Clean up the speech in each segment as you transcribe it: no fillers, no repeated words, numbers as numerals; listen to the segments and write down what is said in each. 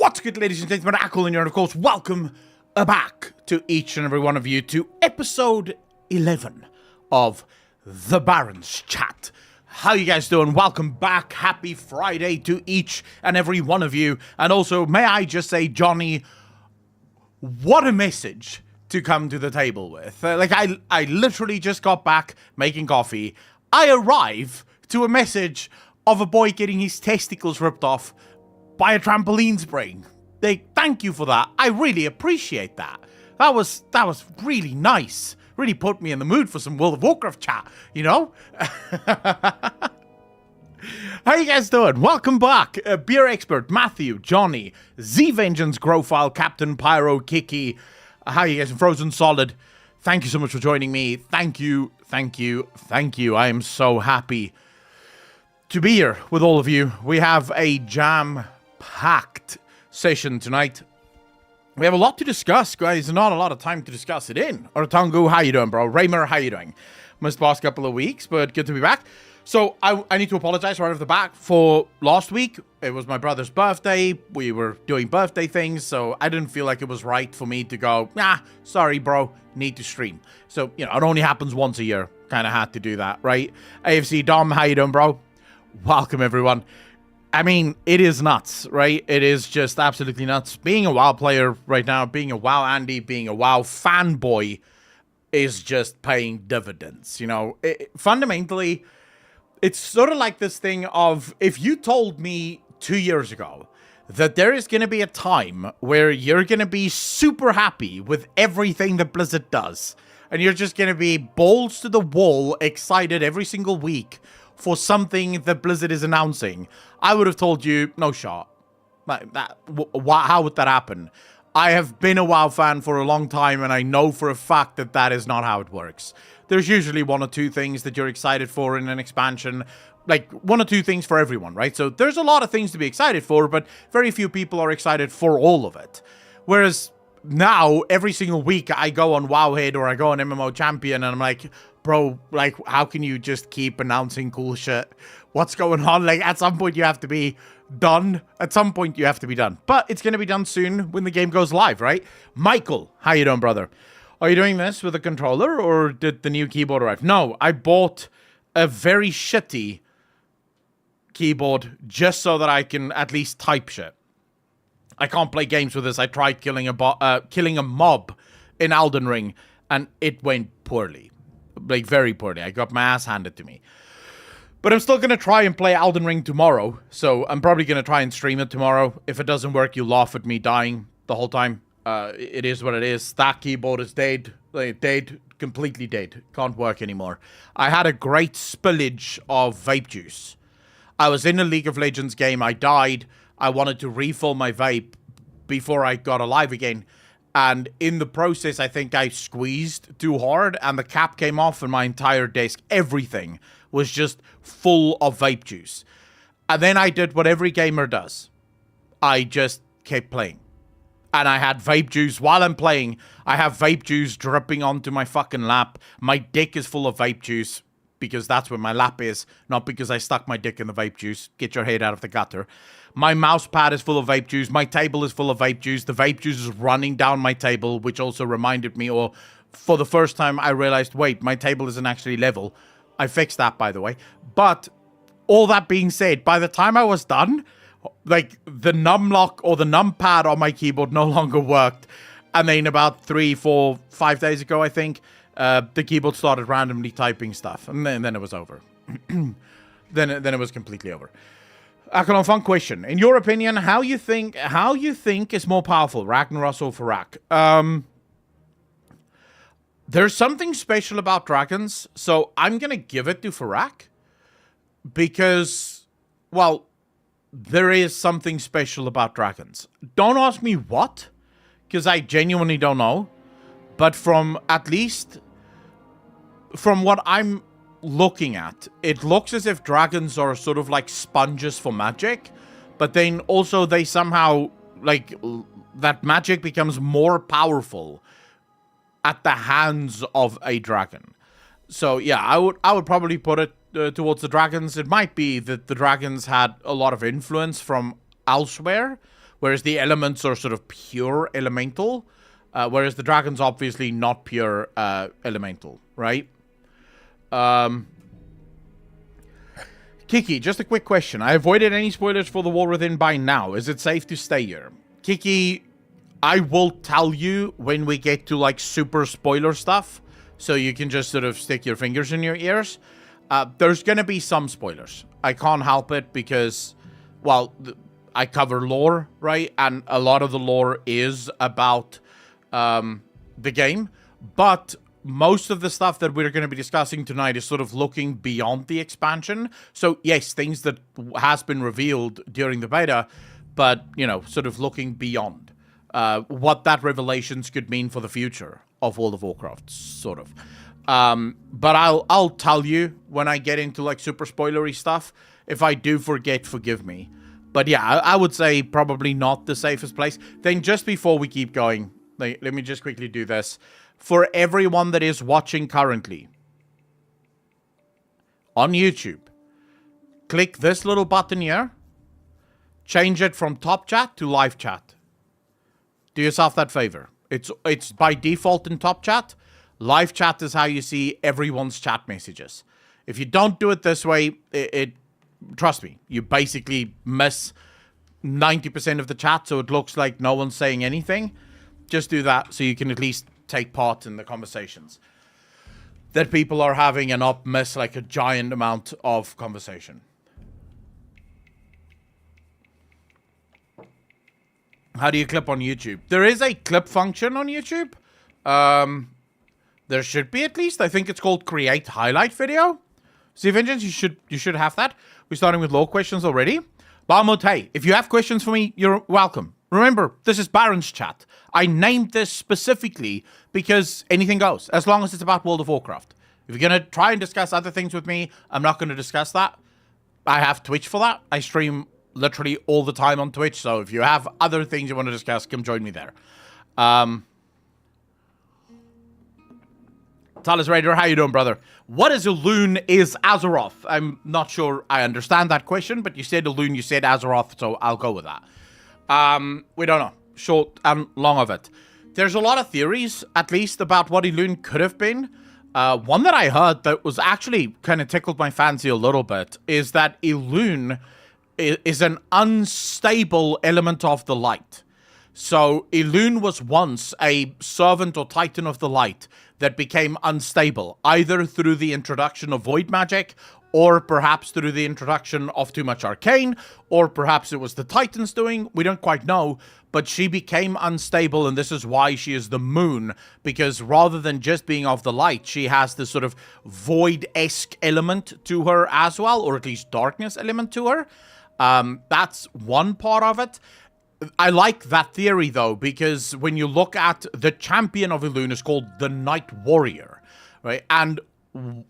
What's good, ladies and gentlemen? Ackle here, and of course, welcome back to each and every one of you to episode 11 of the Barrens Chat. How you guys doing? Welcome back. Happy Friday to each and every one of you. And also, may I just say, Johnny, what a message to come to the table with. I literally just got back making coffee. I arrive to a message of a boy getting his testicles ripped off by a trampoline spring. Thank you for that. I really appreciate that. That was really nice. Really put me in the mood for some World of Warcraft chat, you know? How you guys doing? Welcome back. Beer Expert, Matthew, Johnny, Z-Vengeance, Growfile, Captain Pyro, Kiki. How you guys? Frozen Solid. Thank you so much for joining me. Thank you. I am so happy to be here with all of you. We have a jam-packed session tonight. We have a lot to discuss, guys. Not a lot of time to discuss it in. Ortongu, how you doing, bro? Raymer, how you doing? Missed the past couple of weeks, but good to be back. So, I need to apologize right off the bat for last week. It was my brother's birthday. We were doing birthday things, so I didn't feel like it was right for me to go, sorry, bro, need to stream. So, you know, it only happens once a year. Kind of had to do that, right? AFC Dom, how you doing, bro? Welcome, everyone. I mean, it is nuts, right? It is just absolutely nuts. Being a WoW player right now, being a WoW Andy, being a WoW fanboy is just paying dividends, you know? Fundamentally, it's sort of like this thing of, if you told me 2 years ago that there is going to be a time where you're going to be super happy with everything that Blizzard does, and you're just going to be balls to the wall, excited every single week for something that Blizzard is announcing, I would have told you, no shot. How would that happen? I have been a WoW fan for a long time, and I know for a fact that that is not how it works. There's usually one or two things that you're excited for in an expansion. Like, one or two things for everyone, right? So there's a lot of things to be excited for, but very few people are excited for all of it. Whereas now, every single week, I go on Wowhead or I go on MMO Champion, and I'm like, bro, like, how can you just keep announcing cool shit? What's going on? Like, at some point, you have to be done. At some point, you have to be done. But it's going to be done soon when the game goes live, right? Michael, how you doing, brother? Are you doing this with a controller, or did the new keyboard arrive? No, I bought a very shitty keyboard just so that I can at least type shit. I can't play games with this. I tried killing a mob in Elden Ring, and it went poorly. Like, very poorly. I got my ass handed to me. But I'm still going to try and play Elden Ring tomorrow, so I'm probably going to try and stream it tomorrow. If it doesn't work, you'll laugh at me dying the whole time. It is what it is. That keyboard is dead. Like, dead. Completely dead. Can't work anymore. I had a great spillage of vape juice. I was in a League of Legends game. I died. I wanted to refill my vape before I got alive again. And in the process, I think I squeezed too hard and the cap came off and my entire desk, everything was just full of vape juice. And then I did what every gamer does. I just kept playing. And I had vape juice while I'm playing. I have vape juice dripping onto my fucking lap. My dick is full of vape juice because that's where my lap is, not because I stuck my dick in the vape juice. Get your head out of the gutter. My mouse pad is full of vape juice. My table is full of vape juice. The vape juice is running down my table, which also reminded me, or for the first time, I realized, wait, my table isn't actually level. I fixed that, by the way. But all that being said, by the time I was done, like, the numlock or the numpad on my keyboard no longer worked. And then about 3, 4, 5 days ago, I think, the keyboard started randomly typing stuff. And then it was over. then it was completely over. Akalon, fun question. In your opinion, how you think is more powerful, Ragnaros or Farak? There's something special about dragons, so I'm gonna give it to Farak. Because, well, there is something special about dragons. Don't ask me what, because I genuinely don't know. But from what I'm looking at, it looks as if dragons are sort of like sponges for magic, but then also they somehow, like, that magic becomes more powerful at the hands of a dragon. So yeah, I would probably put it towards the dragons. It might be that the dragons had a lot of influence from elsewhere, whereas the elements are sort of pure elemental, whereas the dragon's obviously not pure elemental, right? Kiki, just a quick question. I avoided any spoilers for The War Within by now. Is it safe to stay here? Kiki, I will tell you when we get to, like, super spoiler stuff, so you can just sort of stick your fingers in your ears. There's gonna be some spoilers. I can't help it because, well, I cover lore, right? And a lot of the lore is about the game, but most of the stuff that we're going to be discussing tonight is sort of looking beyond the expansion. So yes, things that has been revealed during the beta, but, you know, sort of looking beyond what that revelations could mean for the future of World of Warcraft, sort of. But I'll tell you when I get into, like, super spoilery stuff. If I do forget, forgive me. But yeah, I would say probably not the safest place. Then just before we keep going, let me just quickly do this. For everyone that is watching currently on YouTube, click this little button here. Change it from top chat to live chat. Do yourself that favor. It's by default in top chat. Live chat is how you see everyone's chat messages. If you don't do it this way, trust me, you basically miss 90% of the chat, so it looks like no one's saying anything. Just do that so you can at least take part in the conversations that people are having and not miss, like, a giant amount of conversation. How do you clip on YouTube? There is a clip function on YouTube. There should be, at least. I think it's called Create Highlight Video. See, Vengeance, you should have that. We're starting with low questions already. Balmut, hey, if you have questions for me, you're welcome. Remember, this is Barrens Chat. I named this specifically because anything goes, as long as it's about World of Warcraft. If you're going to try and discuss other things with me, I'm not going to discuss that. I have Twitch for that. I stream literally all the time on Twitch, so if you have other things you want to discuss, come join me there. Talis Raider, how you doing, brother? What is Elune is Azeroth? I'm not sure I understand that question, but you said Elune, you said Azeroth, so I'll go with that. We don't know. Short and long of it. There's a lot of theories, at least, about what Elune could have been. One that I heard that was actually kind of tickled my fancy a little bit is that Elune is an unstable element of the light. So Elune was once a servant or titan of the light that became unstable, either through the introduction of void magic, or perhaps through the introduction of too much arcane, or perhaps it was the Titans doing, we don't quite know, but she became unstable, and this is why she is the moon, because rather than just being of the light, she has this sort of void-esque element to her as well, or at least darkness element to her. That's one part of it. I like that theory, though, because when you look at the champion of Elune is called the Night Warrior, right? And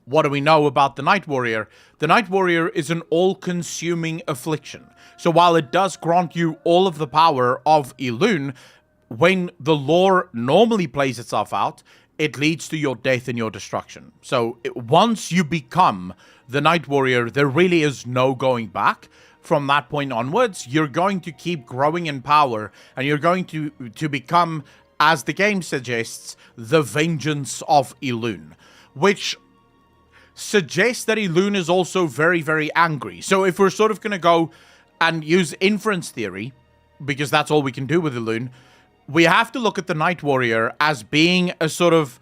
what do we know about the Night Warrior? The Night Warrior is an all-consuming affliction. So while it does grant you all of the power of Elune, when the lore normally plays itself out, it leads to your death and your destruction. So once you become the Night Warrior, there really is no going back. From that point onwards, you're going to keep growing in power, and you're going to become, as the game suggests, the Vengeance of Elune, which suggests that Elune is also very, very angry. So if we're sort of going to go and use inference theory, because that's all we can do with Elune, we have to look at the Night Warrior as being a sort of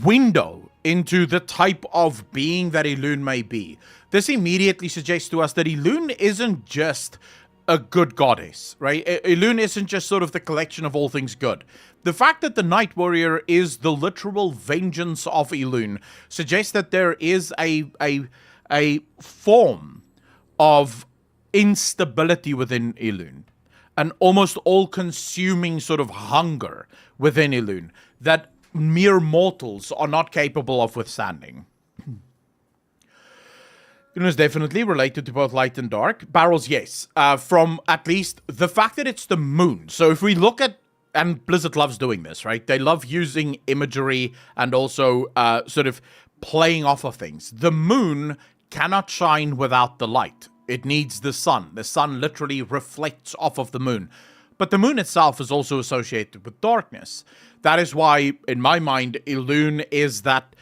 window into the type of being that Elune may be. This immediately suggests to us that Elune isn't just a good goddess, right? Elune isn't just sort of the collection of all things good. The fact that the Night Warrior is the literal vengeance of Elune suggests that there is a form of instability within Elune, an almost all-consuming sort of hunger within Elune that mere mortals are not capable of withstanding. It is definitely related to both light and dark. Barrels, yes. From at least the fact that it's the moon. So if we look at, and Blizzard loves doing this, right? They love using imagery and also sort of playing off of things. The moon cannot shine without the light. It needs the sun. The sun literally reflects off of the moon. But the moon itself is also associated with darkness. That is why, in my mind, Elune is that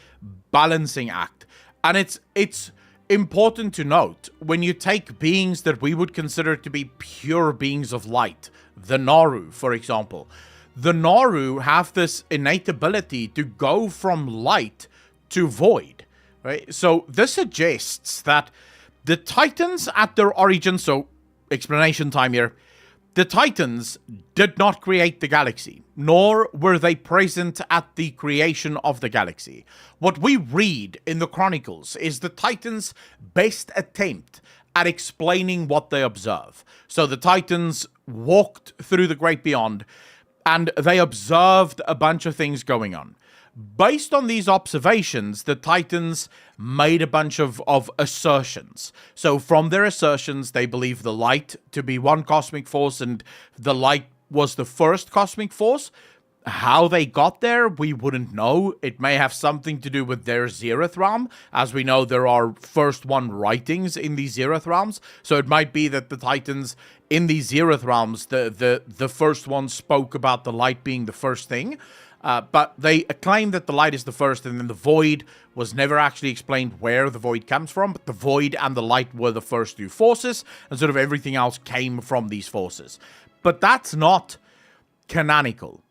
balancing act. And it's important to note, when you take beings that we would consider to be pure beings of light, the Naru, for example, the Naru have this innate ability to go from light to void, right? So this suggests that the Titans at their origin, so explanation time here, the Titans did not create the galaxy, nor were they present at the creation of the galaxy. What we read in the Chronicles is the Titans' best attempt at explaining what they observe. So the Titans walked through the Great Beyond, and they observed a bunch of things going on. Based on these observations, the Titans made a bunch of assertions. So from their assertions, they believe the light to be one cosmic force, and the light was the first cosmic force. How they got there, we wouldn't know. It may have something to do with their Zeroth realm. As we know, there are first one writings in the Zeroth realms. So it might be that the Titans in the Zeroth realms, the first one spoke about the light being the first thing. But they claim that the light is the first, and then the void was never actually explained where the void comes from, but the void and the light were the first two forces, and sort of everything else came from these forces. But that's not canonical.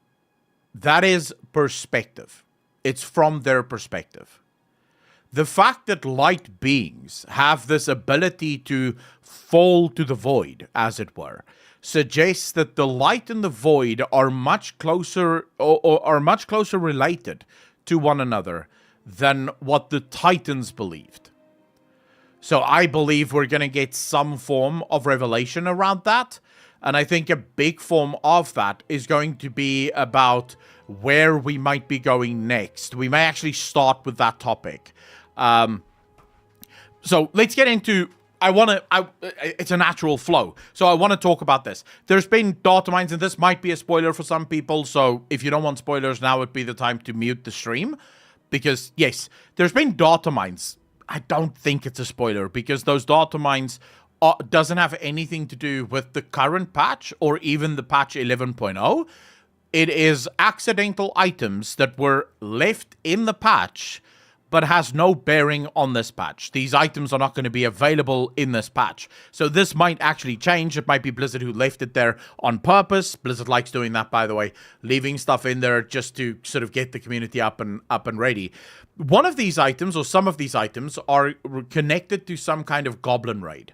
That is perspective. It's from their perspective. The fact that light beings have this ability to fall to the void, as it were, suggests that the light and the void are much closer or are much closer related to one another than what the Titans believed. So I believe we're going to get some form of revelation around that. And I think a big form of that is going to be about where we might be going next. We may actually start with that topic. So let's get into... it's a natural flow. So I want to talk about this. There's been data mines, and this might be a spoiler for some people. So if you don't want spoilers, now would be the time to mute the stream. Because, yes, there's been data mines. I don't think it's a spoiler, because those data mines doesn't have anything to do with the current patch or even the patch 11.0. It is accidental items that were left in the patch but has no bearing on this patch. These items are not going to be available in this patch. So this might actually change. It might be Blizzard who left it there on purpose. Blizzard likes doing that, by the way, leaving stuff in there just to sort of get the community up and ready. One of these items, or some of these items, are connected to some kind of goblin raid.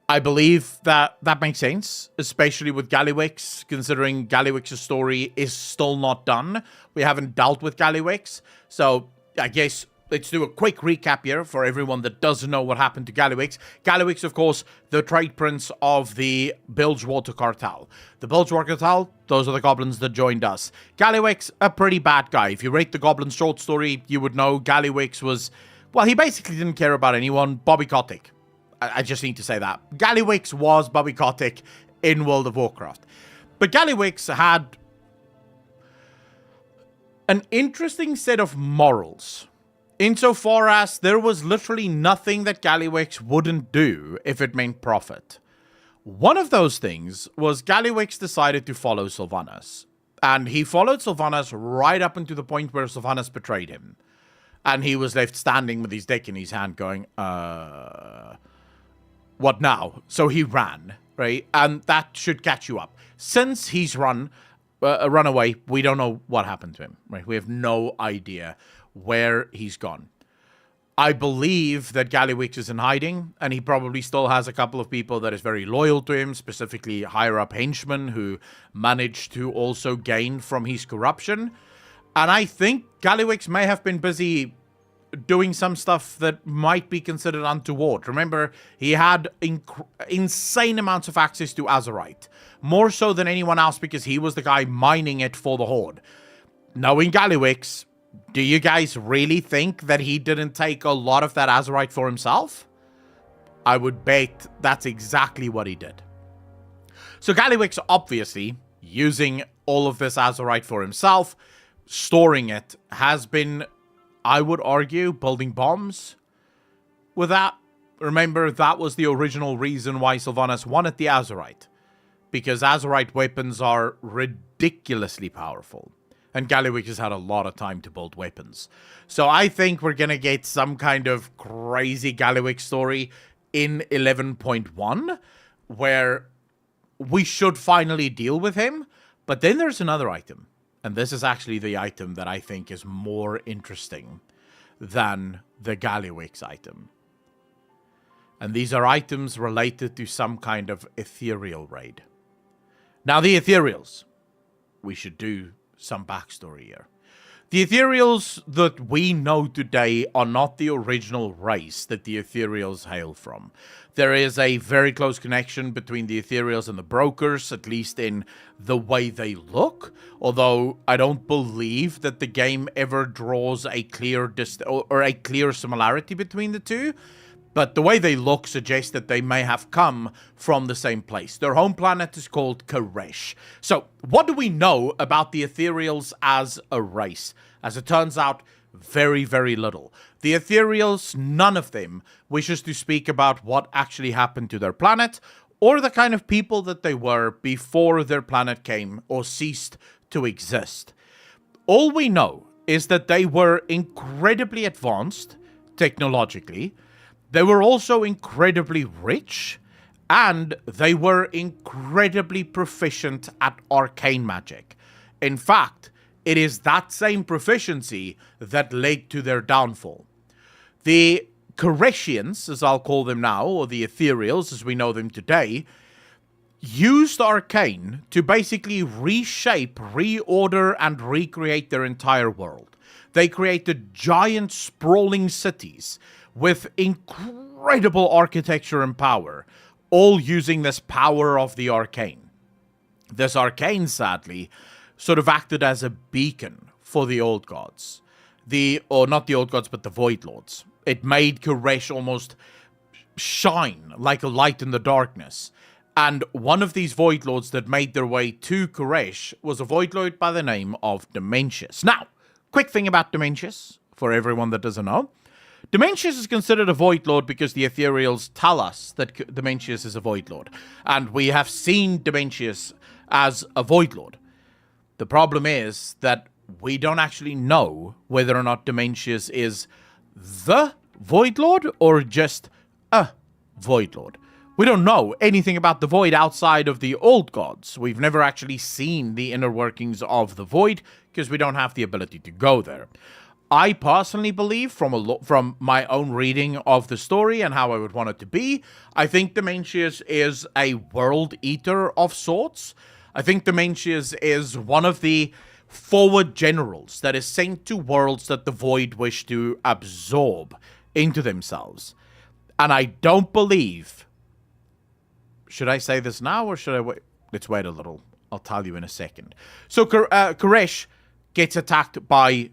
I believe that makes sense, especially with Gallywix, considering Gallywix's story is still not done. We haven't dealt with Gallywix, so I guess let's do a quick recap here for everyone that doesn't know what happened to Gallywix. Gallywix, of course, the trade prince of the Bilgewater Cartel. The Bilgewater Cartel, those are the goblins that joined us. Gallywix, a pretty bad guy. If you read the Goblin short story, you would know Gallywix was, well, he basically didn't care about anyone. Bobby Kotick. I just need to say that. Gallywix was Bobby Kotick in World of Warcraft. But Gallywix had an interesting set of morals, insofar as there was literally nothing that Gallywix wouldn't do if it meant profit. One of those things was Gallywix decided to follow Sylvanas. And he followed Sylvanas right up until the point where Sylvanas betrayed him. And he was left standing with his deck in his hand going, what now? So he ran, right? And that should catch you up. Since he's run away, we don't know what happened to him, right? We have no idea where he's gone. I believe that Gallywix is in hiding, and he probably still has a couple of people that is very loyal to him, specifically higher-up henchmen who managed to also gain from his corruption. And I think Gallywix may have been busy doing some stuff that might be considered untoward. Remember, he had insane amounts of access to Azerite. More so than anyone else because he was the guy mining it for the Horde. Knowing Gallywix, do you guys really think that he didn't take a lot of that Azerite for himself? I would bet that's exactly what he did. So Gallywix, obviously, using all of this Azerite for himself, storing it, has been, I would argue, building bombs with that. remember, that was the original reason why Sylvanas wanted the Azerite. Because Azerite weapons are ridiculously powerful. And Gallywix has had a lot of time to build weapons. So I think we're going to get some kind of crazy Gallywix story in 11.1, where we should finally deal with him. But then there's another item. And this is actually the item that I think is more interesting than the Gallywix item. And these are items related to some kind of ethereal raid. Now, the ethereals. We should do some backstory here. The ethereals that we know today are not the original race that the ethereals hail from. There is a very close connection between the ethereals and the brokers, at least in the way they look, although I don't believe that the game ever draws a clear similarity between the two. But the way they look suggests that they may have come from the same place. Their home planet is called Koresh. So, what do we know about the ethereals as a race? As it turns out, very, very little. The ethereals, none of them, wishes to speak about what actually happened to their planet, or the kind of people that they were before their planet came or ceased to exist. All we know is that they were incredibly advanced technologically. They were also incredibly rich, and they were incredibly proficient at arcane magic. In fact, it is that same proficiency that led to their downfall. The Koreshians, as I'll call them now, or the ethereals as we know them today, used arcane to basically reshape, reorder, and recreate their entire world. They created giant sprawling cities with incredible architecture and power, all using this power of the arcane. This arcane, sadly, sort of acted as a beacon for the old gods. Not the old gods, but the Void Lords. It made Koresh almost shine like a light in the darkness. And one of these Void Lords that made their way to Koresh was a Void Lord by the name of Dementius. Now, quick thing about Dementius, for everyone that doesn't know. Dementius is considered a Void Lord because the ethereals tell us that Dementius is a Void Lord. And we have seen Dementius as a Void Lord. The problem is that we don't actually know whether or not Dementius is the Void Lord or just a Void Lord. We don't know anything about the Void outside of the old gods. We've never actually seen the inner workings of the Void because we don't have the ability to go there. I personally believe, from my own reading of the story and how I would want it to be, I think Dementius is a world eater of sorts. I think Dementius is one of the forward generals that is sent to worlds that the Void wish to absorb into themselves. And I don't believe... Should I say this now or should I wait? Let's wait a little. I'll tell you in a second. So Koresh gets attacked by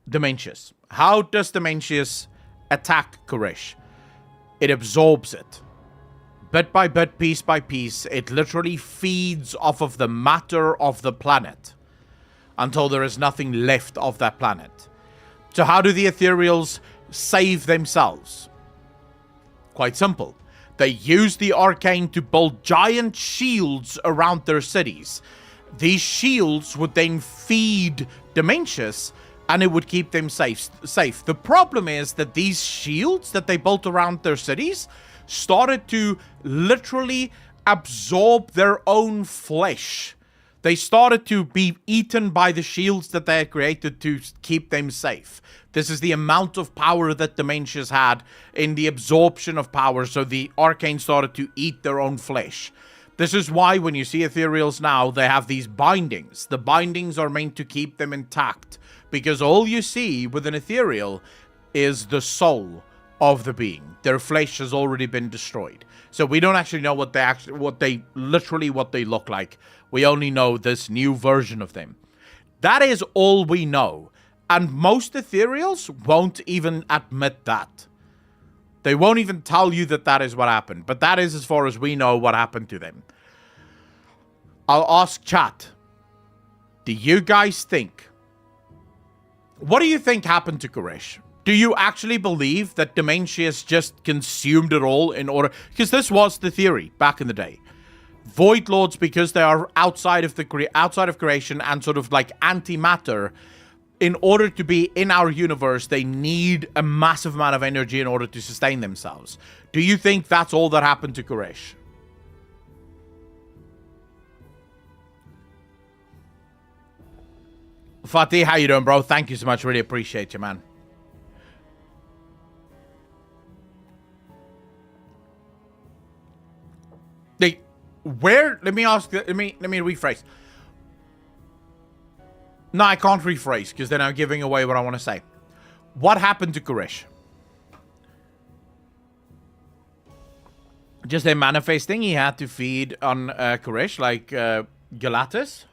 Dementius. How does Dementius attack Koresh? It absorbs it. Bit by bit, piece by piece, it literally feeds off of the matter of the planet until there is nothing left of that planet. So how do the ethereals save themselves? Quite simple. They use the arcane to build giant shields around their cities. These shields would then feed Dementius, and it would keep them safe. The problem is that these shields that they built around their cities started to literally absorb their own flesh. They started to be eaten by the shields that they had created to keep them safe. This is the amount of power that Dementius had in the absorption of power, so the arcane started to eat their own flesh. This is why when you see ethereals now, they have these bindings. The bindings are meant to keep them intact, because all you see with an ethereal is the soul of the being. Their flesh has already been destroyed. So we don't actually know what they look like. We only know this new version of them. That is all we know. And most ethereals won't even admit that. They won't even tell you that that is what happened. But that is as far as we know what happened to them. I'll ask chat. Do you guys think... What do you think happened to Koresh? Do you actually believe that Dimensius just consumed it all in order? Because this was the theory back in the day. Void Lords, because they are outside of creation and sort of like antimatter, in order to be in our universe, they need a massive amount of energy in order to sustain themselves. Do you think that's all that happened to Koresh? Fatih, how you doing, bro? Thank you so much. Really appreciate you, man. Let me rephrase. No, I can't rephrase, because then I'm giving away what I want to say. What happened to Koresh? Just a manifesting. He had to feed on Koresh, like Galatas.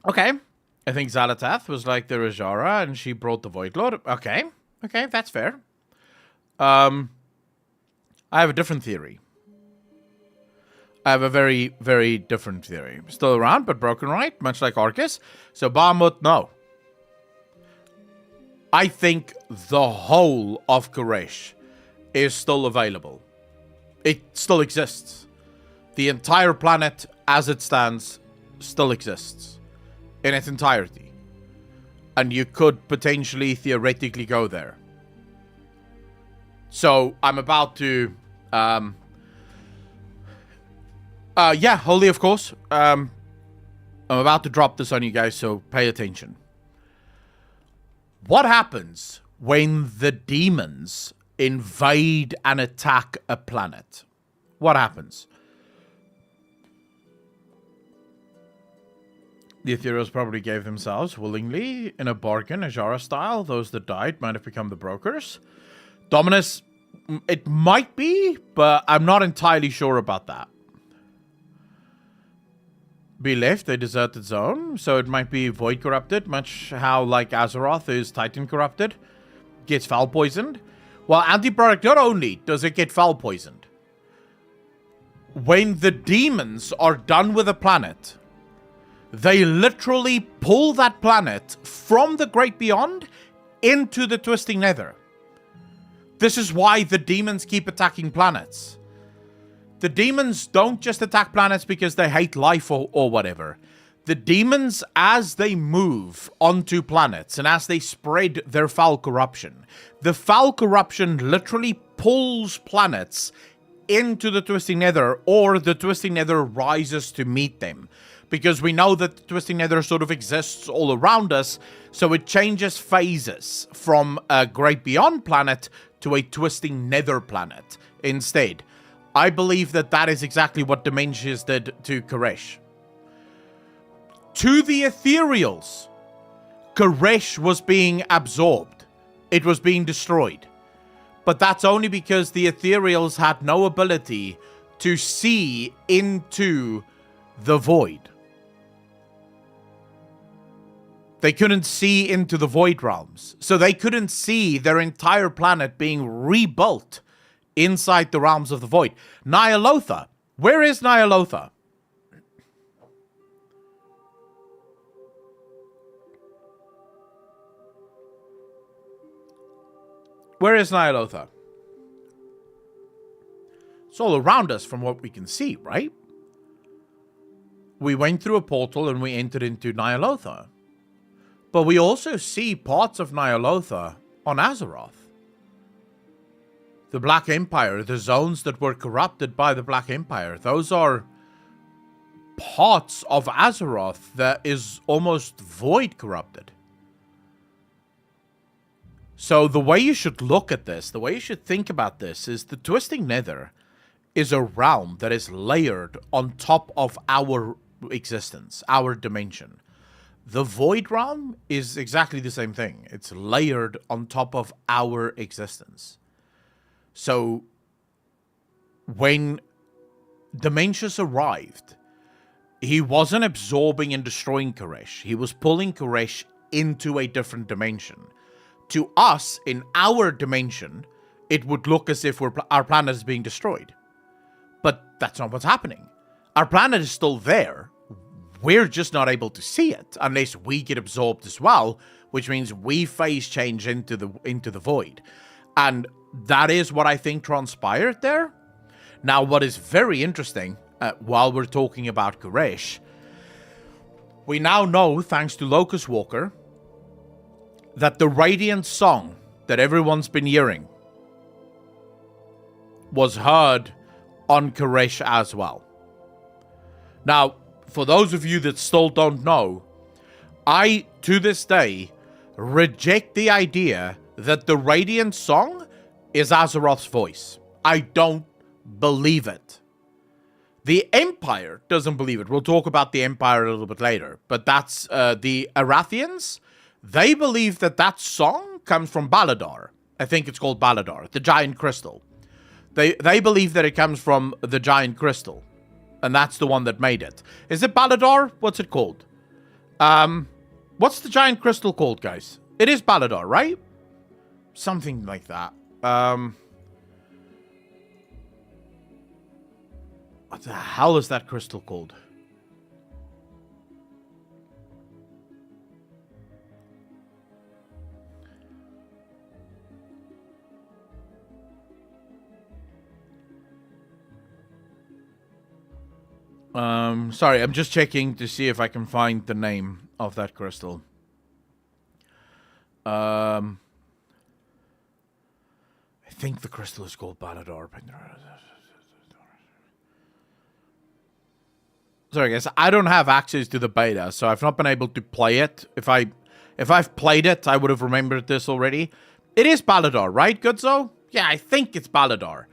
Okay. I think Xalatath was like the Rajara, and she brought the Void Lord. Okay, that's fair. I have a different theory. I have a very, very different theory. Still around, but broken right, much like Arcus. So Bahamut, no. I think the whole of Koresh is still available. It still exists. The entire planet, as it stands, still exists. In its entirety. And you could potentially, theoretically, go there. So, I'm about to... yeah, Holy, of course. I'm about to drop this on you guys, so pay attention. What happens when the demons invade and attack a planet? What happens? The Ethereals probably gave themselves willingly in a bargain, Ajara style. Those that died might have become the brokers. Dominus, it might be, but I'm not entirely sure about that. Be left a deserted zone, so it might be void corrupted, much how like Azeroth is Titan corrupted, gets foul poisoned. Well, anti-product, not only does it get foul poisoned, when the demons are done with a planet, they literally pull that planet from the Great Beyond into the Twisting Nether. This is why the demons keep attacking planets. The demons don't just attack planets because they hate life or whatever. The demons, as they move onto planets and as they spread their foul corruption, the foul corruption literally pulls planets into the Twisting Nether, or the Twisting Nether rises to meet them. Because we know that the Twisting Nether sort of exists all around us, so it changes phases from a Great Beyond planet to a Twisting Nether planet instead. I believe that that is exactly what Dimensius did to Koresh. To the Ethereals, Koresh was being absorbed. It was being destroyed. But that's only because the Ethereals had no ability to see into the void. They couldn't see into the void realms. So they couldn't see their entire planet being rebuilt inside the realms of the void. Nyalotha. Where is Nyalotha? Where is Nyalotha? It's all around us from what we can see, right? We went through a portal and we entered into Nyalotha. But we also see parts of Nyalotha on Azeroth. The Black Empire, the zones that were corrupted by the Black Empire, those are parts of Azeroth that is almost void corrupted. So the way you should look at this, the way you should think about this is the Twisting Nether is a realm that is layered on top of our existence, our dimension. The Void realm is exactly the same thing. It's layered on top of our existence. So, when Dimensius arrived, he wasn't absorbing and destroying Koresh. He was pulling Koresh into a different dimension. To us, in our dimension, it would look as if our planet is being destroyed. But that's not what's happening. Our planet is still there. We're just not able to see it unless we get absorbed as well, which means we phase change into the void. And that is what I think transpired there. Now, what is very interesting, while we're talking about Koresh, we now know, thanks to Locust Walker, that the Radiant song that everyone's been hearing was heard on Koresh as well. Now, for those of you that still don't know, I, to this day, reject the idea that the Radiant song is Azeroth's voice. I don't believe it. The Empire doesn't believe it. We'll talk about the Empire a little bit later. But that's the Arathians. They believe that that song comes from Baladar. I think it's called Baladar, the giant crystal. They believe that it comes from the giant crystal. And that's the one that made it. Is it Baladar? What's it called? What's the giant crystal called, guys? It is Baladar, right? Something like that. What the hell is that crystal called? Sorry, I'm just checking to see if I can find the name of that crystal. I think the crystal is called Baladar. Sorry, guys, I don't have access to the beta, so I've not been able to play it. If I've played it, I would have remembered this already. It is Baladar, right, Goodzo? Yeah, I think it's Baladar.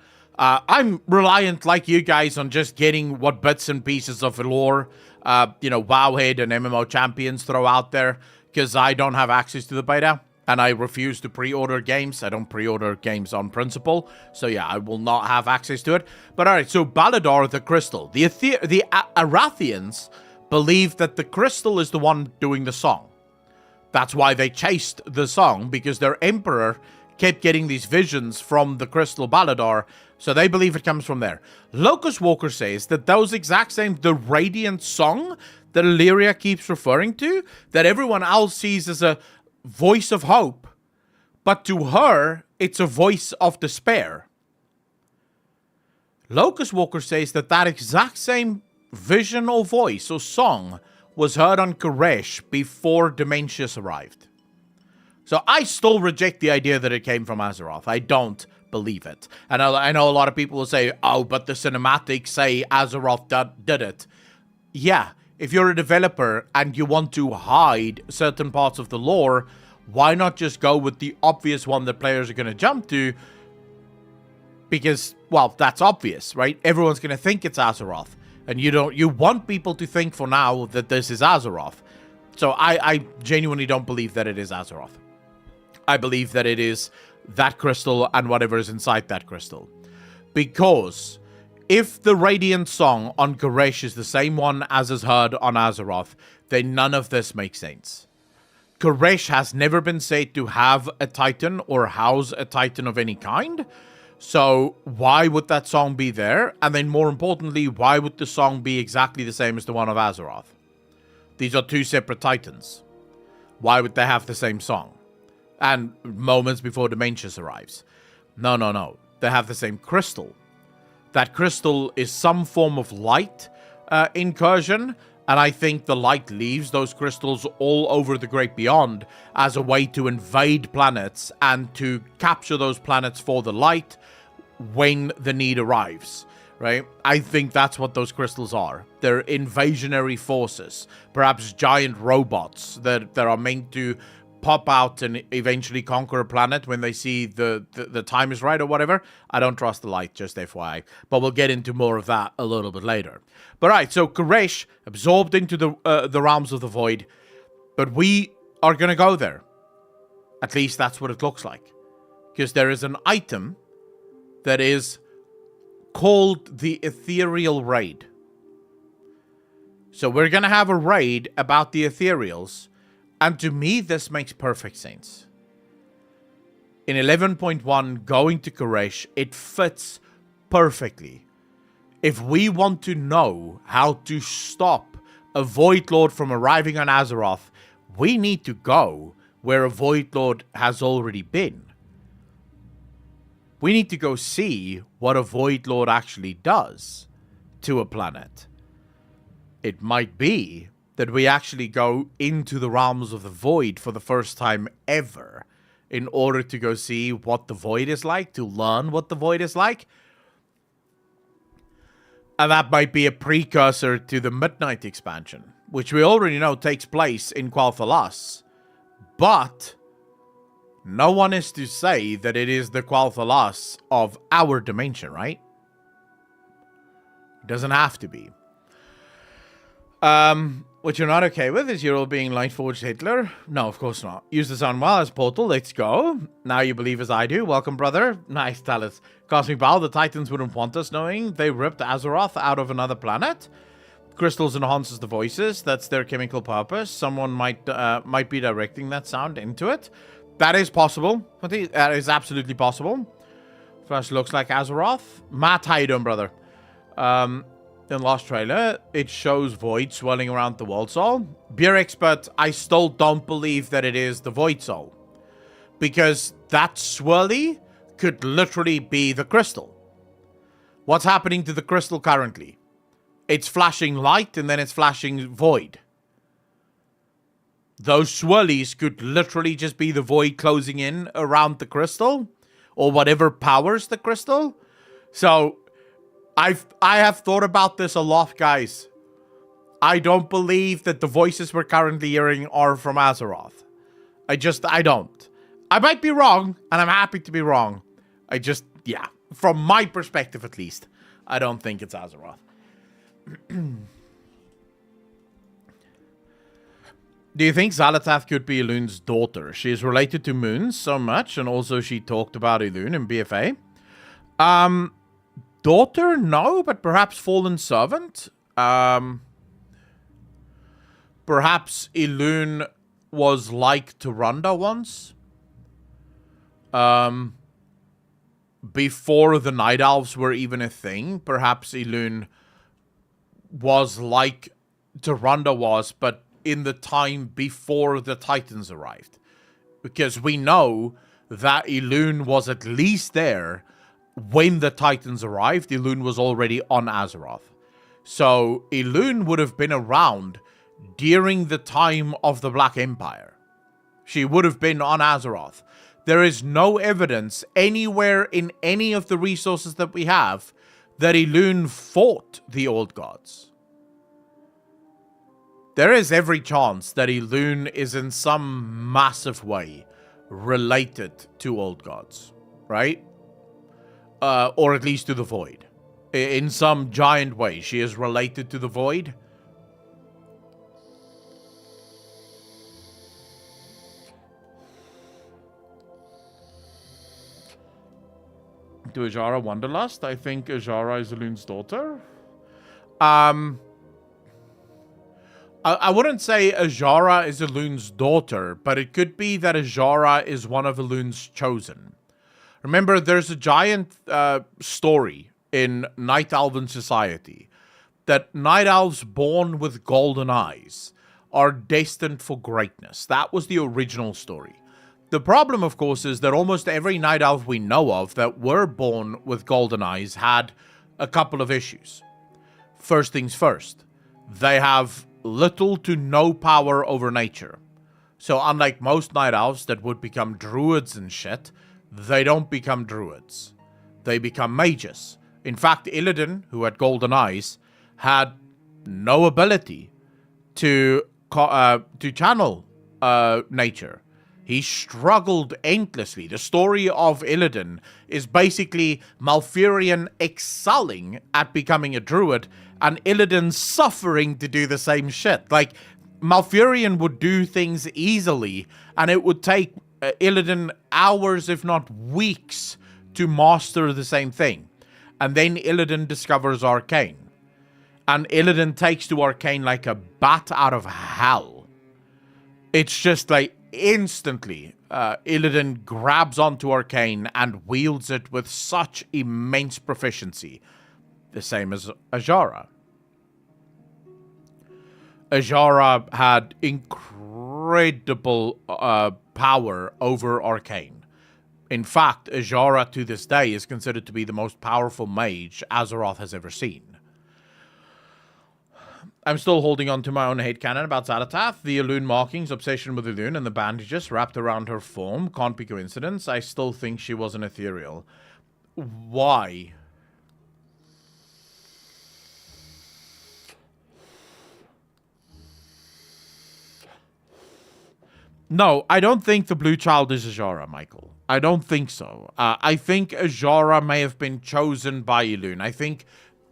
I'm reliant, like you guys, on just getting what bits and pieces of lore, Wowhead and MMO Champions throw out there, because I don't have access to the beta, and I refuse to pre-order games. I don't pre-order games on principle, so yeah, I will not have access to it. But alright, so Baladar, the crystal. The Arathians believe that the crystal is the one doing the song. That's why they chased the song, because their emperor kept getting these visions from the crystal Baladar, so they believe it comes from there. Locust Walker says that those exact same, the Radiant song that Illyria keeps referring to, that everyone else sees as a voice of hope, but to her, it's a voice of despair. Locust Walker says that that exact same vision or voice or song was heard on Koresh before Dementius arrived. So I still reject the idea that it came from Azeroth. I don't believe it. And I know a lot of people will say, oh, but the cinematics say Azeroth did it. Yeah, if you're a developer and you want to hide certain parts of the lore, why not just go with the obvious one that players are going to jump to? Because, well, that's obvious, right? Everyone's going to think it's Azeroth. And you want people to think for now that this is Azeroth. So I genuinely don't believe that it is Azeroth. I believe that it is that crystal and whatever is inside that crystal. Because if the Radiant song on Koresh is the same one as is heard on Azeroth, then none of this makes sense. Koresh has never been said to have a Titan or house a Titan of any kind. So why would that song be there? And then more importantly, why would the song be exactly the same as the one of Azeroth? These are two separate Titans. Why would they have the same song? And moments before Dementius arrives. No. They have the same crystal. That crystal is some form of light incursion. And I think the light leaves those crystals all over the Great Beyond as a way to invade planets and to capture those planets for the light when the need arrives, right? I think that's what those crystals are. They're invasionary forces, perhaps giant robots that are meant to pop out and eventually conquer a planet when they see the time is right or whatever. I don't trust the light, just FYI. But we'll get into more of that a little bit later. But right, so Koresh absorbed into the realms of the void, but we are going to go there. At least that's what it looks like. Because there is an item that is called the Ethereal Raid. So we're going to have a raid about the Ethereals. And to me, this makes perfect sense. In 11.1, going to Koresh, it fits perfectly. If we want to know how to stop a Void Lord from arriving on Azeroth, we need to go where a Void Lord has already been. We need to go see what a Void Lord actually does to a planet. It might be that we actually go into the realms of the Void for the first time ever in order to go see what the Void is like, to learn what the Void is like. And that might be a precursor to the Midnight expansion, which we already know takes place in Quel'Thalas. But no one is to say that it is the Quel'Thalas of our dimension, right? It doesn't have to be. What you're not okay with is you're all being Lightforged Hitler? No, of course not. Use the sound well as portal. Let's go. Now you believe as I do. Welcome, brother. Nice, Talus. Cosmic Bow, the Titans wouldn't want us knowing they ripped Azeroth out of another planet. Crystals enhances the voices. That's their chemical purpose. Someone might be directing that sound into it. That is possible. That is absolutely possible. First looks like Azeroth. Matt, how you doing, brother? In last trailer, it shows Void swirling around the World Soul. Beer Expert, I still don't believe that it is the Void Soul. Because that swirly could literally be the crystal. What's happening to the crystal currently? It's flashing light and then it's flashing void. Those swirlies could literally just be the void closing in around the crystal. Or whatever powers the crystal. So I have thought about this a lot, guys. I don't believe that the voices we're currently hearing are from Azeroth. I don't. I might be wrong, and I'm happy to be wrong. Yeah, from my perspective at least, I don't think it's Azeroth. Do you think Xal'atath could be Elun's daughter? She is related to Moon so much, and also she talked about Elun in BFA. Daughter, no, but perhaps fallen servant. Perhaps Elun was like Tyrande once. Before the Night Elves were even a thing, perhaps Elun was like Tyrande was, but in the time before the Titans arrived. Because we know that Elun was at least there when the Titans arrived. Elun was already on Azeroth. So Elun would have been around during the time of the Black Empire. She would have been on Azeroth. There is no evidence anywhere in any of the resources that we have that Elun fought the Old Gods. There is every chance that Elun is in some massive way related to Old Gods, right? Or at least to the Void. In some giant way, she is related to the Void. To Ajara Wanderlust, I think Ajara is Elun's daughter. I wouldn't say Ajara is Elun's daughter, but it could be that Ajara is one of Elun's chosen. Remember, there's a giant story in Night Elven society that Night Elves born with golden eyes are destined for greatness. That was the original story. The problem, of course, is that almost every Night Elf we know of that were born with golden eyes had a couple of issues. First things first, they have little to no power over nature. So unlike most Night Elves that would become druids and shit, they don't become druids. They become mages. In fact, Illidan, who had golden eyes, had no ability to channel nature. He struggled endlessly. The story of Illidan is basically Malfurion excelling at becoming a druid and Illidan suffering to do the same shit. Like, Malfurion would do things easily and it would take Illidan hours, if not weeks, to master the same thing. And then Illidan discovers Arcane. And Illidan takes to Arcane like a bat out of hell. It's just like instantly, Illidan grabs onto Arcane and wields it with such immense proficiency. The same as Ajara. Ajara had incredible power over Arcane. In fact, Azshara to this day is considered to be the most powerful mage Azeroth has ever seen. I'm still holding on to my own hate canon about Xal'atath. The Elune markings, obsession with Elune, and the bandages wrapped around her form can't be coincidence. I still think she was an ethereal. Why? No, I don't think the blue child is Azshara, Michael. I don't think so. I think Azshara may have been chosen by Elune. I think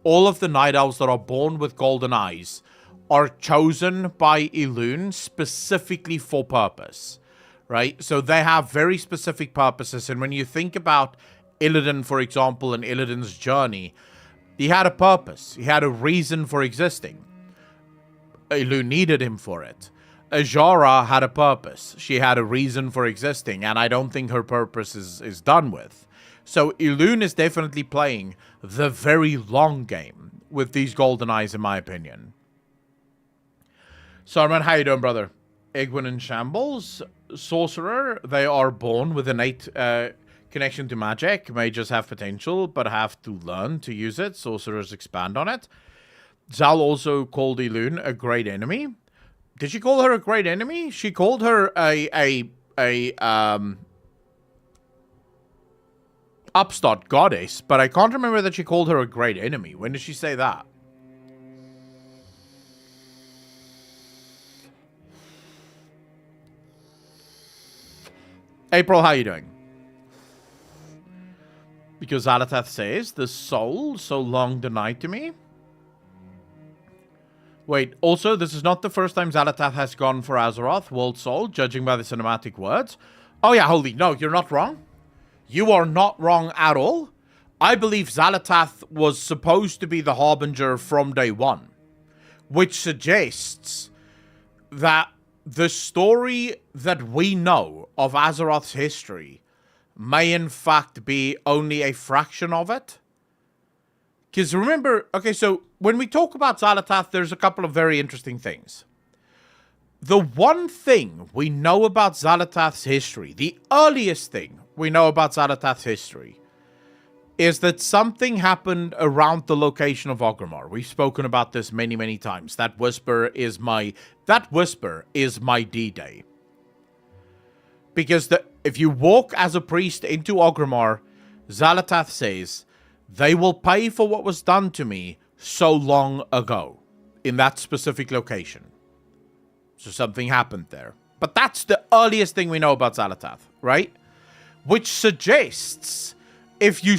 all of the Night Elves that are born with golden eyes are chosen by Elune specifically for purpose, right? So they have very specific purposes. And when you think about Illidan, for example, and Illidan's journey, he had a purpose. He had a reason for existing. Elune needed him for it. Azshara had a purpose. She had a reason for existing, and I don't think her purpose is done with. So Elune is definitely playing the very long game with these golden eyes, in my opinion. Sarman, how you doing, brother? Egwin and Shambles, Sorcerer, they are born with innate connection to magic. Mages have potential, but have to learn to use it. Sorcerers expand on it. Zal also called Elune a great enemy. Did she call her a great enemy? She called her a upstart goddess, but I can't remember that she called her a great enemy. When did she say that? April, how you doing? Because Xal'atath says, the soul so long denied to me. Wait, also, this is not the first time Xal'atath has gone for Azeroth, World Soul, judging by the cinematic words. Oh yeah, holy, no, you're not wrong. You are not wrong at all. I believe Xal'atath was supposed to be the Harbinger from day one, which suggests that the story that we know of Azeroth's history may in fact be only a fraction of it. Because remember, okay, so when we talk about Xal'atath, there's a couple of very interesting things. The one thing we know about Xal'atath's history, the earliest thing we know about Xal'atath's history, is that something happened around the location of Orgrimmar. We've spoken about this many, many times. That whisper is my D-Day. Because if you walk as a priest into Orgrimmar, Xal'atath says, they will pay for what was done to me so long ago in that specific location. So something happened there. But that's the earliest thing we know about Xal'atath, right? Which suggests, if you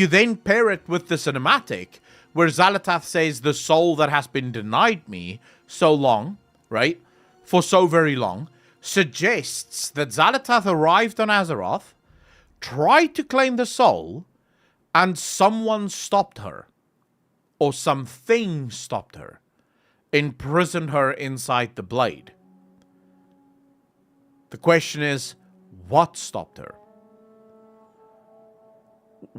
then pair it with the cinematic, where Xal'atath says the soul that has been denied me so long, right? For so very long, suggests that Xal'atath arrived on Azeroth, tried to claim the soul, and someone stopped her, or something stopped her, imprisoned her inside the blade. The question is, what stopped her?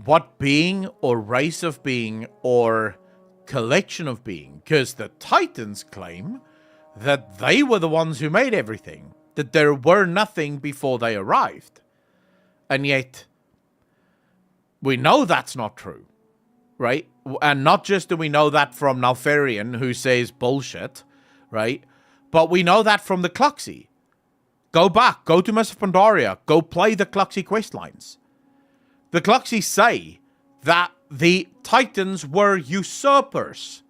What being, or race of being, or collection of being? Because the Titans claim that they were the ones who made everything, that there were nothing before they arrived. And yet, we know that's not true, right? And not just do we know that from Nalfarian, who says bullshit, right? But we know that from the Cluxy. Go back, go to Mists of Pandaria, go play the Cluxy questlines. The Cluxy say that the Titans were usurpers.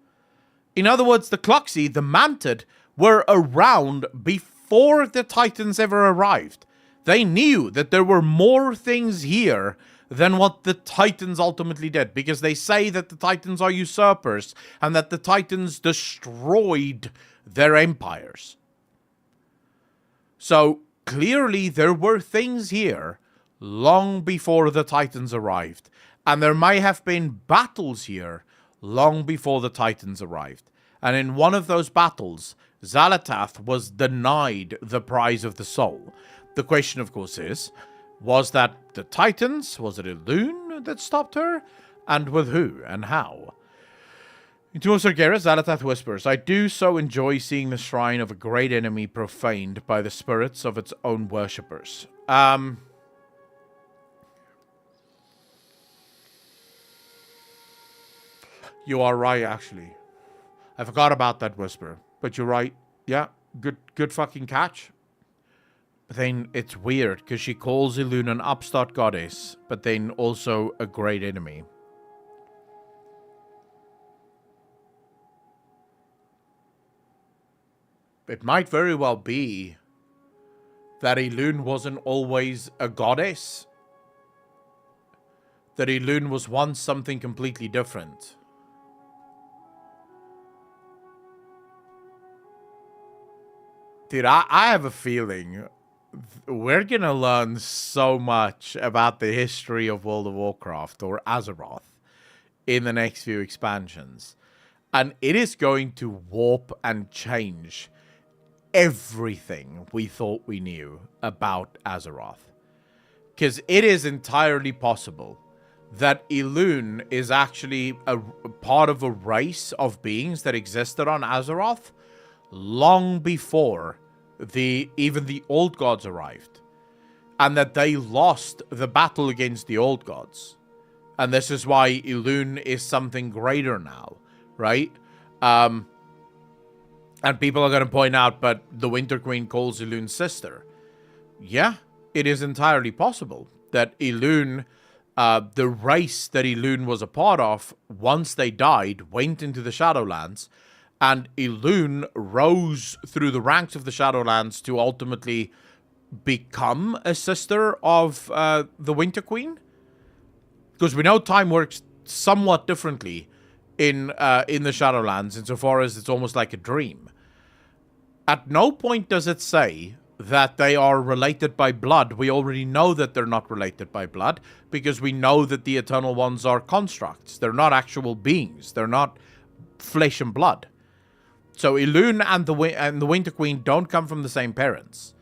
In other words, the Cluxy, the Mantid, were around before the Titans ever arrived. They knew that there were more things here than what the Titans ultimately did, because they say that the Titans are usurpers and that the Titans destroyed their empires. So clearly there were things here long before the Titans arrived, and there may have been battles here long before the Titans arrived. And in one of those battles, Xal'atath was denied the prize of the soul. The question, of course, is, was that the Titans? Was it Elune that stopped her? And with who and how? To Sergera, Zalatath whispers, I do so enjoy seeing the shrine of a great enemy profaned by the spirits of its own worshippers. You are right, actually. I forgot about that whisper, but you're right. Yeah, good fucking catch. But then it's weird, because she calls Elune an upstart goddess, but then also a great enemy. It might very well be that Elune wasn't always a goddess. That Elune was once something completely different. Dude, I have a feeling we're gonna learn so much about the history of World of Warcraft, or Azeroth, in the next few expansions. And it is going to warp and change everything we thought we knew about Azeroth. Because it is entirely possible that Elune is actually a part of a race of beings that existed on Azeroth long before even the old gods arrived, and that they lost the battle against the old gods, and this is why Elune is something greater now, right? And people are going to point out, but the Winter Queen calls Elune's sister. Yeah, it is entirely possible that Elune, the race that Elune was a part of, once they died, went into the Shadowlands. And Elune rose through the ranks of the Shadowlands to ultimately become a sister of the Winter Queen. Because we know time works somewhat differently in the Shadowlands, insofar as it's almost like a dream. At no point does it say that they are related by blood. We already know that they're not related by blood, because we know that the Eternal Ones are constructs. They're not actual beings. They're not flesh and blood. So Elune and the Winter Queen don't come from the same parents.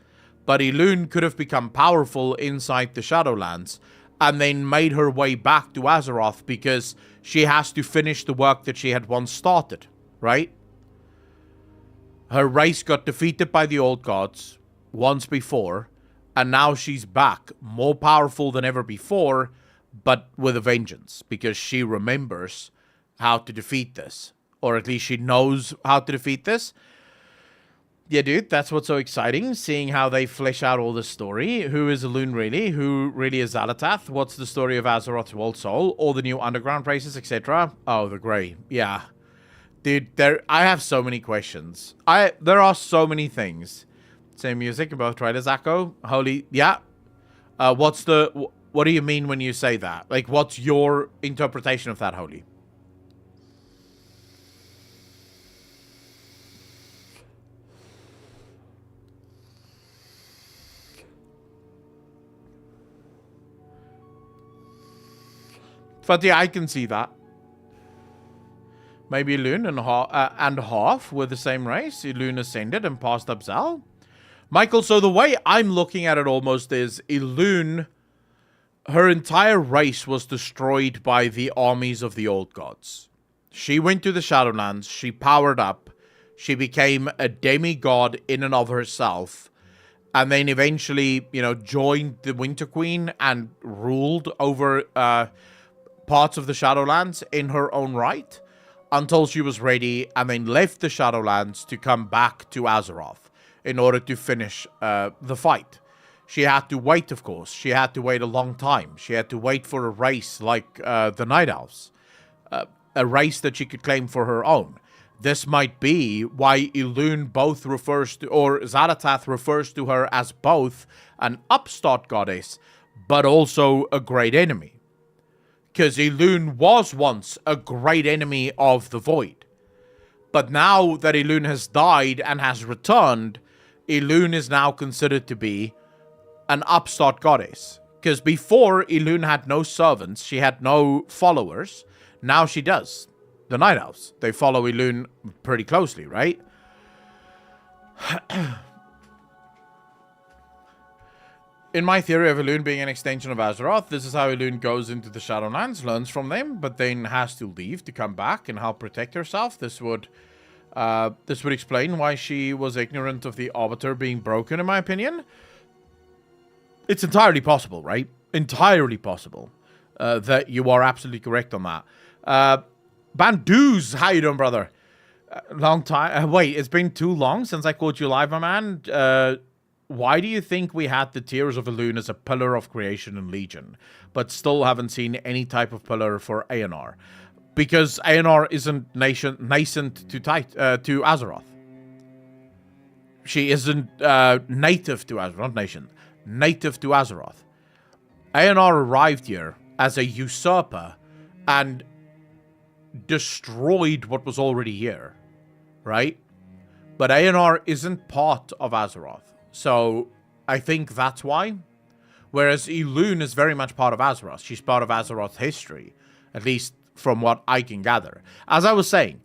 But Elune could have become powerful inside the Shadowlands and then made her way back to Azeroth because she has to finish the work that she had once started, right? Her race got defeated by the old gods once before, and now she's back, more powerful than ever before, but with a vengeance, because she remembers how to defeat this. Or at least she knows how to defeat this. Yeah, dude, that's what's so exciting, seeing how they flesh out all this story. Who is Elune really? Who really is Zalatath? What's the story of Azeroth's World Soul? All the new underground races, etc. Oh, the Grey. Yeah. Dude, I have so many questions. There are so many things. Same music in both trailers, Akko. Holy, yeah. What do you mean when you say that? Like, what's your interpretation of that, Holy? But yeah, I can see that. Maybe Elune and Half were the same race. Elune ascended and passed up Zal. Michael, so the way I'm looking at it almost is Elune, her entire race was destroyed by the armies of the old gods. She went to the Shadowlands, she powered up, she became a demigod in and of herself, and then eventually, joined the Winter Queen and ruled over parts of the Shadowlands in her own right, until she was ready, and then left the Shadowlands to come back to Azeroth in order to finish the fight. She had to wait, of course. She had to wait a long time. She had to wait for a race like the Night Elves, a race that she could claim for her own. This might be why Elune both refers to, or Zalatath refers to her as both an upstart goddess, but also a great enemy. Because Elune was once a great enemy of the Void. But now that Elune has died and has returned, Elune is now considered to be an upstart goddess. Because before, Elune had no servants, she had no followers. Now she does. The Night Elves, they follow Elune pretty closely, right? in my theory of Elune being an extension of Azeroth, this is how Elune goes into the Shadowlands, learns from them, but then has to leave to come back and help protect herself. This would explain why she was ignorant of the Arbiter being broken, in my opinion. It's entirely possible, right? Entirely possible that you are absolutely correct on that. Bandoos, how you doing, brother? Long time. Wait, it's been too long since I caught you live, my man. Why do you think we had the Tears of Elune as a pillar of creation in Legion, but still haven't seen any type of pillar for ANR? Because ANR isn't nascent to Azeroth. She isn't native to Azeroth, not nation, native to Azeroth. ANR arrived here as a usurper and destroyed what was already here, right? But ANR isn't part of Azeroth. So, I think that's why. Whereas Elune is very much part of Azeroth. She's part of Azeroth's history. At least from what I can gather. As I was saying,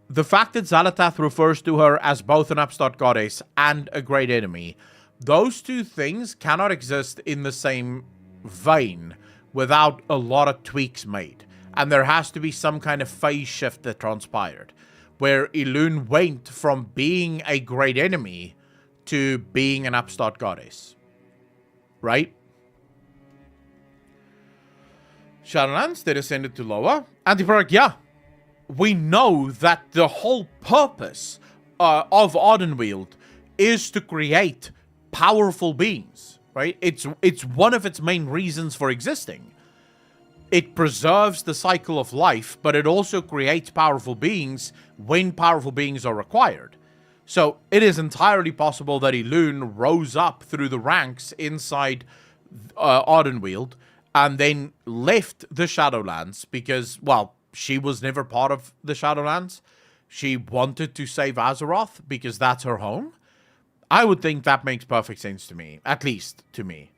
the fact that Xal'atath refers to her as both an upstart goddess and a great enemy, those two things cannot exist in the same vein without a lot of tweaks made. And there has to be some kind of phase shift that transpired. Where Elune went from being a great enemy to being an upstart goddess. Right? Shadowlands, they descended to lower. Antiproduct, yeah. We know that the whole purpose of Ardenweald is to create powerful beings. Right? It's one of its main reasons for existing. It preserves the cycle of life, but it also creates powerful beings when powerful beings are required. So, it is entirely possible that Elune rose up through the ranks inside Ardenweald and then left the Shadowlands because, well, she was never part of the Shadowlands. She wanted to save Azeroth because that's her home. I would think that makes perfect sense to me, at least to me.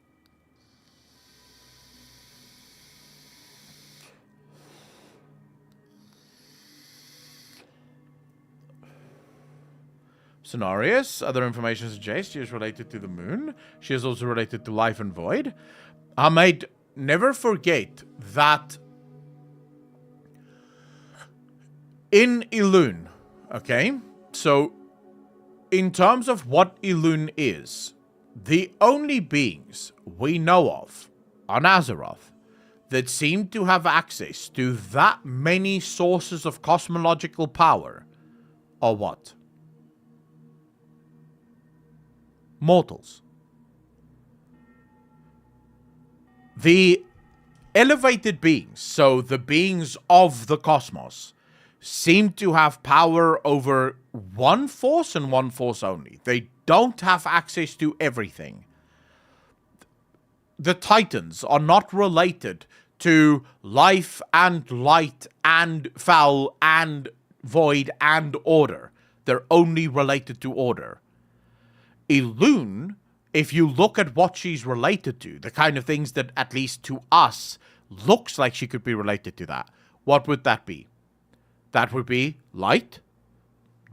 Scenarios. Other information suggests she is related to the moon. She is also related to life and void. Ahmed, never forget that in Elune, okay? So, in terms of what Elune is, the only beings we know of on Azeroth that seem to have access to that many sources of cosmological power are what? Mortals. The elevated beings, so the beings of the cosmos, seem to have power over one force and one force only. They don't have access to everything. The Titans are not related to life and light and foul and void and order. They're only related to order. Elune, if you look at what she's related to, the kind of things that, at least to us, looks like she could be related to that, what would that be? That would be light,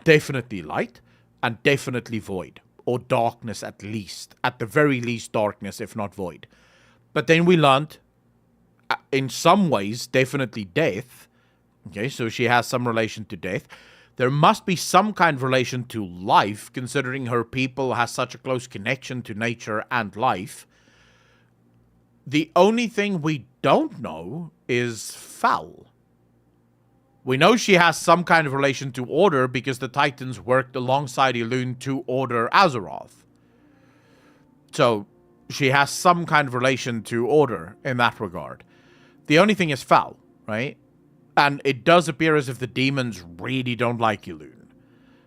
definitely light, and definitely void, or darkness at least, at the very least darkness, if not void. But then we learned, in some ways, definitely death. Okay, so she has some relation to death. There must be some kind of relation to life, considering her people has such a close connection to nature and life. The only thing we don't know is foul. We know she has some kind of relation to order because the Titans worked alongside Elune to order Azeroth. So, she has some kind of relation to order in that regard. The only thing is foul, right? And it does appear as if the demons really don't like Elune.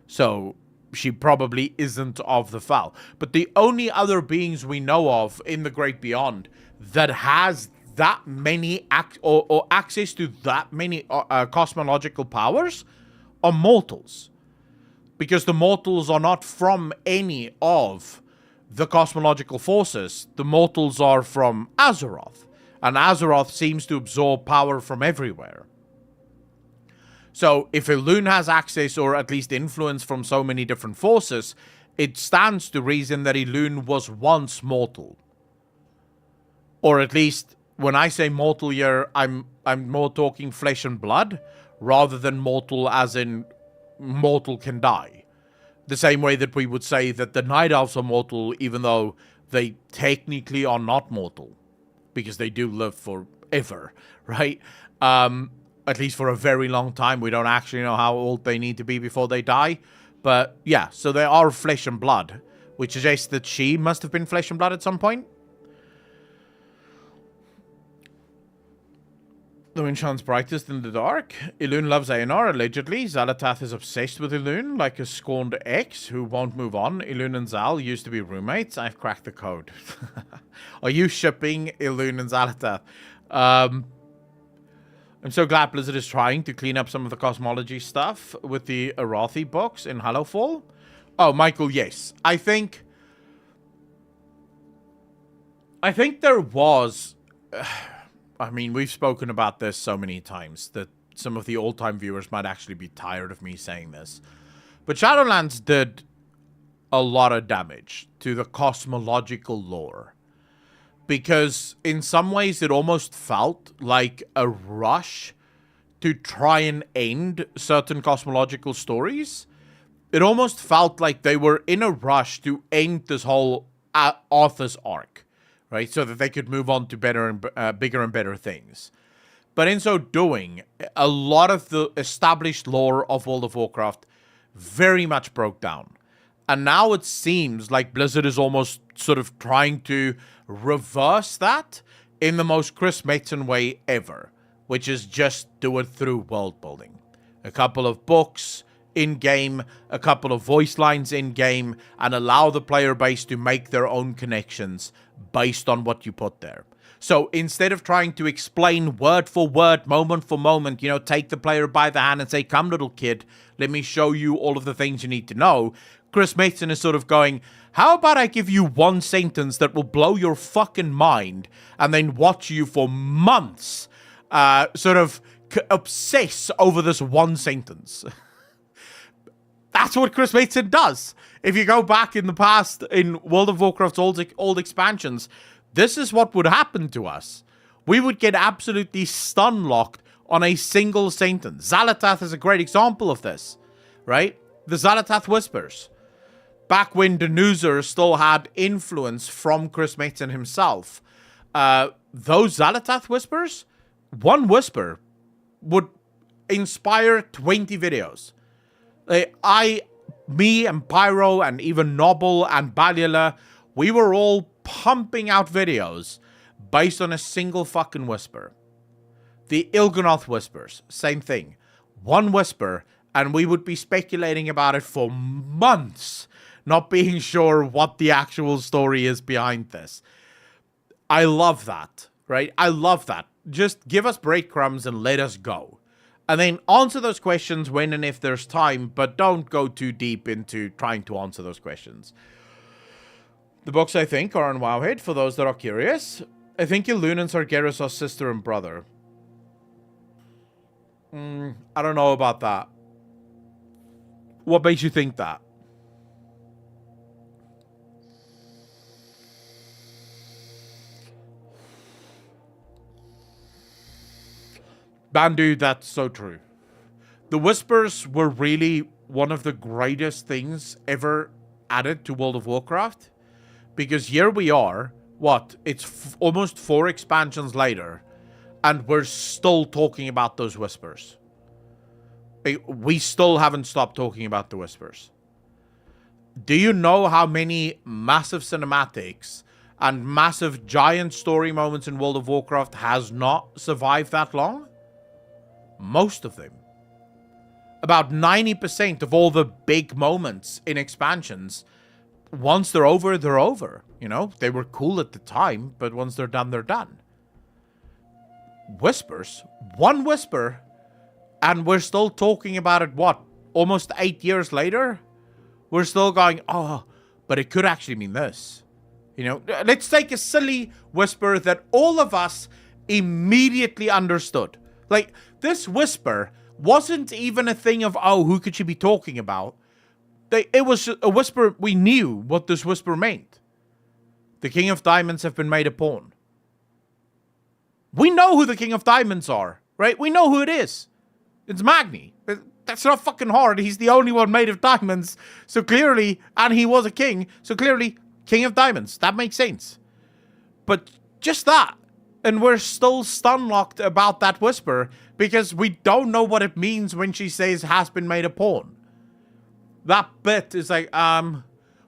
So, she probably isn't of the foul. But the only other beings we know of in the Great Beyond that has that many or access to that many cosmological powers are mortals. Because the mortals are not from any of the cosmological forces. The mortals are from Azeroth. And Azeroth seems to absorb power from everywhere. So, if Elune has access or at least influence from so many different forces, it stands to reason that Elune was once mortal. Or at least when I say mortal here, I'm more talking flesh and blood rather than mortal as in mortal can die. The same way that we would say that the Night Elves are mortal even though they technically are not mortal. Because they do live forever, right? At least for a very long time. We don't actually know how old they need to be before they die. But yeah, so they are flesh and blood, which suggests that she must have been flesh and blood at some point. The wind shines brightest in the dark. Elune loves Aenar, allegedly. Xalatath is obsessed with Elune, like a scorned ex who won't move on. Elune and Zal used to be roommates. I've cracked the code. Are you shipping Elune and Xalatath? I'm so glad Blizzard is trying to clean up some of the cosmology stuff with the Arathi books in Hallowfall. Oh, Michael, yes. I think there was... I mean, we've spoken about this so many times that some of the old-time viewers might actually be tired of me saying this. But Shadowlands did a lot of damage to the cosmological lore. Because in some ways it almost felt like a rush to try and end certain cosmological stories. It almost felt like they were in a rush to end this whole Arthur's arc. Right, so that they could move on to better and bigger and better things. But in so doing, a lot of the established lore of World of Warcraft very much broke down. And now it seems like Blizzard is almost sort of trying to reverse that in the most Chris Metzen way ever, which is just do it through world building. A couple of books in-game, a couple of voice lines in-game, and allow the player base to make their own connections based on what you put there. So instead of trying to explain word for word, moment for moment, you know, take the player by the hand and say, come little kid, let me show you all of the things you need to know, Chris Metzen is sort of going, how about I give you one sentence that will blow your fucking mind and then watch you for months sort of obsess over this one sentence. That's what Chris Metzen does. If you go back in the past, in World of Warcraft's old expansions, this is what would happen to us. We would get absolutely stun-locked on a single sentence. Xalatath is a great example of this, right? The Xalatath Whispers. Back when Danuzer still had influence from Chris Metzen himself, those Xalatath Whispers, one whisper would inspire 20 videos. Me and Pyro and even Noble and Balula, we were all pumping out videos based on a single fucking whisper. The Il'gynoth Whispers, same thing. One whisper, and we would be speculating about it for months, not being sure what the actual story is behind this. I love that, right? I love that. Just give us breadcrumbs and let us go. And then answer those questions when and if there's time, but don't go too deep into trying to answer those questions. The books, I think, are on Wowhead, for those that are curious. I think Elune and Sargeras are sister and brother. I don't know about that. What makes you think that? Bandu, that's so true. The Whispers were really one of the greatest things ever added to World of Warcraft. Because here we are, what? It's almost 4 expansions later, and we're still talking about those Whispers. We still haven't stopped talking about the Whispers. Do you know how many massive cinematics and massive giant story moments in World of Warcraft has not survived that long? Most of them. About 90% of all the big moments in expansions, once they're over, they're over. You know, they were cool at the time, but once they're done, they're done. Whispers, one whisper, and we're still talking about it, what, almost 8 years later? We're still going, oh, but it could actually mean this. You know, let's take a silly whisper that all of us immediately understood. Like, this whisper wasn't even a thing of, oh, who could she be talking about? It was a whisper, we knew what this whisper meant. The King of Diamonds have been made a pawn. We know who the King of Diamonds are, right? We know who it is. It's Magni. That's not fucking hard. He's the only one made of diamonds. So clearly, and he was a king. So clearly, King of Diamonds. That makes sense. But just that. And we're still stun-locked about that whisper because we don't know what it means when she says has been made a pawn. That bit is like, well,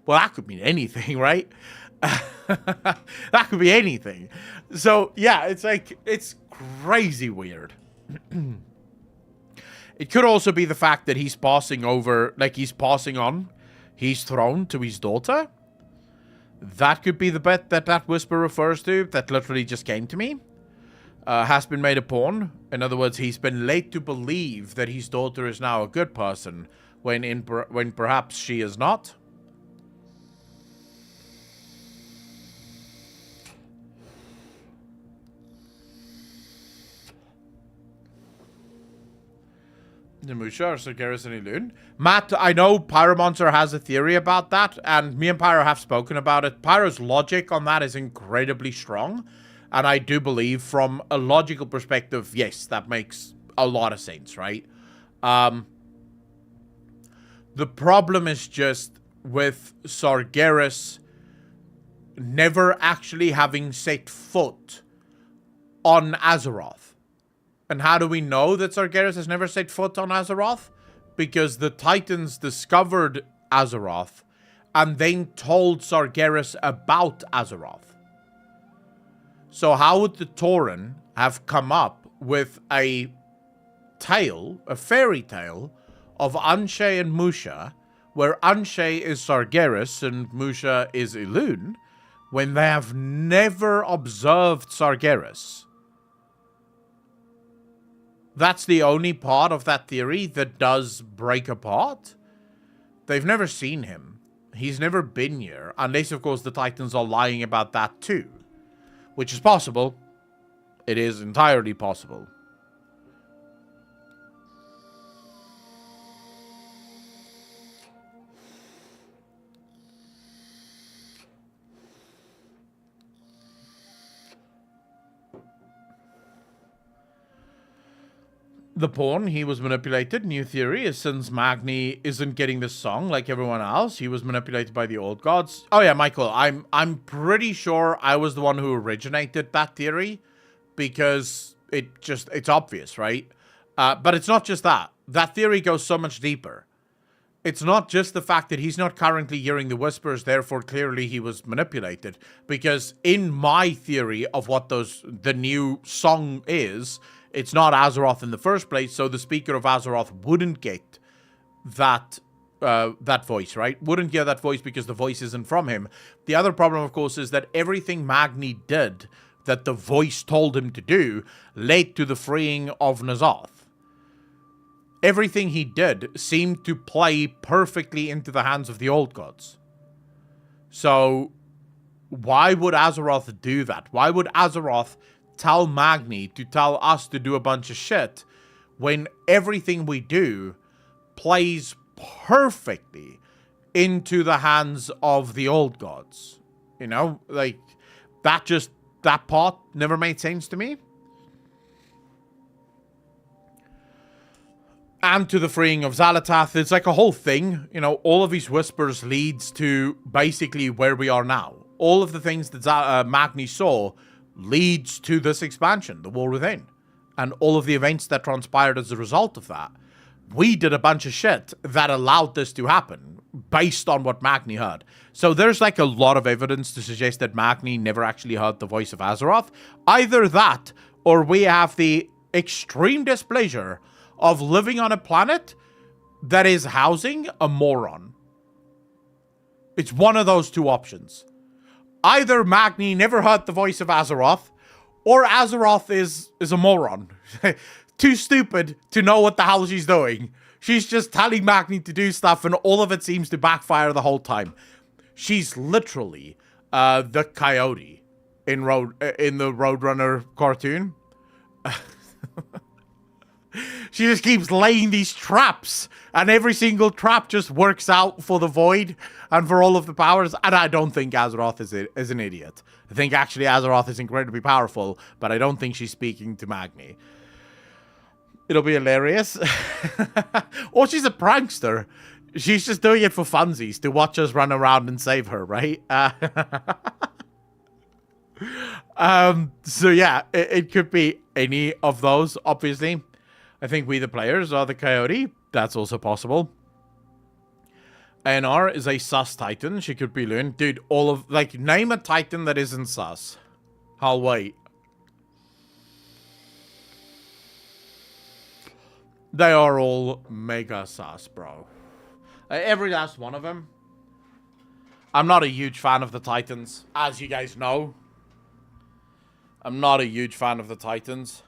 that could mean anything, right? That could be anything. So, yeah, it's like, it's crazy weird. It could also be the fact that he's passing over, like he's passing on his throne to his daughter. That could be the bit that whisper refers to, that literally just came to me. Has been made a pawn. In other words, he's been led to believe that his daughter is now a good person, when perhaps she is not. Nemusha or Sargeras and Elune. Matt, I know Pyromonster has a theory about that, and me and Pyro have spoken about it. Pyro's logic on that is incredibly strong, and I do believe from a logical perspective, yes, that makes a lot of sense, right? The problem is just with Sargeras never actually having set foot on Azeroth. And how do we know that Sargeras has never set foot on Azeroth? Because the Titans discovered Azeroth and then told Sargeras about Azeroth. So how would the Tauren have come up with a tale, a fairy tale, of Anshe and Musha, where Anshe is Sargeras and Musha is Elune, when they have never observed Sargeras? That's the only part of that theory that does break apart. They've never seen him. He's never been here. Unless, of course, the Titans are lying about that too. Which is possible. It is entirely possible. The pawn, he was manipulated. New theory is since Magni isn't getting the song like everyone else, he was manipulated by the old gods. Oh yeah, Michael, I'm pretty sure I was the one who originated that theory because it's obvious, right? But it's not just that. That theory goes so much deeper. It's not just the fact that he's not currently hearing the whispers, therefore clearly he was manipulated. Because in my theory of what the new song is, it's not Azeroth in the first place, so the speaker of Azeroth wouldn't get that voice, right? Wouldn't get that voice because the voice isn't from him. The other problem, of course, is that everything Magni did that the voice told him to do led to the freeing of N'Zoth. Everything he did seemed to play perfectly into the hands of the old gods. So, why would Azeroth do that? Why would Azeroth tell Magni to tell us to do a bunch of shit when everything we do plays perfectly into the hands of the old gods? You know, like, that part never made sense to me. And to the freeing of Xal'atath, it's like a whole thing. You know, all of these whispers leads to basically where we are now. All of the things that Magni saw leads to this expansion, the War Within, and all of the events that transpired as a result of that. We did a bunch of shit that allowed this to happen based on what Magni heard. So there's like a lot of evidence to suggest that Magni never actually heard the voice of Azeroth. Either that, or we have the extreme displeasure of living on a planet that is housing a moron. It's one of those two options. Either Magni never heard the voice of Azeroth, or Azeroth is a moron. Too stupid to know what the hell she's doing. She's just telling Magni to do stuff, and all of it seems to backfire the whole time. She's literally the coyote in the Roadrunner cartoon. She just keeps laying these traps, and every single trap just works out for the Void and for all of the powers. And I don't think Azeroth is an idiot. I think actually Azeroth is incredibly powerful, but I don't think she's speaking to Magni. It'll be hilarious. Or she's a prankster. She's just doing it for funsies, to watch us run around and save her, right? So yeah, it could be any of those, obviously. I think we the players are the Coyote. That's also possible. ANR is a sus Titan. She could be Loon. Dude, name a Titan that isn't sus. I'll wait. They are all mega sus, bro. Every last one of them. I'm not a huge fan of the Titans, as you guys know. I'm not a huge fan of the Titans.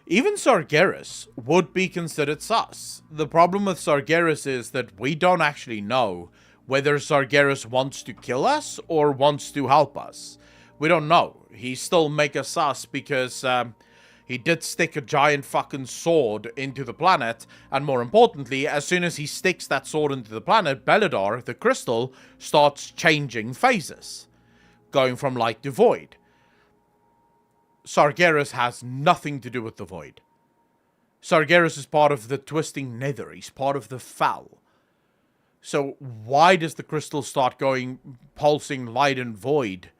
Even Sargeras would be considered sus. The problem with Sargeras is that we don't actually know whether Sargeras wants to kill us or wants to help us. We don't know. He's still mega sus because he did stick a giant fucking sword into the planet, and more importantly, as soon as he sticks that sword into the planet, Belladar, the crystal, starts changing phases, going from light to void. Sargeras has nothing to do with the Void. Sargeras is part of the Twisting Nether. He's part of the Foul. So why does the crystal start going pulsing light and void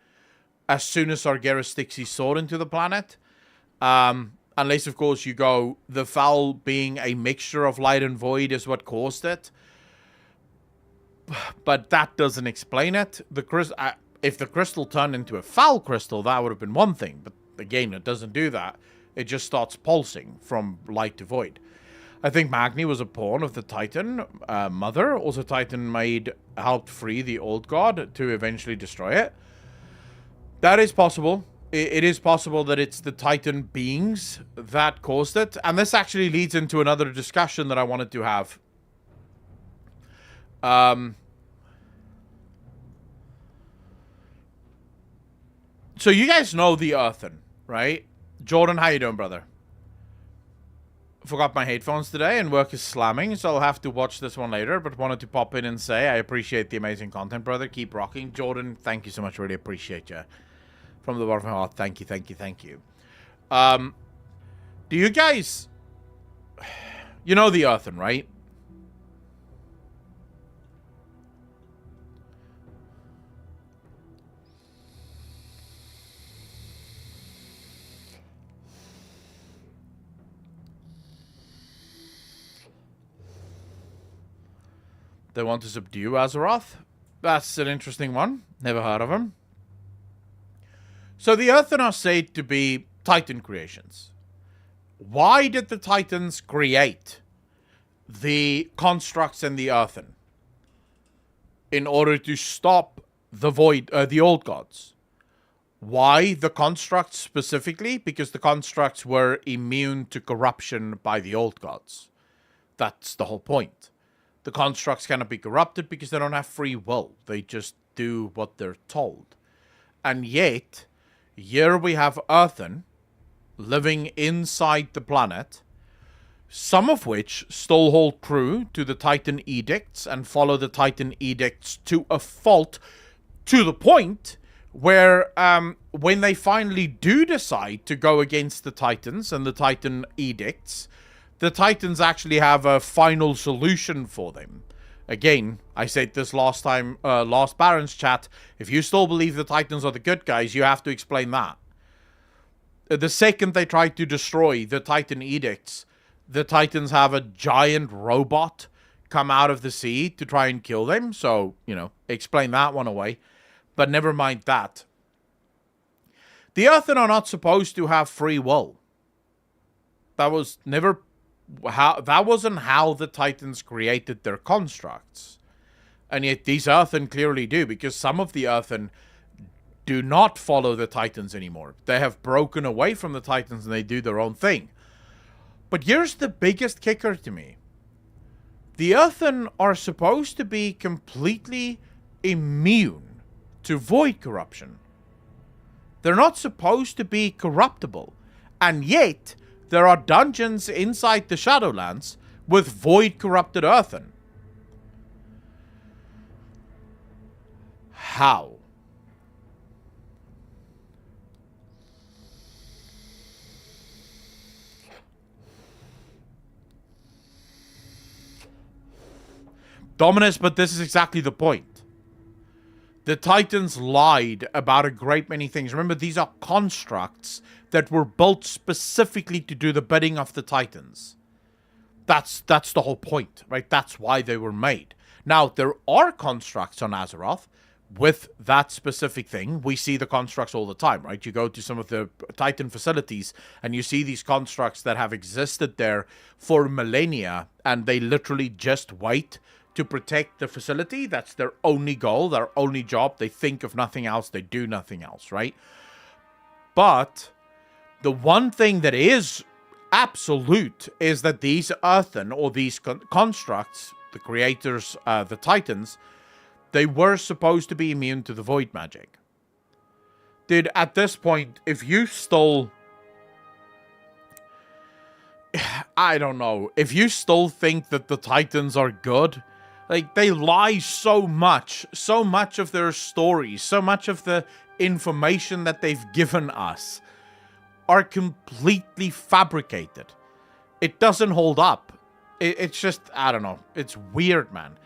as soon as Sargeras sticks his sword into the planet? Unless, of course, you go, the Foul being a mixture of light and void is what caused it. But that doesn't explain it. If the crystal turned into a Foul crystal, that would have been one thing. But again, it doesn't do that. It just starts pulsing from light to void. I think Magni was a pawn of the Titan mother. Also, Titan helped free the old god to eventually destroy it. That is possible. It is possible that it's the Titan beings that caused it. And this actually leads into another discussion that I wanted to have. So you guys know the Earthen, right? Jordan, how you doing, brother? Forgot my headphones today and work is slamming, so I'll have to watch this one later, but wanted to pop in and say I appreciate the amazing content, brother. Keep rocking. Jordan, thank you so much. Really appreciate you. From the bottom of my heart, thank you, thank you, thank you. Do you guys... You know the Earthen, right? They want to subdue Azeroth? That's an interesting one. Never heard of him. So the Earthen are said to be Titan creations. Why did the Titans create the constructs and the Earthen? In order to stop the void, the old gods. Why the constructs specifically? Because the constructs were immune to corruption by the old gods. That's the whole point. The constructs cannot be corrupted because they don't have free will. They just do what they're told. And yet, here we have Earthen living inside the planet, some of which still hold true to the Titan edicts and follow the Titan edicts to a fault, to the point where when they finally do decide to go against the Titans and the Titan edicts, the Titans actually have a final solution for them. Again, I said this last time, last Barrens Chat, if you still believe the Titans are the good guys, you have to explain that. The second they try to destroy the Titan edicts, the Titans have a giant robot come out of the sea to try and kill them. So, explain that one away. But never mind that. The Earthen are not supposed to have free will. That wasn't how the Titans created their constructs. And yet these Earthen clearly do, because some of the Earthen do not follow the Titans anymore. They have broken away from the Titans and they do their own thing. But here's the biggest kicker to me. The Earthen are supposed to be completely immune to void corruption. They're not supposed to be corruptible. And yet, there are dungeons inside the Shadowlands with void corrupted earthen. How? Dominus, but this is exactly the point. The Titans lied about a great many things. Remember, these are constructs that were built specifically to do the bidding of the Titans. That's the whole point, right? That's why they were made. Now, there are constructs on Azeroth with that specific thing. We see the constructs all the time, right? You go to some of the Titan facilities and you see these constructs that have existed there for millennia, and they literally just wait to protect the facility. That's their only goal, their only job. They think of nothing else. They do nothing else, right? But the one thing that is absolute is that these earthen, or these constructs, the creators, the Titans, they were supposed to be immune to the void magic. Dude, at this point, if you stole... I don't know. If you still think that the Titans are good... Like, they lie so much of their stories, so much of the information that they've given us are completely fabricated. It doesn't hold up. It's just, I don't know. It's weird, man.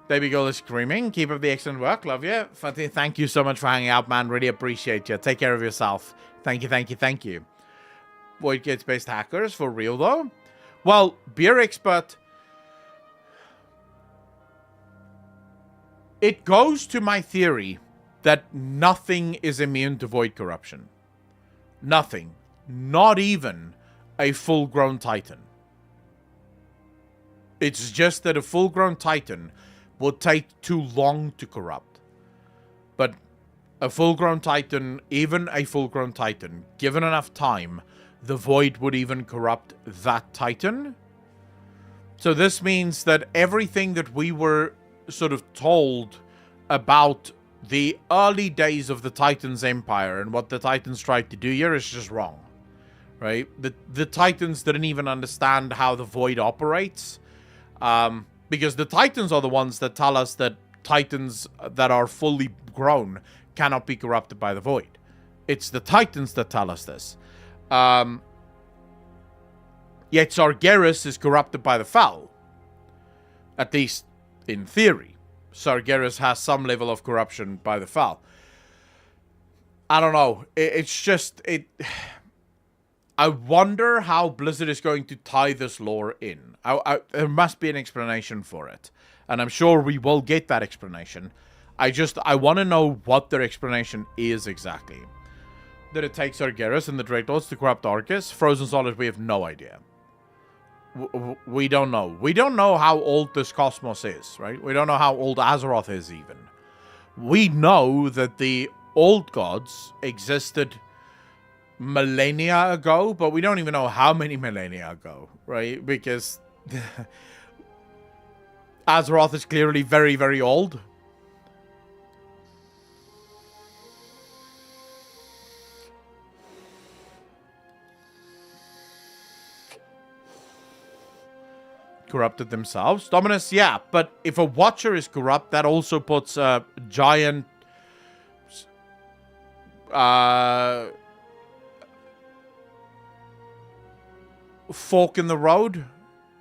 Baby girl is screaming. Keep up the excellent work. Love you. Fatih, thank you so much for hanging out, man. Really appreciate you. Take care of yourself. Thank you, thank you, thank you. Void Gates-based hackers, for real, though? Well, Beer Expert... It goes to my theory that nothing is immune to void corruption. Nothing. Not even a full-grown Titan. It's just that a full-grown Titan will take too long to corrupt. But a full-grown Titan, even a full-grown Titan, given enough time, the void would even corrupt that Titan. So this means that everything that we were sort of told about the early days of the Titans Empire and what the Titans tried to do here is just wrong, right? The Titans didn't even understand how the void operates, because the Titans are the ones that tell us that Titans that are fully grown cannot be corrupted by the void. It's the Titans that tell us this. Yet Sargeras is corrupted by the Foul. At least in theory. Sargeras has some level of corruption by the Foul. I don't know. It's just... I wonder how Blizzard is going to tie this lore in. There must be an explanation for it. And I'm sure we will get that explanation. I want to know what their explanation is exactly. Did it take Sargeras and the Dreadlords to corrupt Arcus? Frozen Solid, we have no idea. We don't know. We don't know how old this cosmos is, right? We don't know how old Azeroth is even. We know that the old gods existed millennia ago, but we don't even know how many millennia ago, right? Because Azeroth is clearly very, very old. Corrupted themselves. Dominus, yeah, but if a Watcher is corrupt, that also puts a giant fork in the road,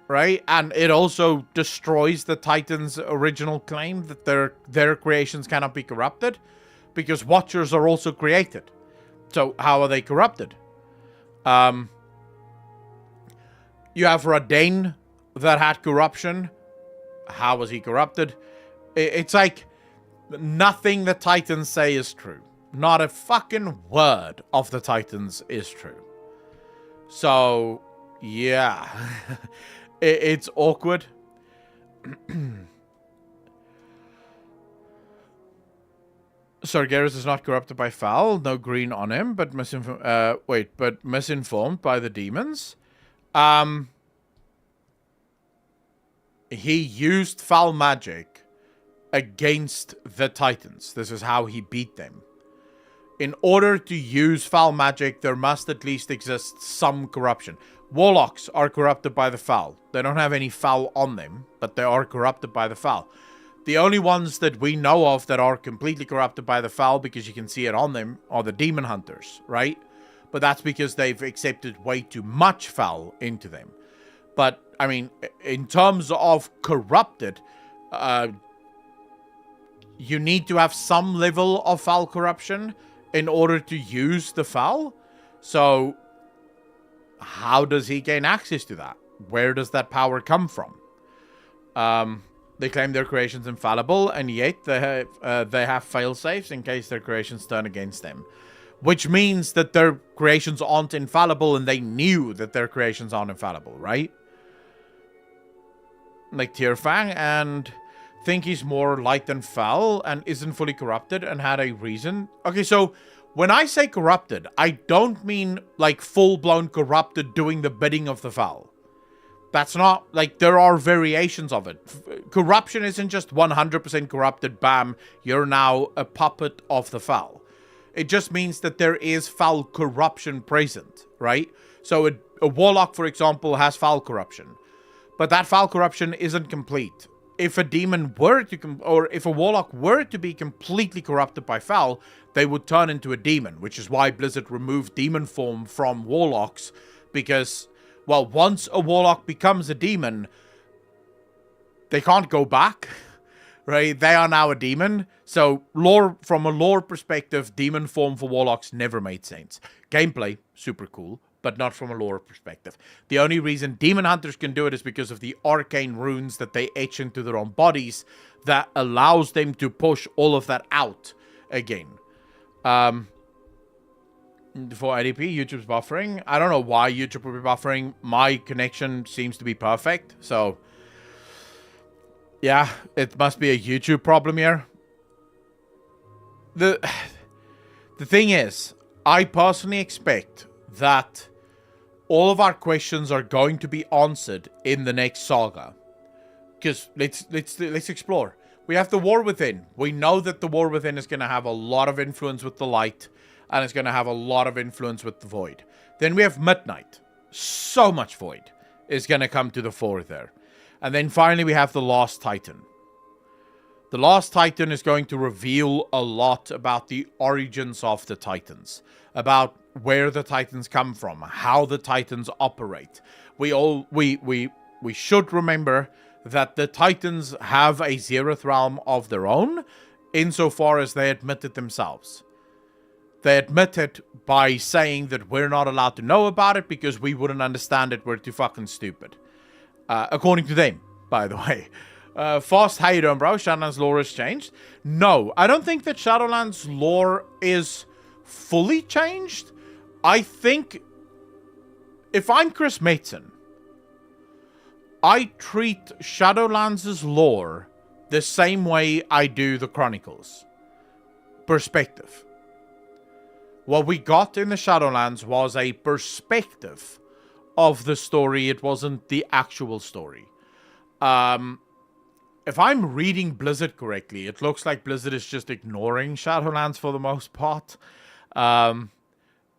right? And it also destroys the Titans' original claim that their creations cannot be corrupted, because Watchers are also created. So how are they corrupted? You have Radane that had corruption. How was he corrupted? It's like nothing the Titans say is true. Not a fucking word of the Titans is true. So, yeah. It's awkward. Sargeras is not corrupted by Foul. No green on him, but misinformed by the demons. He used foul magic against the Titans. This is how he beat them. In order to use foul magic, there must at least exist some corruption. Warlocks are corrupted by the foul. They don't have any foul on them, but they are corrupted by the foul. The only ones that we know of that are completely corrupted by the foul, because you can see it on them, are the demon hunters, right? But that's because they've accepted way too much foul into them. But, I mean, in terms of corrupted, you need to have some level of foul corruption in order to use the foul. So, how does he gain access to that? Where does that power come from? They claim their creation's infallible, and yet they have fail-safes in case their creations turn against them. Which means that their creations aren't infallible, and they knew that their creations aren't infallible, right? Like Tyrfang, and think he's more light than foul, and isn't fully corrupted, and had a reason. Okay, so when I say corrupted, I don't mean like full-blown corrupted doing the bidding of the foul. That's not, like, there are variations of it. Corruption isn't just 100% corrupted, bam, you're now a puppet of the foul. It just means that there is foul corruption present, right? So a warlock, for example, has foul corruption. But that foul corruption isn't complete. If a demon were to, or if a warlock were to be completely corrupted by foul, they would turn into a demon, which is why Blizzard removed demon form from warlocks, because, well, once a warlock becomes a demon, they can't go back, right? They are now a demon. So from a lore perspective, demon form for warlocks never made sense. Gameplay, super cool, but not from a lore perspective. The only reason demon hunters can do it is because of the arcane runes that they etch into their own bodies that allows them to push all of that out again. For IDP, YouTube's buffering. I don't know why YouTube would be buffering. My connection seems to be perfect. So, yeah, it must be a YouTube problem here. The thing is, I personally expect that all of our questions are going to be answered in the next saga. Because let's explore. We have the War Within. We know that the War Within is going to have a lot of influence with the light, and it's going to have a lot of influence with the void. Then we have Midnight. So much void is going to come to the fore there. And then finally we have the Last Titan. The Last Titan is going to reveal a lot about the origins of the Titans. About where the Titans come from. How the Titans operate. We should remember that the Titans have a Zeroth realm of their own, insofar as they admit it themselves. They admit it by saying that we're not allowed to know about it because we wouldn't understand it. We're too fucking stupid. According to them, by the way. Fast, how you doing, bro? Shadowlands lore has changed? No, I don't think that Shadowlands lore is fully changed. I think if I'm Chris Mason, I treat Shadowlands' lore the same way I do the Chronicles. Perspective. What we got in the Shadowlands was a perspective of the story. It wasn't the actual story. If I'm reading Blizzard correctly, it looks like Blizzard is just ignoring Shadowlands for the most part.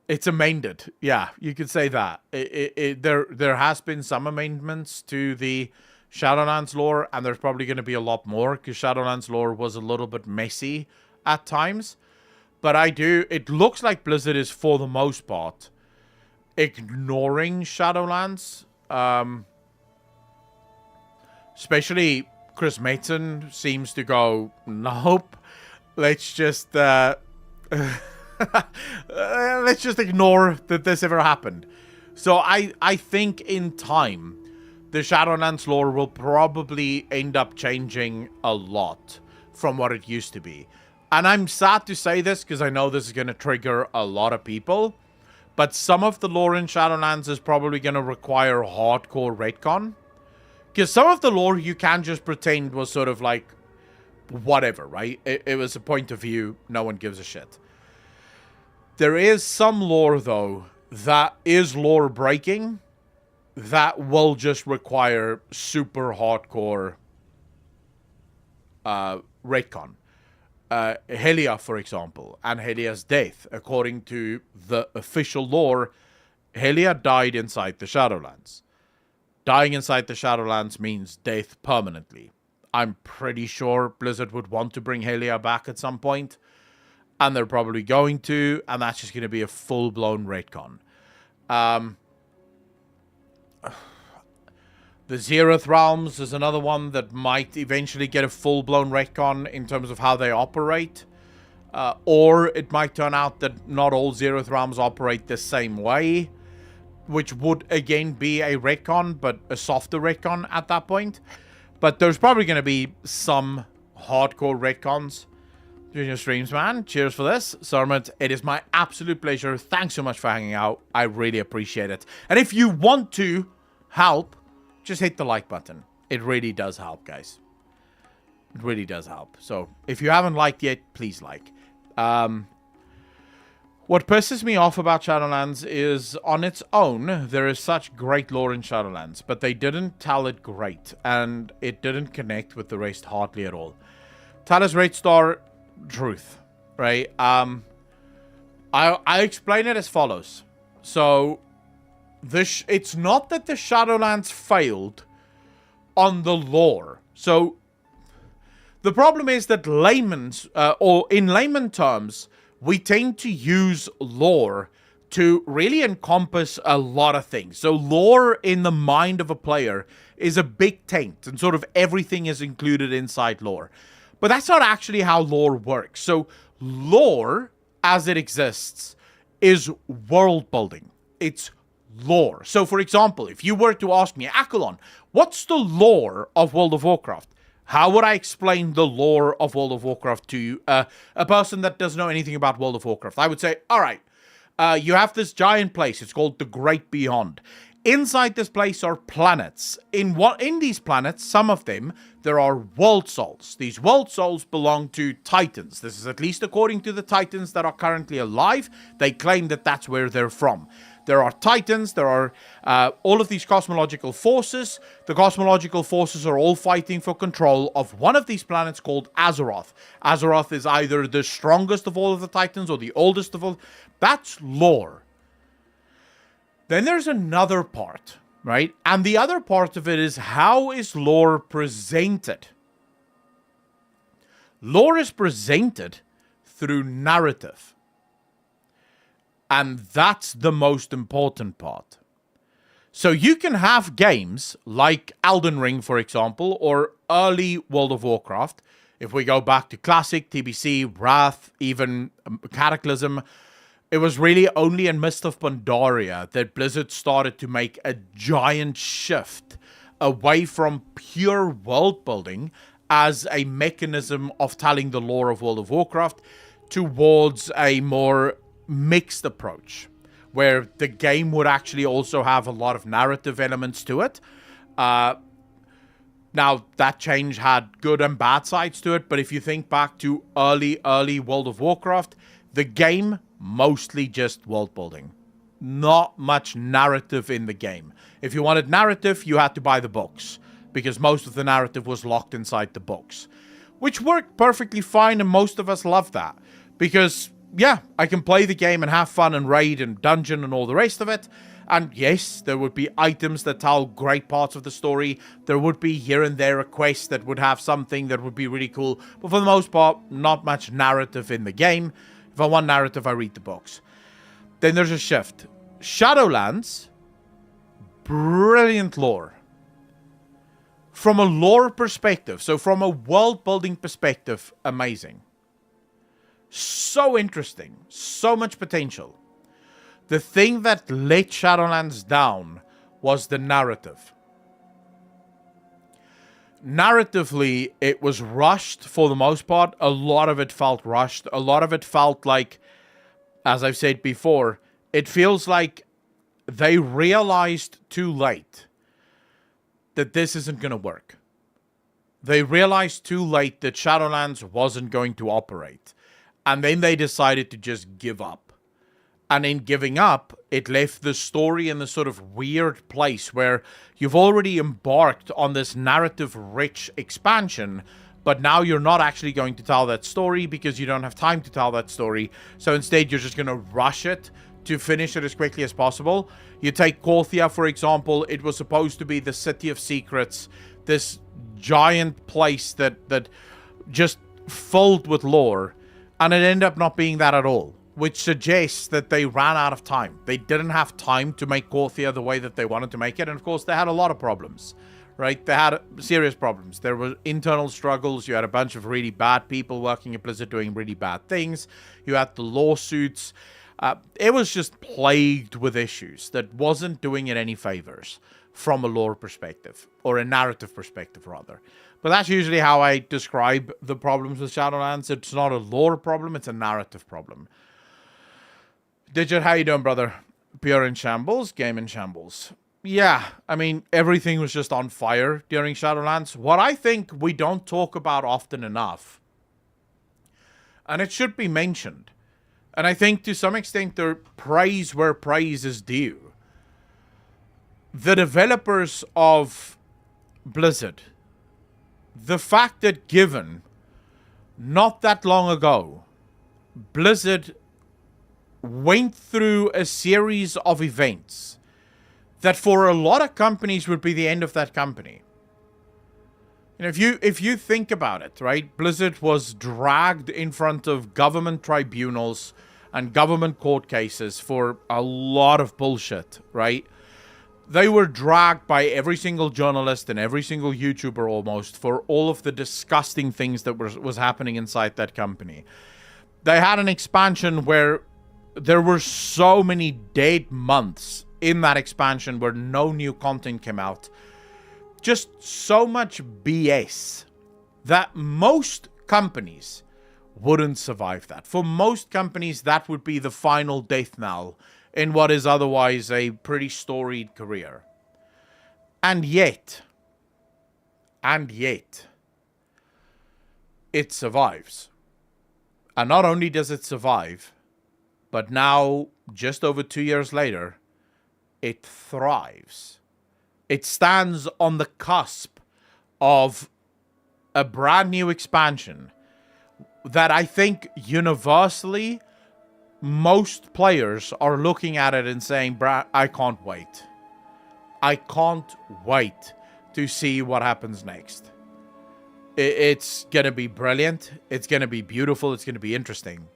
It's amended. Yeah, you could say that. There has been some amendments to the Shadowlands lore, and there's probably going to be a lot more, because Shadowlands lore was a little bit messy at times. But it looks like Blizzard is, for the most part, ignoring Shadowlands. Especially Chris Mason seems to go, nope, let's just let's just ignore that this ever happened. So I think in time, the Shadowlands lore will probably end up changing a lot from what it used to be. And I'm sad to say this because I know this is going to trigger a lot of people. But some of the lore in Shadowlands is probably going to require hardcore retcon. Because some of the lore you can just pretend was sort of like whatever, right? It was a point of view. No one gives a shit. There is some lore, though, that is lore breaking that will just require super hardcore retcon. Helia, for example, and Helia's death, according to the official lore, Helia died inside the Shadowlands. Dying inside the Shadowlands means death permanently. I'm pretty sure Blizzard would want to bring Helia back at some point, and they're probably going to, and that's just going to be a full-blown retcon. The Zeroth Realms is another one that might eventually get a full-blown retcon in terms of how they operate. Or it might turn out that not all Zeroth Realms operate the same way, which would again be a retcon, but a softer retcon at that point. But there's probably going to be some hardcore retcons during your streams, man. Cheers for this. Sermon, it is my absolute pleasure. Thanks so much for hanging out. I really appreciate it. And if you want to help, just hit the like button. It really does help, guys. It really does help. So if you haven't liked yet, please like. What pisses me off about Shadowlands is, on its own, there is such great lore in Shadowlands, but they didn't tell it great, and it didn't connect with the rest hardly at all. Talos Red Star, truth, right? I explain it as follows. So, it's not that the Shadowlands failed on the lore. So, the problem is that or in layman terms, we tend to use lore to really encompass a lot of things. So lore in the mind of a player is a big tent, and sort of everything is included inside lore. But that's not actually how lore works. So lore, as it exists, is world building. It's lore. So for example, if you were to ask me, Akalon, what's the lore of World of Warcraft? How would I explain the lore of World of Warcraft to you, a person that doesn't know anything about World of Warcraft? I would say, all right, you have this giant place. It's called the Great Beyond. Inside this place are planets. In these planets, some of them, there are world souls. These world souls belong to titans. This is at least according to the titans that are currently alive. They claim that that's where they're from. There are titans, there are all of these cosmological forces. The cosmological forces are all fighting for control of one of these planets called Azeroth. Azeroth is either the strongest of all of the titans or the oldest of all. That's lore. Then there's another part, right? And the other part of it is, how is lore presented? Lore is presented through narrative. And that's the most important part. So you can have games like Elden Ring, for example, or early World of Warcraft. If we go back to Classic, TBC, Wrath, even Cataclysm, it was really only in Mist of Pandaria that Blizzard started to make a giant shift away from pure world building as a mechanism of telling the lore of World of Warcraft towards a more mixed approach, where the game would actually also have a lot of narrative elements to it. Now, that change had good and bad sides to it, but if you think back to early World of Warcraft, the game mostly just world building. Not much narrative in the game. If you wanted narrative, you had to buy the books, because most of the narrative was locked inside the books, which worked perfectly fine, and most of us love that, because yeah, I can play the game and have fun and raid and dungeon and all the rest of it. And yes, there would be items that tell great parts of the story. There would be here and there a quest that would have something that would be really cool. But for the most part, not much narrative in the game. If I want narrative, I read the books. Then there's a shift. Shadowlands, brilliant lore. From a lore perspective, so from a world building perspective, amazing. So interesting. So much potential. The thing that let Shadowlands down was the narrative. Narratively, it was rushed for the most part. A lot of it felt rushed. A lot of it felt like, as I've said before, it feels like they realized too late that this isn't going to work. They realized too late that Shadowlands wasn't going to operate. And then they decided to just give up. And in giving up, it left the story in this sort of weird place where you've already embarked on this narrative-rich expansion, but now you're not actually going to tell that story because you don't have time to tell that story. So instead, you're just going to rush it to finish it as quickly as possible. You take Korthia, for example. It was supposed to be the City of Secrets, this giant place that just filled with lore, and it ended up not being that at all, which suggests that they ran out of time. They didn't have time to make Korthia the way that they wanted to make it, and of course they had a lot of problems, right? They had serious problems. There were internal struggles. You had a bunch of really bad people working at Blizzard doing really bad things. You had the lawsuits. It was just plagued with issues that wasn't doing it any favors from a lore perspective, or a narrative perspective, rather. But that's usually how I describe the problems with Shadowlands. It's not a lore problem, it's a narrative problem. Digit, how you doing, brother? Pure in shambles, game in shambles. Yeah, I mean, everything was just on fire during Shadowlands. What I think we don't talk about often enough, and it should be mentioned, and I think to some extent they're praise where praise is due. The developers of Blizzard, the fact that given not that long ago, Blizzard went through a series of events that for a lot of companies would be the end of that company. And if you think about it, right? Blizzard was dragged in front of government tribunals and government court cases for a lot of bullshit, right? They were dragged by every single journalist and every single YouTuber almost for all of the disgusting things that was happening inside that company. They had an expansion where there were so many dead months in that expansion where no new content came out. Just so much BS that most companies wouldn't survive that. For most companies, that would be the final death knell in what is otherwise a pretty storied career. And yet, it survives. And not only does it survive, but now, just over 2 years later, it thrives. It stands on the cusp of a brand new expansion that I think universally most players are looking at it and saying, I can't wait. I can't wait to see what happens next. It's going to be brilliant. It's going to be beautiful. It's going to be interesting.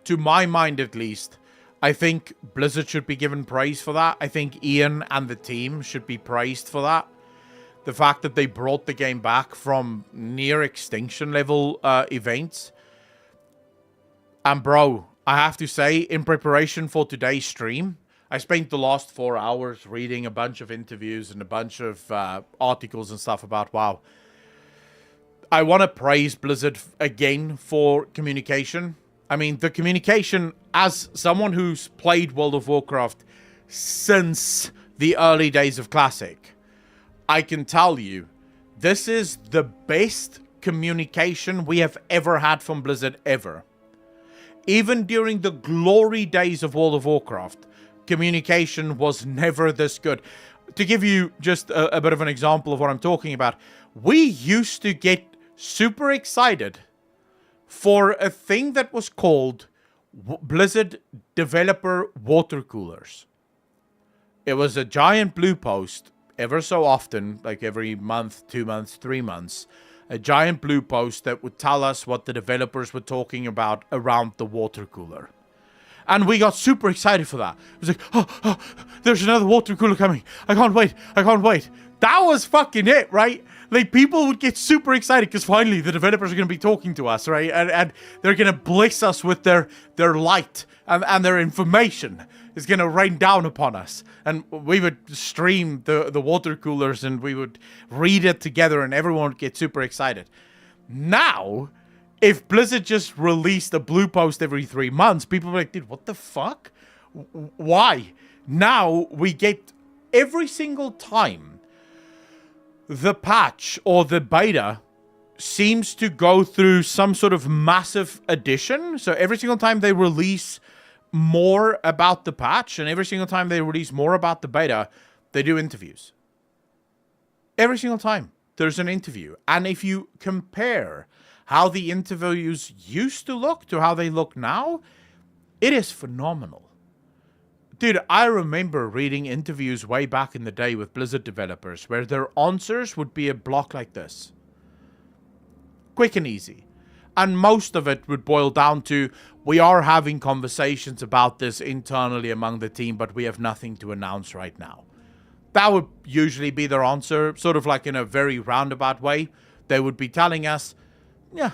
To my mind, at least, I think Blizzard should be given praise for that. I think Ian and the team should be praised for that. The fact that they brought the game back from near extinction level events. And bro, I have to say, in preparation for today's stream, I spent the last 4 hours reading a bunch of interviews and a bunch of articles and stuff about WoW. I want to praise Blizzard again for communication. I mean, the communication, as someone who's played World of Warcraft since the early days of Classic, I can tell you, this is the best communication we have ever had from Blizzard ever. Even during the glory days of World of Warcraft, communication was never this good. To give you just a bit of an example of what I'm talking about, we used to get super excited for a thing that was called Blizzard Developer Water Coolers. It was a giant blue post, ever so often, like every month, 2 months, 3 months, a giant blue post that would tell us what the developers were talking about around the water cooler. And we got super excited for that. It was like, oh, there's another water cooler coming. I can't wait. That was fucking it, right? Like, people would get super excited because finally the developers are going to be talking to us, right? And they're going to bless us with their light and their information is going to rain down upon us. And we would stream the water coolers and we would read it together and everyone would get super excited. Now, if Blizzard just released a blue post every 3 months, people are like, dude, what the fuck? Why? Now we get every single time the patch or the beta seems to go through some sort of massive addition. So every single time they release more about the patch and every single time they release more about the beta, they do interviews. Every single time there's an interview. And if you compare how the interviews used to look to how they look now, It is phenomenal. Dude, I remember reading interviews way back in the day with Blizzard developers where their answers would be a block like this. Quick and easy. And most of it would boil down to, we are having conversations about this internally among the team, but we have nothing to announce right now. That would usually be their answer, sort of like in a very roundabout way. They would be telling us, yeah,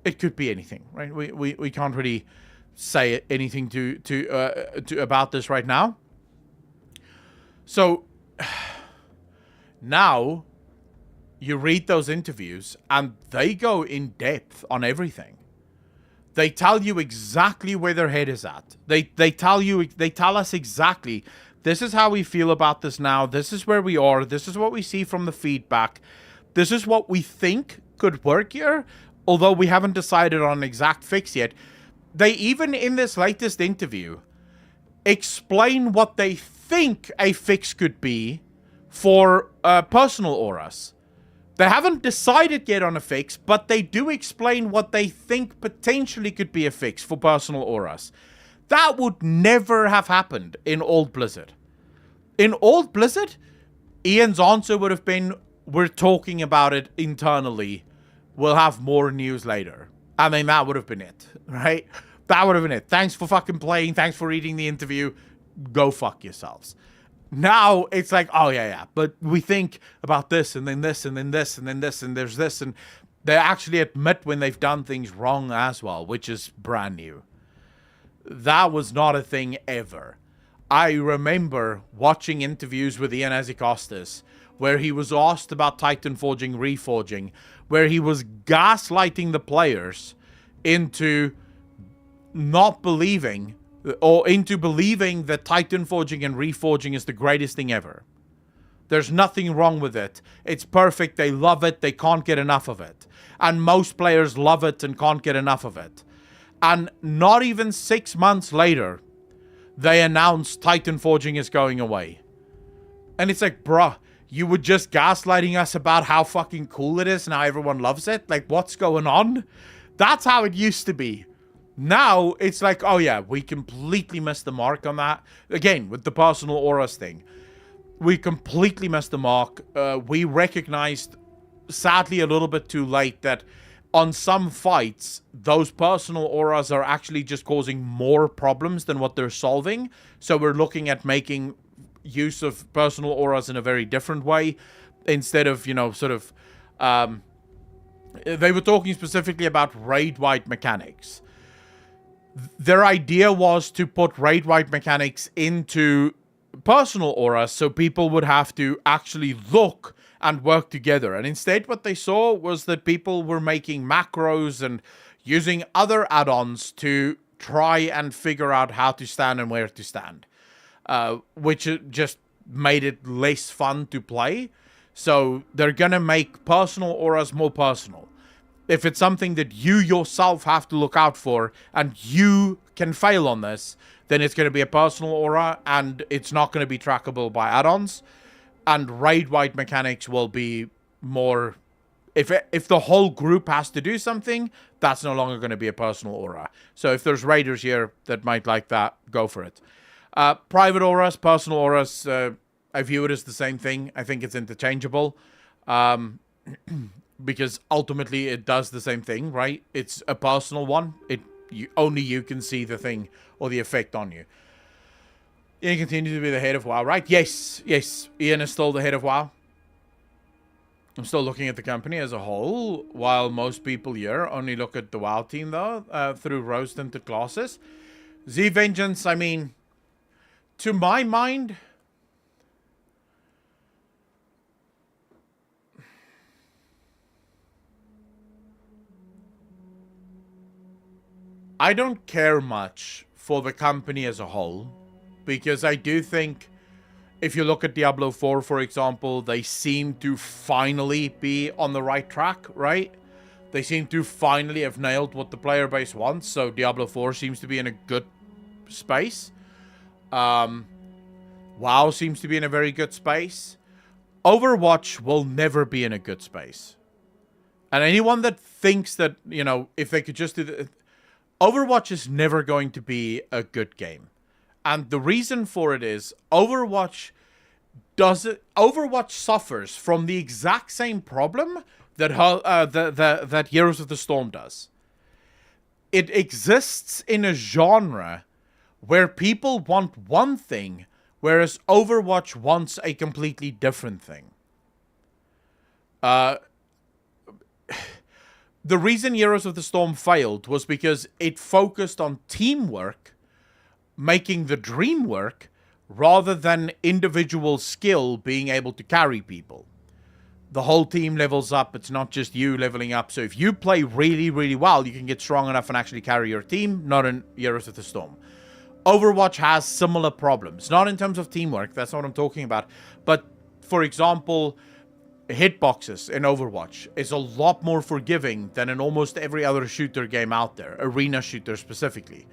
it could be anything, right? We can't really say anything to about this right now. So now you read those interviews and they go in depth on everything. They tell you exactly where their head is at. They tell us exactly, this is how we feel about this now. This is where we are. This is what we see from the feedback. This is what we think could work here, although we haven't decided on an exact fix yet. They even, in this latest interview, explain what they think a fix could be for personal auras. They haven't decided yet on a fix, but they do explain what they think potentially could be a fix for personal auras. That would never have happened in old Blizzard. In old Blizzard, Ian's answer would have been, we're talking about it internally. We'll have more news later. I mean, that would have been it, right? That would have been it. Thanks for fucking playing. Thanks for reading the interview. Go fuck yourselves. Now it's like, oh yeah, but we think about this and then this and then this and then this and there's this, and they actually admit when they've done things wrong as well, which is brand new. That was not a thing ever. I remember watching interviews with Ian Azikostas where he was asked about Titan Forging, Reforging, where he was gaslighting the players into not believing, or into believing that Titan Forging and Reforging is the greatest thing ever. There's nothing wrong with it. It's perfect. They love it. They can't get enough of it. And most players love it and can't get enough of it. And not even 6 months later, they announced Titan Forging is going away. And it's like, bruh, you were just gaslighting us about how fucking cool it is and how everyone loves it? Like, what's going on? That's how it used to be. Now, it's like, oh yeah, we completely missed the mark on that. Again, with the personal auras thing. We completely missed the mark. We recognized, sadly a little bit too late, that on some fights, those personal auras are actually just causing more problems than what they're solving. So we're looking at making use of personal auras in a very different way. Instead of, sort of... they were talking specifically about raid-wide mechanics. Their idea was to put raid-wide mechanics into personal auras so people would have to actually look and work together. And instead what they saw was that people were making macros and using other add-ons to try and figure out how to stand and where to stand. Which just made it less fun to play. So they're gonna make personal auras more personal. If it's something that you yourself have to look out for and you can fail on this, then it's going to be a personal aura and it's not going to be trackable by add-ons. And raid-wide mechanics will be more... If the whole group has to do something, that's no longer going to be a personal aura. So if there's raiders here that might like that, go for it. Private auras, personal auras, I view it as the same thing. I think it's interchangeable. Because ultimately it does the same thing, right? It's a personal one. Only you can see the thing or the effect on you. Ian continues to be the head of WoW, right? Yes. Ian is still the head of WoW. I'm still looking at the company as a whole, while most people here only look at the WoW team, though, through rose-tinted glasses. Z-Vengeance, I mean, to my mind... I don't care much for the company as a whole, because I do think if you look at Diablo 4, for example, they seem to finally be on the right track, right? They seem to finally have nailed what the player base wants, so Diablo 4 seems to be in a good space. WoW seems to be in a very good space. Overwatch will never be in a good space. And anyone that thinks that, if they could just do the... Overwatch is never going to be a good game. And the reason for it is Overwatch suffers from the exact same problem that that Heroes of the Storm does. It exists in a genre where people want one thing, whereas Overwatch wants a completely different thing. The reason Heroes of the Storm failed was because it focused on teamwork, making the dream work, rather than individual skill being able to carry people. The whole team levels up. It's not just you leveling up. So if you play really, really well, you can get strong enough and actually carry your team, not in Heroes of the Storm. Overwatch has similar problems. Not in terms of teamwork, that's not what I'm talking about. But, for example, hitboxes in Overwatch is a lot more forgiving than in almost every other shooter game out there. Arena shooter specifically.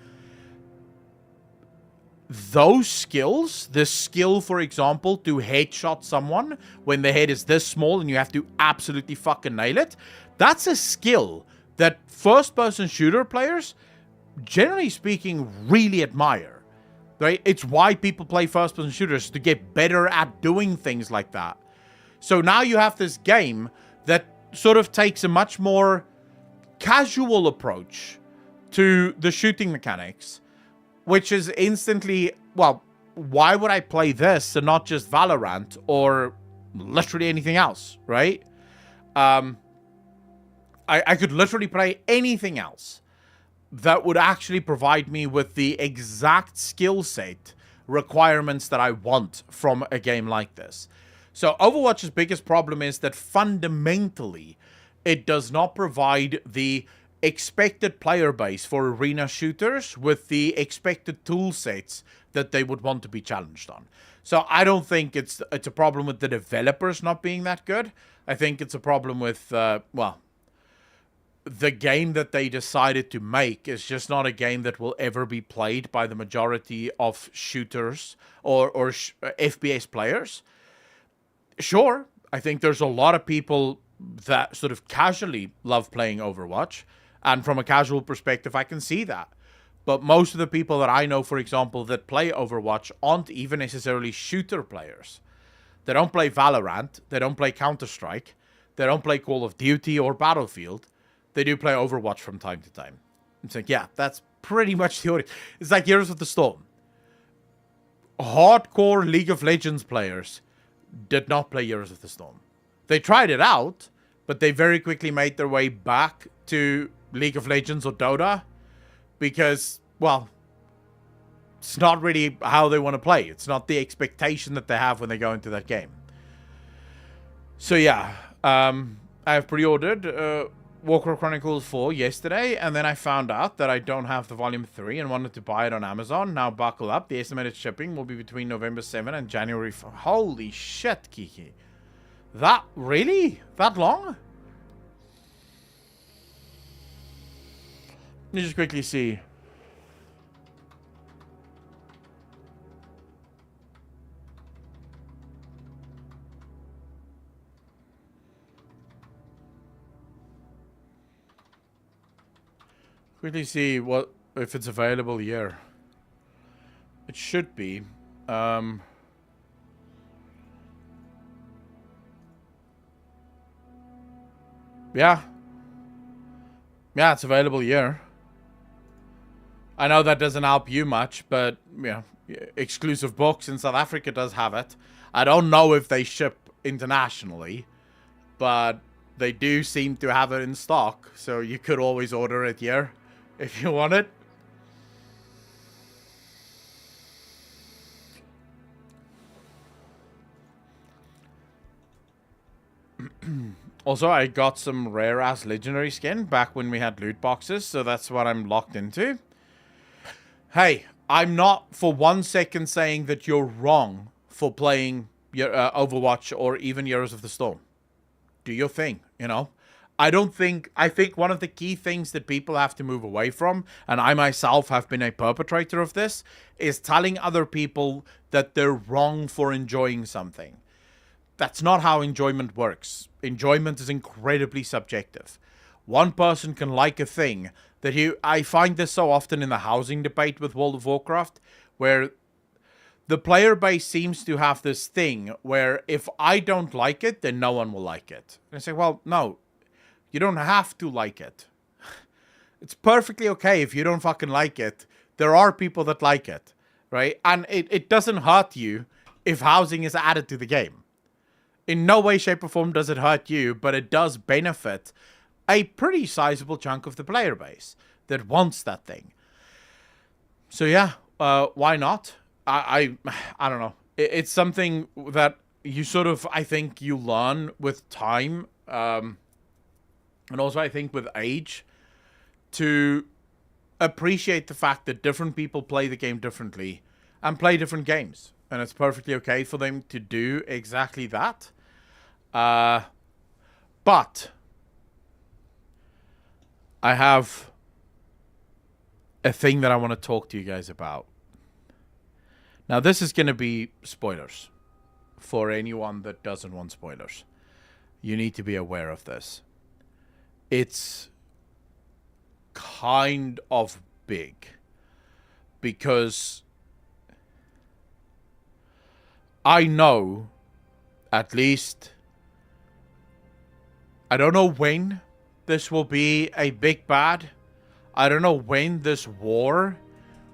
Those skills, the skill, for example, to headshot someone when the head is this small and you have to absolutely fucking nail it, that's a skill that first-person shooter players, generally speaking, really admire. Right? It's why people play first-person shooters, to get better at doing things like that. So now you have this game that sort of takes a much more casual approach to the shooting mechanics, which is instantly, well, why would I play this and not just Valorant or literally anything else, right? I could literally play anything else that would actually provide me with the exact skill set requirements that I want from a game like this. So Overwatch's biggest problem is that fundamentally it does not provide the expected player base for arena shooters with the expected tool sets that they would want to be challenged on. So I don't think it's a problem with the developers not being that good. I think it's a problem with, the game that they decided to make is just not a game that will ever be played by the majority of shooters or FPS players. Sure, I think there's a lot of people that sort of casually love playing Overwatch. And from a casual perspective, I can see that. But most of the people that I know, for example, that play Overwatch aren't even necessarily shooter players. They don't play Valorant. They don't play Counter-Strike. They don't play Call of Duty or Battlefield. They do play Overwatch from time to time. It's like, yeah, that's pretty much the audience. It's like Heroes of the Storm. Hardcore League of Legends players did not play Heroes of the Storm. They tried it out, but they very quickly made their way back to League of Legends or Dota because, well, it's not really how they want to play. It's not the expectation that they have when they go into that game. So yeah, I have pre-ordered Warcraft Chronicles 4 yesterday, and then I found out that I don't have the Volume 3 and wanted to buy it on Amazon. Now buckle up. The estimated shipping will be between November 7 and January 4. Holy shit, Kiki. That, really? That long? Let me just quickly see. Quickly see what if it's available here. It should be. Yeah, it's available here. I know that doesn't help you much, but yeah, exclusive books in South Africa does have it. I don't know if they ship internationally, but they do seem to have it in stock, so you could always order it here if you want it. Also, I got some rare-ass legendary skin back when we had loot boxes, so that's what I'm locked into. Hey, I'm not for 1 second saying that you're wrong for playing Overwatch or even Heroes of the Storm. Do your thing, you know? I think one of the key things that people have to move away from, and I myself have been a perpetrator of this, is telling other people that they're wrong for enjoying something. That's not how enjoyment works. Enjoyment is incredibly subjective. One person can like a thing I find this so often in the housing debate with World of Warcraft, where the player base seems to have this thing where if I don't like it, then no one will like it. And I say, well, no, you don't have to like it. It's perfectly okay if you don't fucking like it. There are people that like it, right? And it doesn't hurt you if housing is added to the game. In no way, shape, or form does it hurt you, but it does benefit a pretty sizable chunk of the player base that wants that thing. So yeah, why not? I don't know. It's something that you sort of, I think, you learn with time, and also I think with age, to appreciate the fact that different people play the game differently and play different games, and it's perfectly okay for them to do exactly that. But I have a thing that I want to talk to you guys about. Now, this is going to be spoilers for anyone that doesn't want spoilers. You need to be aware of this. It's kind of big because I know, at least, I don't know when this will be a big bad. I don't know when this war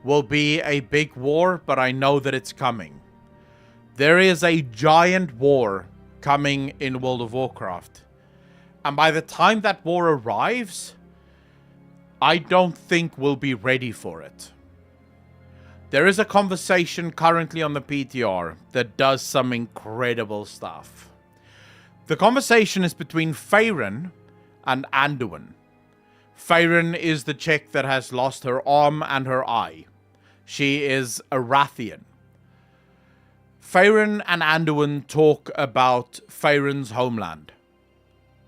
will be a big war, but I know that it's coming. There is a giant war coming in World of Warcraft. And by the time that war arrives, I don't think we'll be ready for it. There is a conversation currently on the PTR that does some incredible stuff. The conversation is between Farron and Anduin. Farron is the chick that has lost her arm and her eye. She is a Rathian. Farron and Anduin talk about Farron's homeland,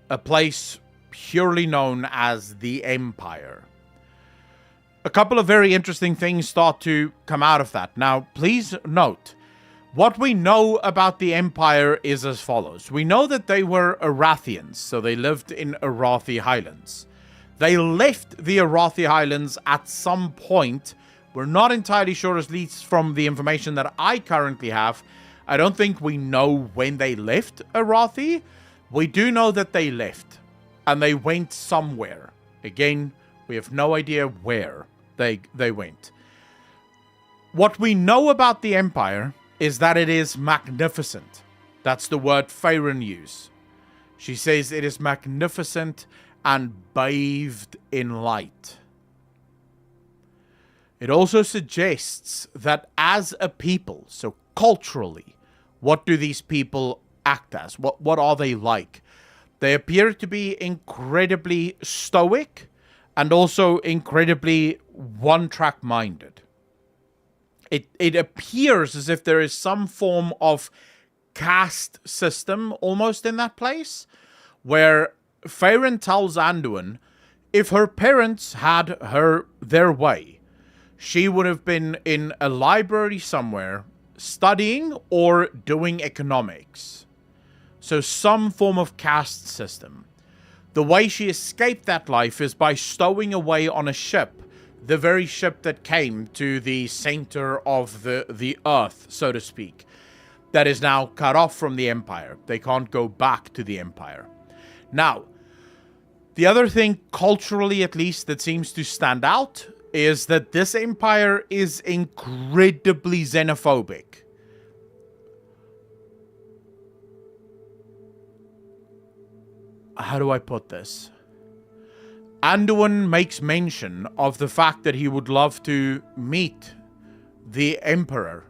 a place purely known as the Empire. A couple of very interesting things start to come out of that. Now, please note, what we know about the Empire is as follows. We know that they were Arathians, so they lived in Arathi Highlands. They left the Arathi Highlands at some point. We're not entirely sure, at least from the information that I currently have. I don't think we know when they left Arathi. We do know that they left, and they went somewhere. Again, we have no idea where they went. What we know about the Empire is that it is magnificent. That's the word Farron used. She says it is magnificent and bathed in light. It also suggests that as a people, so culturally, what do these people act as? What are they like? They appear to be incredibly stoic and also incredibly one-track minded. It appears as if there is some form of caste system almost in that place, where Farron tells Anduin if her parents had their way, she would have been in a library somewhere studying or doing economics. So some form of caste system. The way she escaped that life is by stowing away on a ship, the very ship that came to the center of the earth, so to speak, that is now cut off from the Empire. They can't go back to the Empire. Now, the other thing, culturally at least, that seems to stand out is that this Empire is incredibly xenophobic. How do I put this? Anduin makes mention of the fact that he would love to meet the Emperor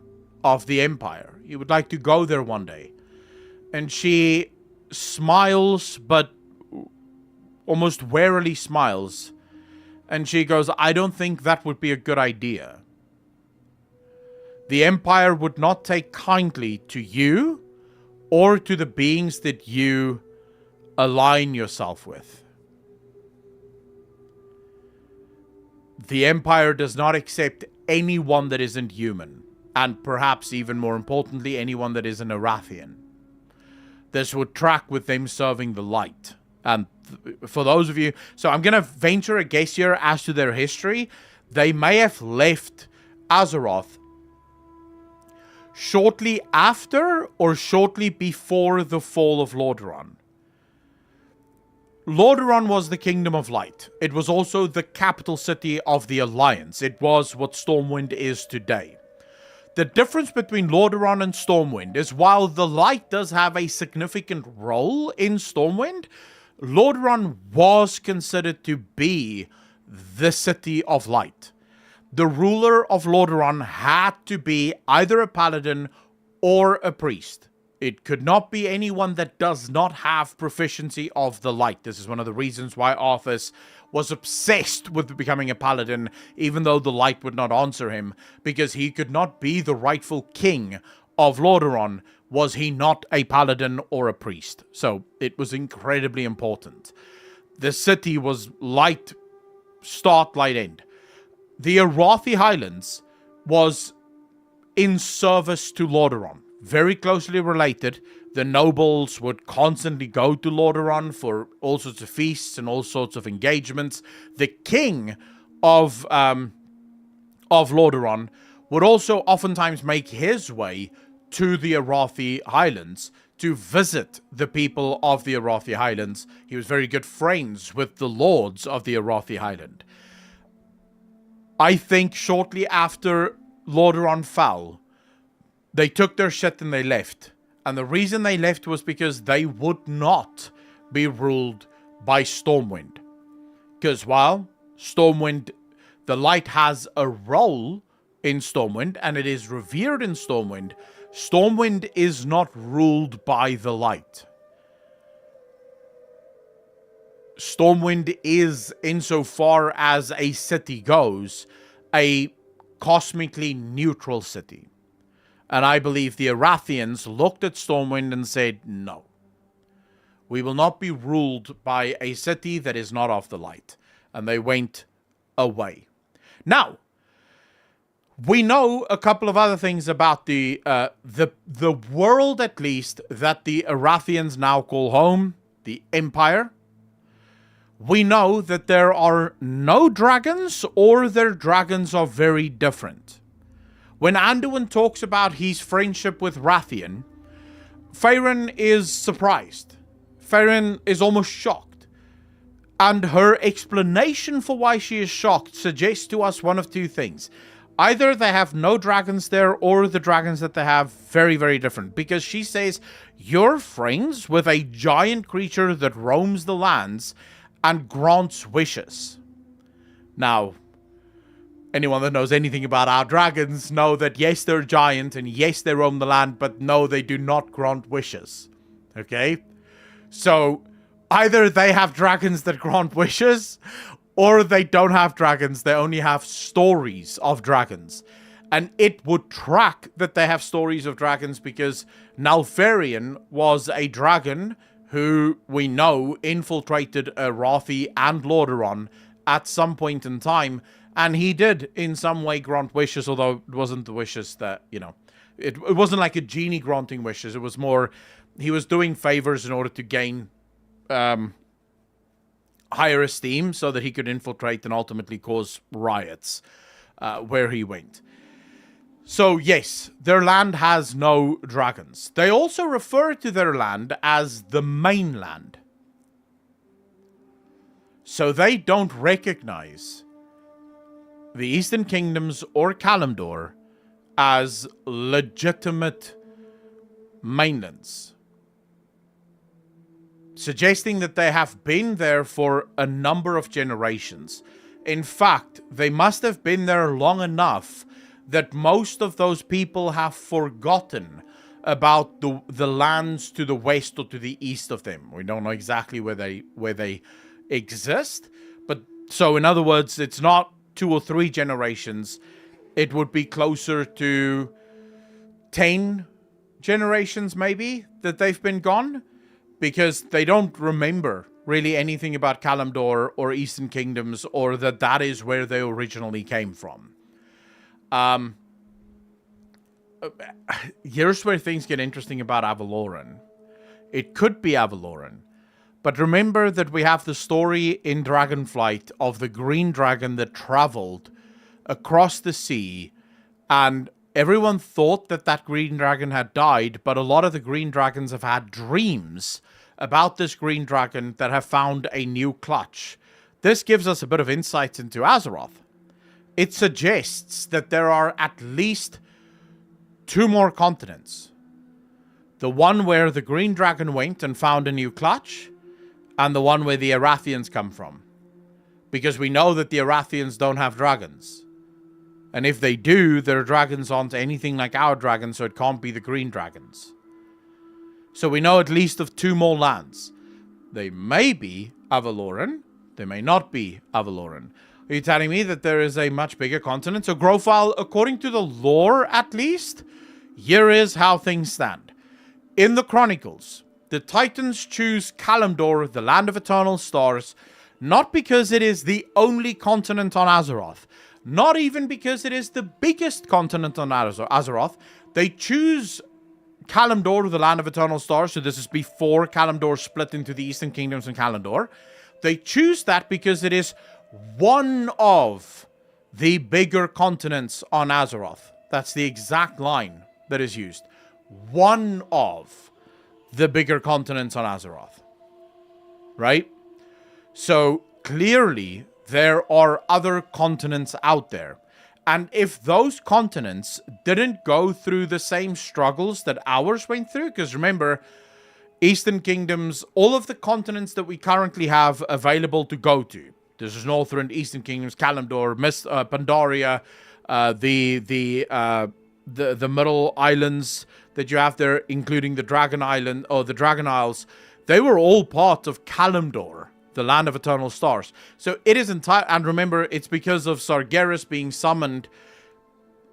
of the Empire. He would like to go there one day. And she smiles, but almost warily smiles. And she goes, I don't think that would be a good idea. The Empire would not take kindly to you or to the beings that you align yourself with. The Empire does not accept anyone that isn't human, and perhaps even more importantly, anyone that isn't Arathian. This would track with them serving the light. And for those of you, so I'm going to venture a guess here as to their history. They may have left Azeroth shortly after or shortly before the fall of Lordaeron. Lordaeron was the Kingdom of Light. It was also the capital city of the Alliance. It was what Stormwind is today. The difference between Lordaeron and Stormwind is while the Light does have a significant role in Stormwind, Lordaeron was considered to be the City of Light. The ruler of Lordaeron had to be either a paladin or a priest. It could not be anyone that does not have proficiency of the light. This is one of the reasons why Arthas was obsessed with becoming a paladin, even though the light would not answer him, because he could not be the rightful king of Lordaeron was he not a paladin or a priest. So it was incredibly important. The city was light start, light end. The Arathi Highlands was in service to Lordaeron. Very closely related. The nobles would constantly go to Lordaeron for all sorts of feasts and all sorts of engagements. The king of Lordaeron would also oftentimes make his way to the Arathi Highlands to visit the people of the Arathi Highlands. He was very good friends with the lords of the Arathi Highland. I think shortly after Lordaeron fell, they took their shit and they left. And the reason they left was because they would not be ruled by Stormwind. Because while Stormwind, the light has a role in Stormwind, and it is revered in Stormwind, Stormwind is not ruled by the light. Stormwind is, insofar as a city goes, a cosmically neutral city. And I believe the Arathians looked at Stormwind and said, no. We will not be ruled by a city that is not of the light. And they went away. Now, we know a couple of other things about the world, at least, that the Arathians now call home, the Empire. We know that there are no dragons, or their dragons are very different. When Anduin talks about his friendship with Rathian, Farron is surprised. Farron is almost shocked. And her explanation for why she is shocked suggests to us one of two things. Either they have no dragons there, or the dragons that they have very, very different. Because she says, you're friends with a giant creature that roams the lands and grants wishes. Now, anyone that knows anything about our dragons know that yes, they're giant, and yes, they roam the land, but no, they do not grant wishes. Okay? So, either they have dragons that grant wishes, or they don't have dragons, they only have stories of dragons. And it would track that they have stories of dragons, because Nalfarian was a dragon who we know infiltrated Arathi and Lordaeron at some point in time, and he did in some way grant wishes, although it wasn't the wishes that, it wasn't like a genie granting wishes. It was more, he was doing favors in order to gain higher esteem so that he could infiltrate and ultimately cause riots where he went. So yes, their land has no dragons. They also refer to their land as the mainland. So they don't recognize the Eastern Kingdoms or Kalimdor as legitimate mainlands, suggesting that they have been there for a number of generations. In fact, they must have been there long enough that most of those people have forgotten about the lands to the west or to the east of them. We don't know exactly where they exist, but so in other words, it's not 2 or 3 generations. It would be closer to 10 generations maybe that they've been gone, because they don't remember really anything about Kalimdor or Eastern Kingdoms, or that is where they originally came from. Here's where things get interesting about Avaloran. It could be Avaloran, But remember that we have the story in Dragonflight of the green dragon that traveled across the sea, and everyone thought that that green dragon had died, but a lot of the green dragons have had dreams about this green dragon that have found a new clutch. This gives us a bit of insight into Azeroth. It suggests that there are at least 2 more continents. The one where the green dragon went and found a new clutch, and the one where the Arathians come from. Because we know that the Arathians don't have dragons. And if they do, their dragons aren't anything like our dragons, so it can't be the green dragons. So we know at least of 2 more lands. They may be Avaloran, they may not be Avaloran. Are you telling me that there is a much bigger continent? So Grofal, according to the lore at least, here is how things stand. In the Chronicles, the Titans choose Kalimdor, the Land of Eternal Stars, not because it is the only continent on Azeroth, not even because it is the biggest continent on Azeroth. They choose Kalimdor, the Land of Eternal Stars, so this is before Kalimdor split into the Eastern Kingdoms and Kalimdor. They choose that because it is one of the bigger continents on Azeroth. That's the exact line that is used. One of the bigger continents on Azeroth. Right? So, clearly, there are other continents out there. And if those continents didn't go through the same struggles that ours went through, because remember, Eastern Kingdoms, all of the continents that we currently have available to go to, this is Northern Eastern Kingdoms, Kalimdor, Pandaria, the middle islands that you have there, including the Dragon Island or the Dragon Isles, they were all part of Kalimdor, the Land of Eternal Stars. So it is entire, and remember, it's because of Sargeras being summoned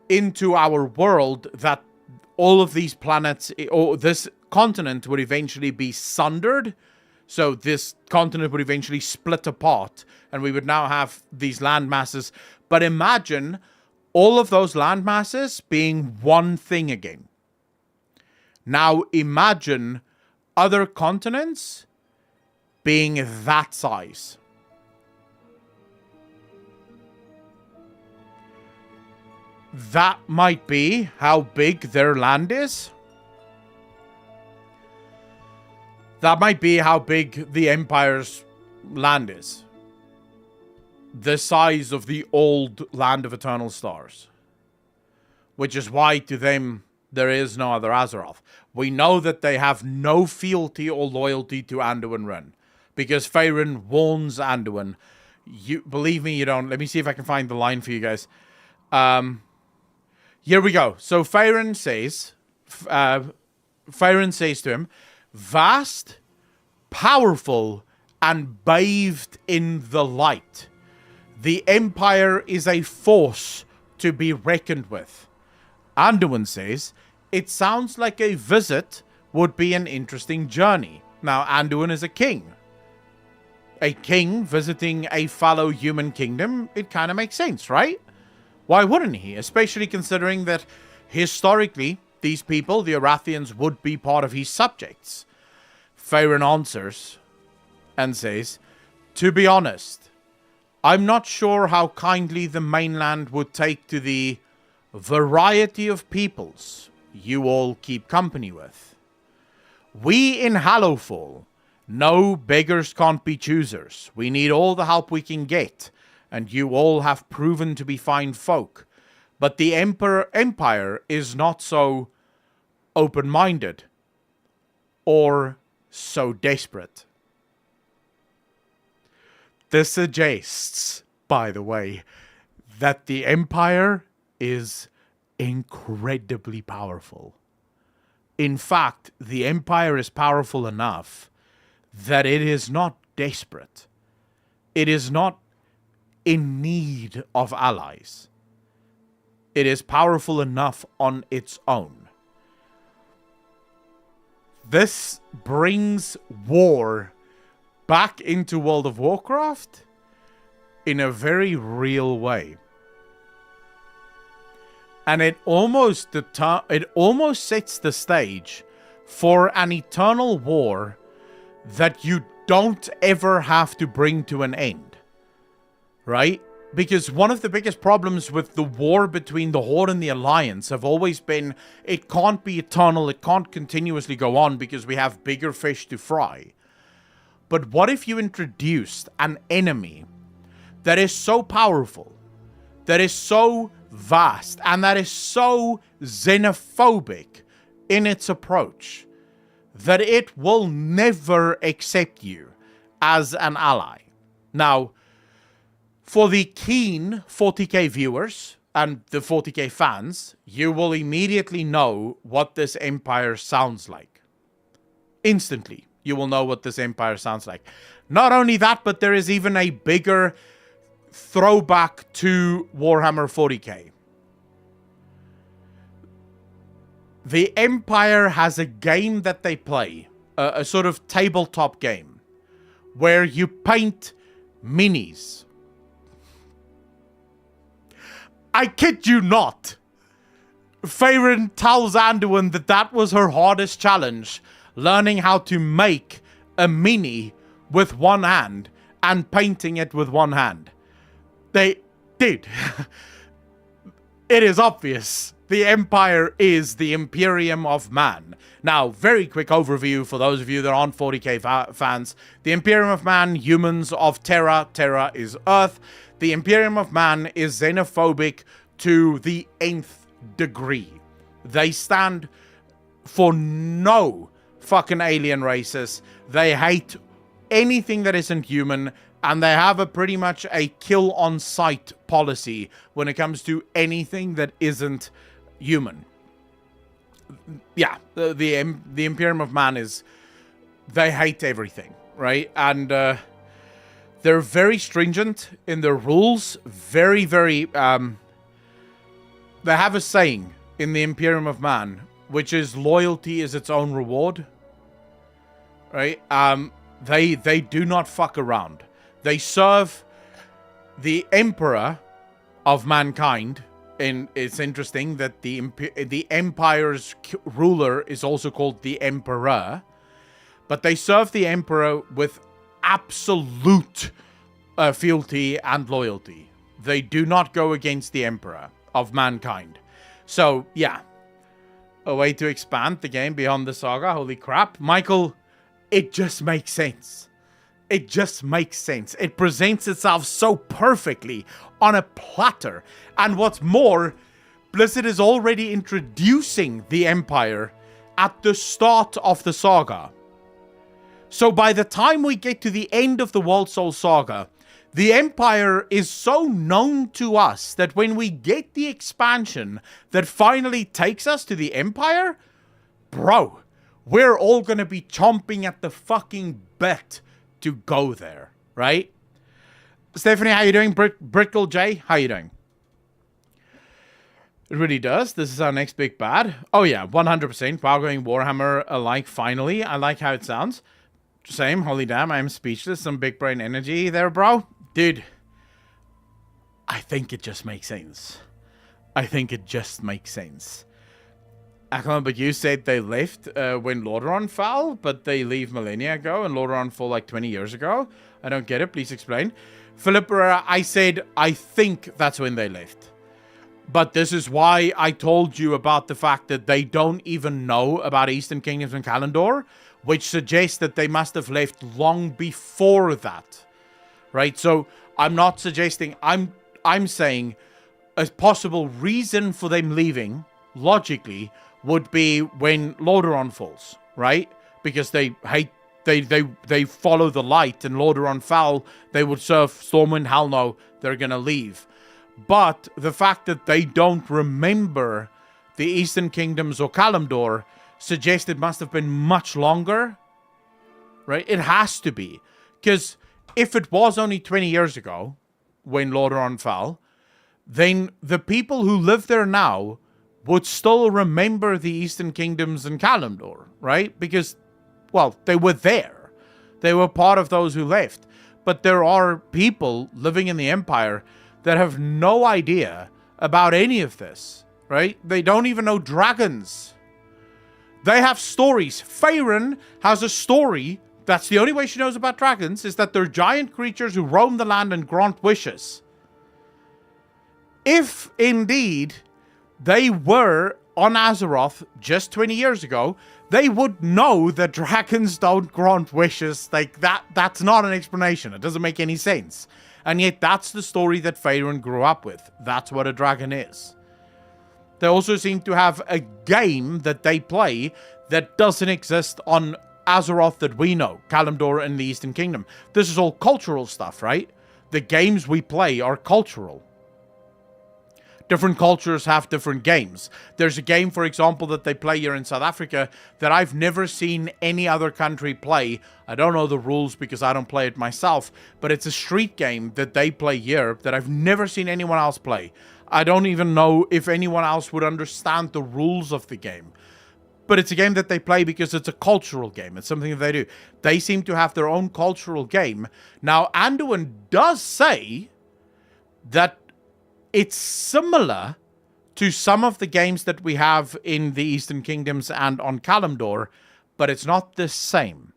into our world that all of these planets, or this continent, would eventually be sundered. So this continent would eventually split apart, and we would now have these land masses. But imagine all of those land masses being one thing again. Now imagine other continents being that size. That might be how big their land is. That might be how big the Empire's land is. The size of the old Land of Eternal Stars. Which is why to them there is no other Azeroth. We know that they have no fealty or loyalty to Anduin Wrynn. Because Faerun warns Anduin. You believe me, you don't. Let me see if I can find the line for you guys. Here we go. So Faerun says to him, vast, powerful, and bathed in the light. The Empire is a force to be reckoned with. Anduin says, it sounds like a visit would be an interesting journey. Now, Anduin is a king. A king visiting a fellow human kingdom, it kind of makes sense, right? Why wouldn't he? Especially considering that historically, these people, the Arathians, would be part of his subjects. Faerun answers and says, to be honest, I'm not sure how kindly the mainland would take to the variety of peoples you all keep company with. We in Hallowfall know beggars can't be choosers. We need all the help we can get, and you all have proven to be fine folk. But the Empire is not so open-minded or so desperate. This suggests, by the way, that the Empire is incredibly powerful. In fact, the Empire is powerful enough that it is not desperate. It is not in need of allies. It is powerful enough on its own. This brings war back into World of Warcraft in a very real way. And it almost sets the stage for an eternal war that you don't ever have to bring to an end, right? Because one of the biggest problems with the war between the Horde and the Alliance have always been it can't be eternal, it can't continuously go on because we have bigger fish to fry. But what if you introduced an enemy that is so powerful, that is so vast, and that is so xenophobic in its approach that it will never accept you as an ally? Now, for the keen 40k viewers and the 40k fans, you will immediately know what this empire sounds like. Instantly, you will know what this empire sounds like. Not only that, but there is even a bigger throwback to Warhammer 40k. The Empire has a game that they play, a sort of tabletop game, where you paint minis. I kid you not. Farron tells Anduin that was her hardest challenge, learning how to make a mini with one hand and painting it with one hand. Dude, it is obvious. The Empire is the Imperium of Man. Now, very quick overview for those of you that aren't 40k fans. The Imperium of Man, humans of Terra. Terra is Earth. The Imperium of Man is xenophobic to the nth degree. They stand for no fucking alien races. They hate anything that isn't human. And they have a pretty much a kill on sight policy when it comes to anything that isn't human. Yeah, the Imperium of Man is, they hate everything, right? And they're very stringent in their rules. Very, very, they have a saying in the Imperium of Man, which is loyalty is its own reward, right? They do not fuck around. They serve the Emperor of mankind, and it's interesting that the Empire's ruler is also called the Emperor, but they serve the Emperor with absolute fealty and loyalty. They do not go against the Emperor of mankind. So, yeah, a way to expand the game beyond the saga. Holy crap. Michael, it just makes sense. It just makes sense. It presents itself so perfectly on a platter. And what's more, Blizzard is already introducing the Empire at the start of the saga. So by the time we get to the end of the World Soul saga, the Empire is so known to us that when we get the expansion that finally takes us to the Empire, bro, we're all gonna be chomping at the fucking bit to go there, right? Stephanie, how you doing? Brickle J, how you doing? It really does. This is our next big bad. Oh yeah, 100%. WoW going Warhammer alike finally. I like how it sounds. Same, holy damn, I'm speechless. Some big brain energy there, bro. Dude, I think it just makes sense. I think it just makes sense. Aklan, but you said they left when Lordaeron fell, but they leave millennia ago, and Lordaeron fell like 20 years ago. I don't get it. Please explain. Philip, I said I think that's when they left. But this is why I told you about the fact that they don't even know about Eastern Kingdoms and Kalimdor, which suggests that they must have left long before that. Right? So I'm not suggesting, I'm saying a possible reason for them leaving, logically, would be when Lordaeron falls, right? Because they hate, they follow the light, and Lordaeron fell, they would serve Stormwind, hell no, they're gonna leave. But the fact that they don't remember the Eastern Kingdoms or Kalimdor suggests it must have been much longer, right? It has to be. Because if it was only 20 years ago, when Lordaeron fell, then the people who live there now would still remember the Eastern Kingdoms and Kalimdor, right? Because, well, they were there. They were part of those who left. But there are people living in the Empire that have no idea about any of this, right? They don't even know dragons. They have stories. Farron has a story That's the only way she knows about dragons, is that they're giant creatures who roam the land and grant wishes. If, indeed, they were on Azeroth just 20 years ago, they would know that dragons don't grant wishes. Like, that's not an explanation. It doesn't make any sense. And yet, that's the story that Faerun grew up with. That's what a dragon is. They also seem to have a game that they play that doesn't exist on Azeroth that we know, Kalimdor and the Eastern Kingdom. This is all cultural stuff, right? The games we play are cultural. Different cultures have different games. There's a game, for example, that they play here in South Africa that I've never seen any other country play. I don't know the rules because I don't play it myself, but it's a street game that they play here that I've never seen anyone else play. I don't even know if anyone else would understand the rules of the game. But it's a game that they play because it's a cultural game. It's something that they do. They seem to have their own cultural game. Now, Anduin does say that it's similar to some of the games that we have in the Eastern Kingdoms and on Kalimdor, but it's not the same.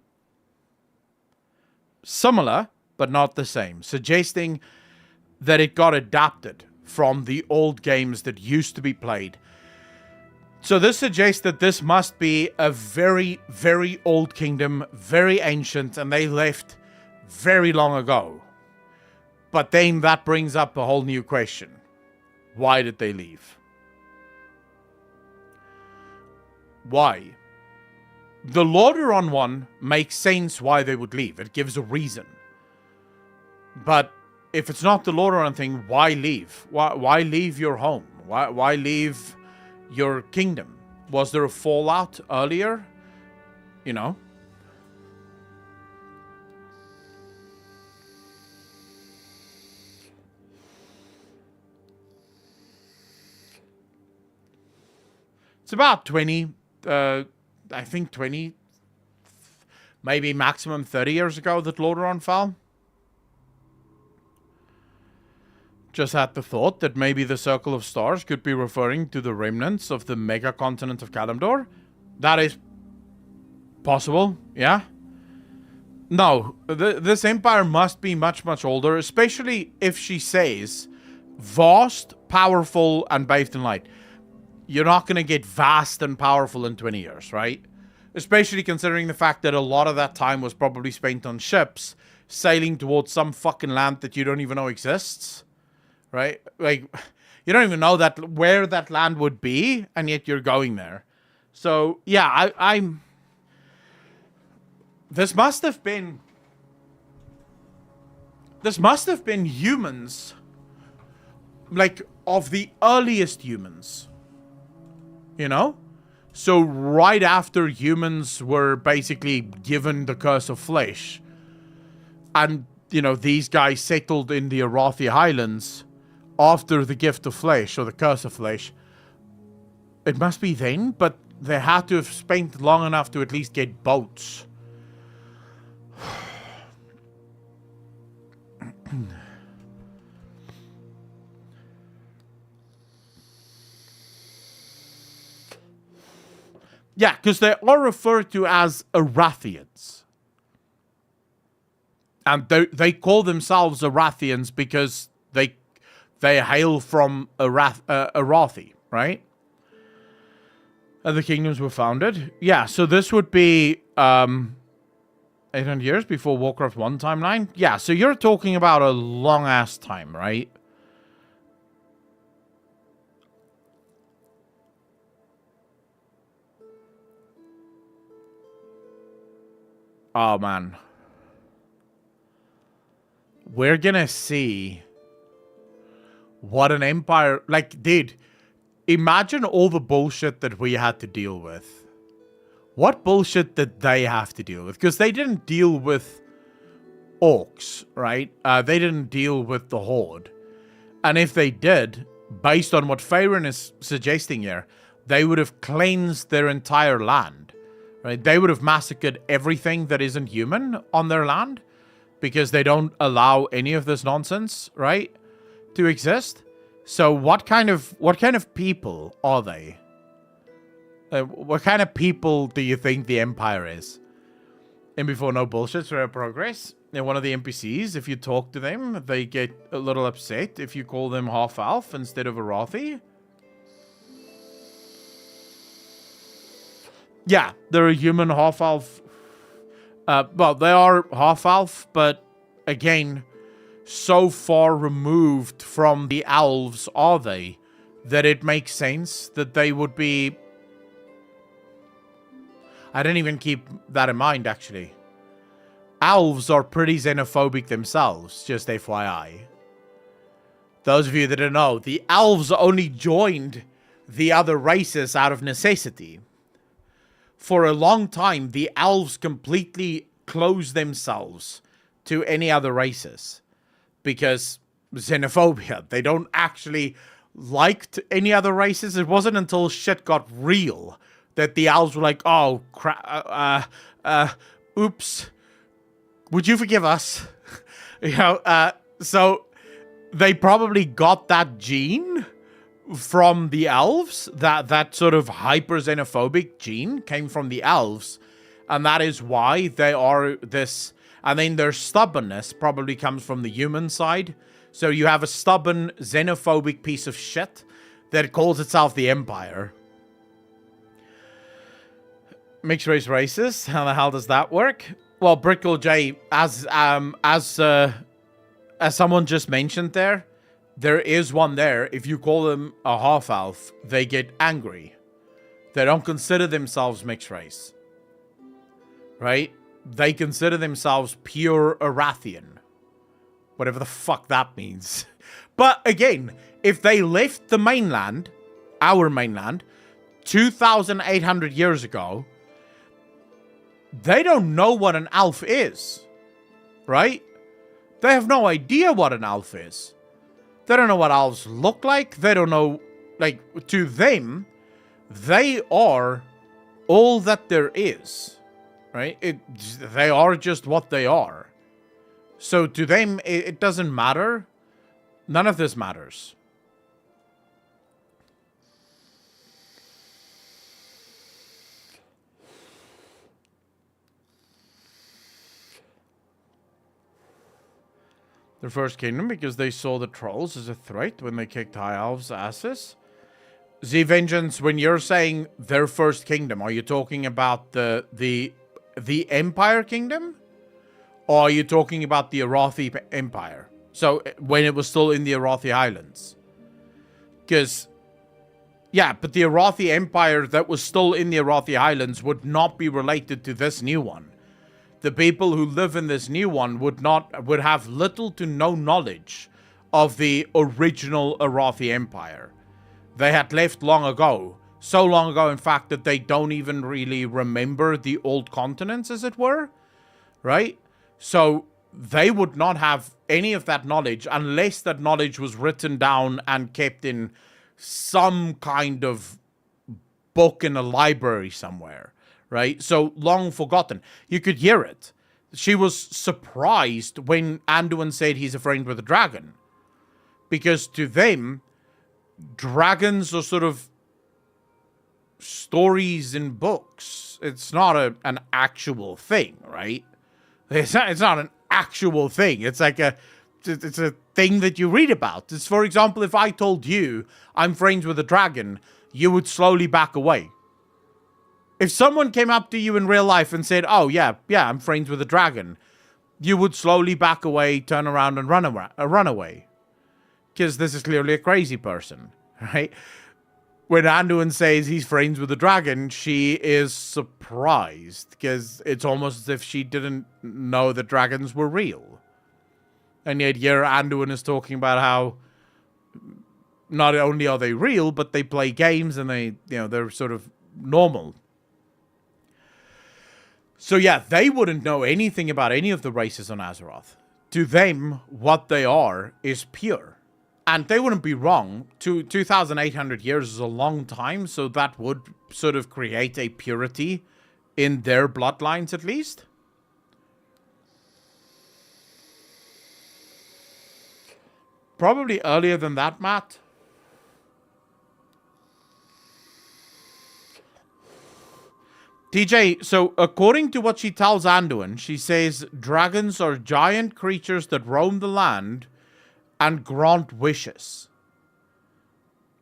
Similar, but not the same. Suggesting that it got adapted from the old games that used to be played. So this suggests that this must be a very, very old kingdom, very ancient, and they left very long ago. But then that brings up a whole new question. Why did they leave? Why? The Lordaeron one makes sense why they would leave. It gives a reason. But if it's not the Lordaeron thing, why leave? Why leave your home? Why leave your kingdom? Was there a fallout earlier? You know? It's about 20, I think 20, maybe maximum 30 years ago that Lordaeron fell. Just had the thought that maybe the Circle of Stars could be referring to the remnants of the mega continent of Kalimdor. That is possible, yeah? No, this empire must be much, much older, especially if she says vast, powerful, and bathed in light. You're not going to get vast and powerful in 20 years, right? Especially considering the fact that a lot of that time was probably spent on ships sailing towards some fucking land that you don't even know exists. Right? Like, you don't even know that where that land would be, and yet you're going there. So, yeah, I'm... This must have been humans, like, of the earliest humans. You know? So, right after humans were basically given the curse of flesh, and, you know, these guys settled in the Arathi Highlands after the gift of flesh, or the curse of flesh. It must be then, but they had to have spent long enough to at least get boats. Yeah, because they are referred to as Arathians. And they call themselves Arathians because they hail from Arathi, right? And the kingdoms were founded. Yeah, so this would be 800 years before Warcraft 1 timeline. Yeah, so you're talking about a long-ass time, right? Oh, man. We're gonna see what an empire... Like, dude, imagine all the bullshit that we had to deal with. What bullshit did they have to deal with? Because they didn't deal with orcs, right? They didn't deal with the Horde. And if they did, based on what Faerun is suggesting here, they would have cleansed their entire land, right? They would have massacred everything that isn't human on their land because they don't allow any of this nonsense, right, to exist. So what kind of people are they? What kind of people do you think the Empire is? in Before No Bullshit's Rare Progress, one of the NPCs, if you talk to them, they get a little upset if you call them half-elf instead of Arathi. Yeah, they're a human half-elf. Well, they are half-elf, but again, so far removed from the elves are they, that it makes sense that they would be... I didn't even keep that in mind, actually. Elves are pretty xenophobic themselves, just FYI. Those of you that don't know, the elves only joined the other races out of necessity. For a long time, the elves completely closed themselves to any other races. Because xenophobia, they don't actually like any other races. It wasn't until shit got real that the elves were like, oh, oops, would you forgive us? So they probably got that gene from the elves. That sort of hyper-xenophobic gene came from the elves. And that is why they are this. And then their stubbornness probably comes from the human side. So you have a stubborn, xenophobic piece of shit that calls itself the Empire. Mixed race races. How the hell does that work? Well, Brickle J, as someone just mentioned there is one there. If you call them a half-elf, they get angry. They don't consider themselves mixed race. Right? They consider themselves pure Arathian. Whatever the fuck that means. But again, if they left the mainland, our mainland, 2,800 years ago, they don't know what an elf is. Right? They have no idea what an elf is. They don't know what elves look like. They don't know, like, to them, they are all that there is. Right? They are just what they are. So to them, it doesn't matter. None of this matters. Their first kingdom, because they saw the trolls as a threat when they kicked High Elves' asses. Z-Vengeance, when you're saying their first kingdom, are you talking about the Empire Kingdom? Or are you talking about the Arathi Empire? So, when it was still in the Arathi Islands. Because, yeah, but the Arathi Empire that was still in the Arathi Islands would not be related to this new one. The people who live in this new one would have little to no knowledge of the original Arathi Empire. They had left long ago. So long ago, in fact, that they don't even really remember the old continents, as it were. Right? So they would not have any of that knowledge unless that knowledge was written down and kept in some kind of book in a library somewhere. Right? So long forgotten. You could hear it. She was surprised when Anduin said he's a friend with a dragon. Because to them, dragons are sort of stories in books. It's not an actual thing, right? It's not an actual thing. It's like it's a thing that you read about. It's, for example, if I told you I'm friends with a dragon, you would slowly back away. If someone came up to you in real life and said, oh, yeah, I'm friends with a dragon, you would slowly back away, turn around, and run away. Because this is clearly a crazy person, right? When Anduin says he's friends with a dragon, she is surprised, because it's almost as if she didn't know that dragons were real. And yet here Anduin is talking about how not only are they real, but they play games and they're sort of normal. So yeah, they wouldn't know anything about any of the races on Azeroth. To them, what they are is pure. And they wouldn't be wrong. 2,800 years is a long time, so that would sort of create a purity in their bloodlines at least. Probably earlier than that, Matt. TJ, so according to what she tells Anduin, she says dragons are giant creatures that roam the land and grant wishes.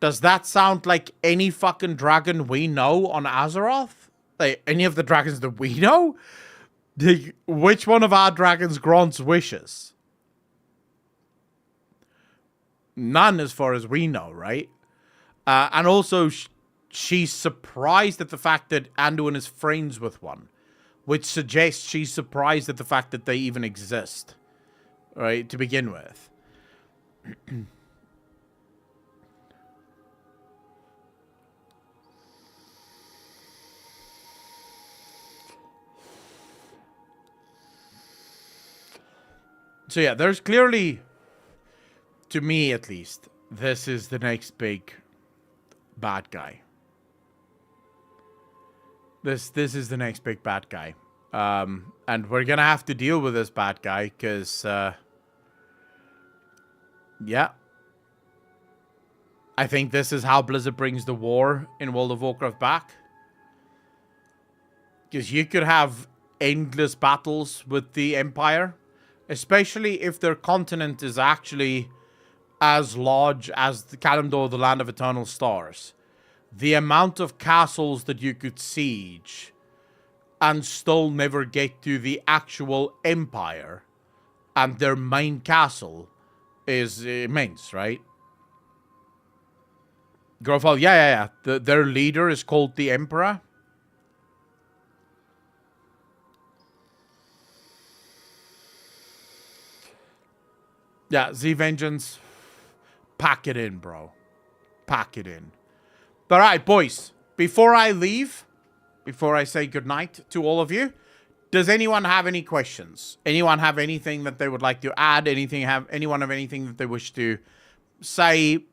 Does that sound like any fucking dragon we know on Azeroth? Like, any of the dragons that we know? Which one of our dragons grants wishes? None as far as we know, right? And also, she's surprised at the fact that Anduin is friends with one, which suggests she's surprised at the fact that they even exist, right, to begin with. So yeah, there's clearly, to me at least, this is the next big bad guy. This is the next big bad guy. And we're gonna have to deal with this bad guy, because, yeah. I think this is how Blizzard brings the war in World of Warcraft back. Because you could have endless battles with the Empire, especially if their continent is actually as large as the Kalimdor, the Land of Eternal Stars. The amount of castles that you could siege and still never get to the actual Empire and their main castle is immense, right? Grofal, yeah. Their leader is called the Emperor. Yeah, Z-Vengeance, pack it in, bro. Pack it in. All right, boys, before I leave, before I say goodnight to all of you, does anyone have any questions? Anyone have anything that they would like to add? Anyone have anything that they wish to say?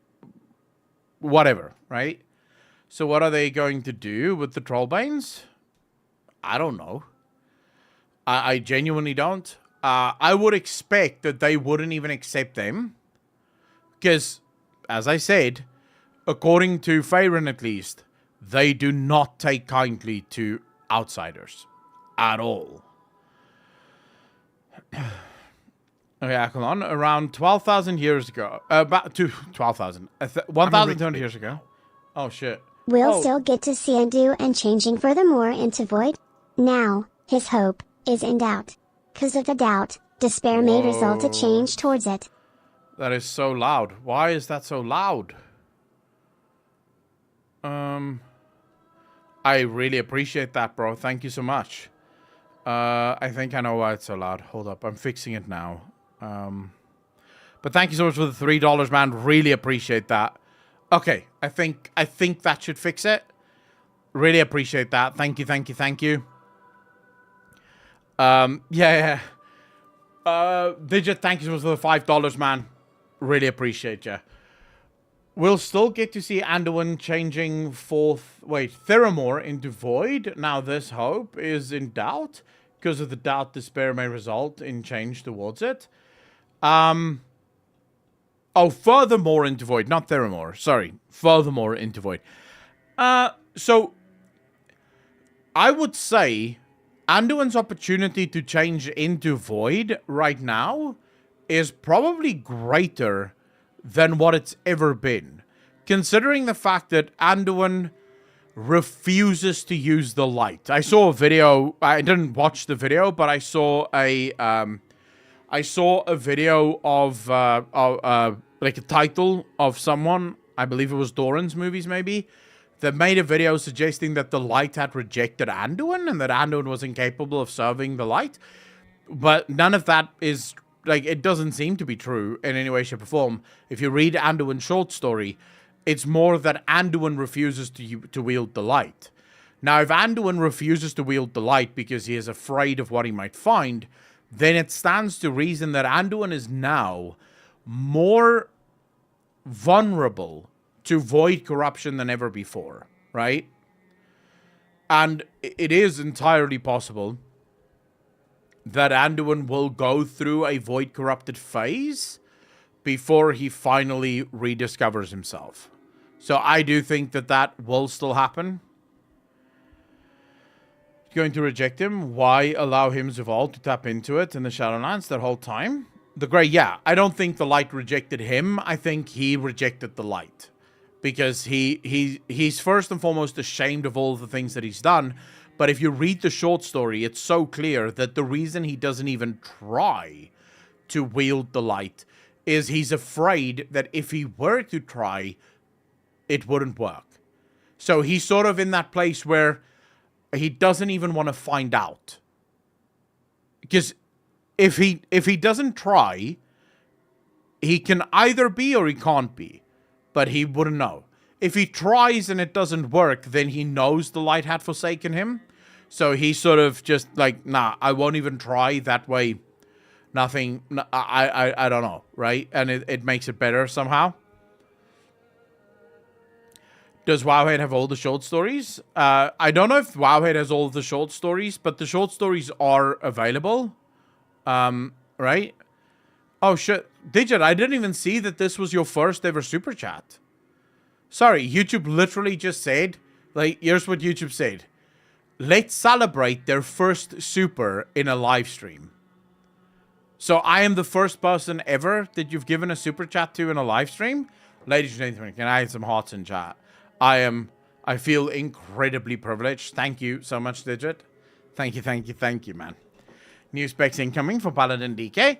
Whatever, right? So what are they going to do with the Trollbanes? I don't know. I genuinely don't. I would expect that they wouldn't even accept them. Because, as I said, according to Faerun at least, they do not take kindly to outsiders. At all. Okay, hold on. Around 12,000 years ago. About 12,000. 1,200 years ago. Oh, shit. We'll still get to see Andu and changing furthermore into Void. Now, his hope is in doubt. Because of the doubt, despair may result a change towards it. That is so loud. Why is that so loud? I really appreciate that, bro. Thank you so much. I think I know why it's so loud. Hold up. I'm fixing it now. But thank you so much for the $3, man. Really appreciate that. Okay. I think that should fix it. Really appreciate that. Thank you. Yeah. Digit, thank you so much for the $5, man. Really appreciate you. We'll still get to see Anduin changing Theramore into Void. Now this hope is in doubt. Because of the doubt, despair may result in change towards it. Furthermore into Void, not Theramore. Sorry, furthermore into Void. So, I would say Anduin's opportunity to change into Void right now is probably greater than what it's ever been. Considering the fact that Anduin refuses to use the light. I saw a video. I didn't watch the video, but I saw a video of like a title of someone. I believe it was Doran's movies, maybe, that made a video suggesting that the light had rejected Anduin and that Anduin was incapable of serving the light. But none of that is, like, it doesn't seem to be true in any way, shape, or form. If you read Anduin's short story, it's more that Anduin refuses to wield the light. Now, if Anduin refuses to wield the light because he is afraid of what he might find, then it stands to reason that Anduin is now more vulnerable to void corruption than ever before, right? And it is entirely possible that Anduin will go through a void corrupted phase before he finally rediscovers himself. So I do think that will still happen. going to reject him, why allow him Zuval to tap into it in the Shadowlands that whole time? The Grey, yeah. I don't think the light rejected him. I think he rejected the light. Because he's first and foremost ashamed of all of the things that he's done. But if you read the short story, it's so clear that the reason he doesn't even try to wield the light is he's afraid that if he were to try, it wouldn't work. So he's sort of in that place where he doesn't even want to find out. Because if he doesn't try, he can either be or he can't be. But he wouldn't know. If he tries and it doesn't work, then he knows the light had forsaken him. So he's sort of just like, nah, I won't even try. That way, nothing, I don't know, right? And it makes it better somehow. Does Wowhead have all the short stories? I don't know if Wowhead has all the short stories, but the short stories are available. Right? Oh, shit. Digit, I didn't even see that this was your first ever super chat. Sorry, YouTube literally just said, like, here's what YouTube said. Let's celebrate their first super in a live stream. So I am the first person ever that you've given a super chat to in a live stream. Ladies and gentlemen, can I have some hearts in chat? I feel incredibly privileged. Thank you so much, Digit. Thank you, man. New specs incoming for Paladin DK.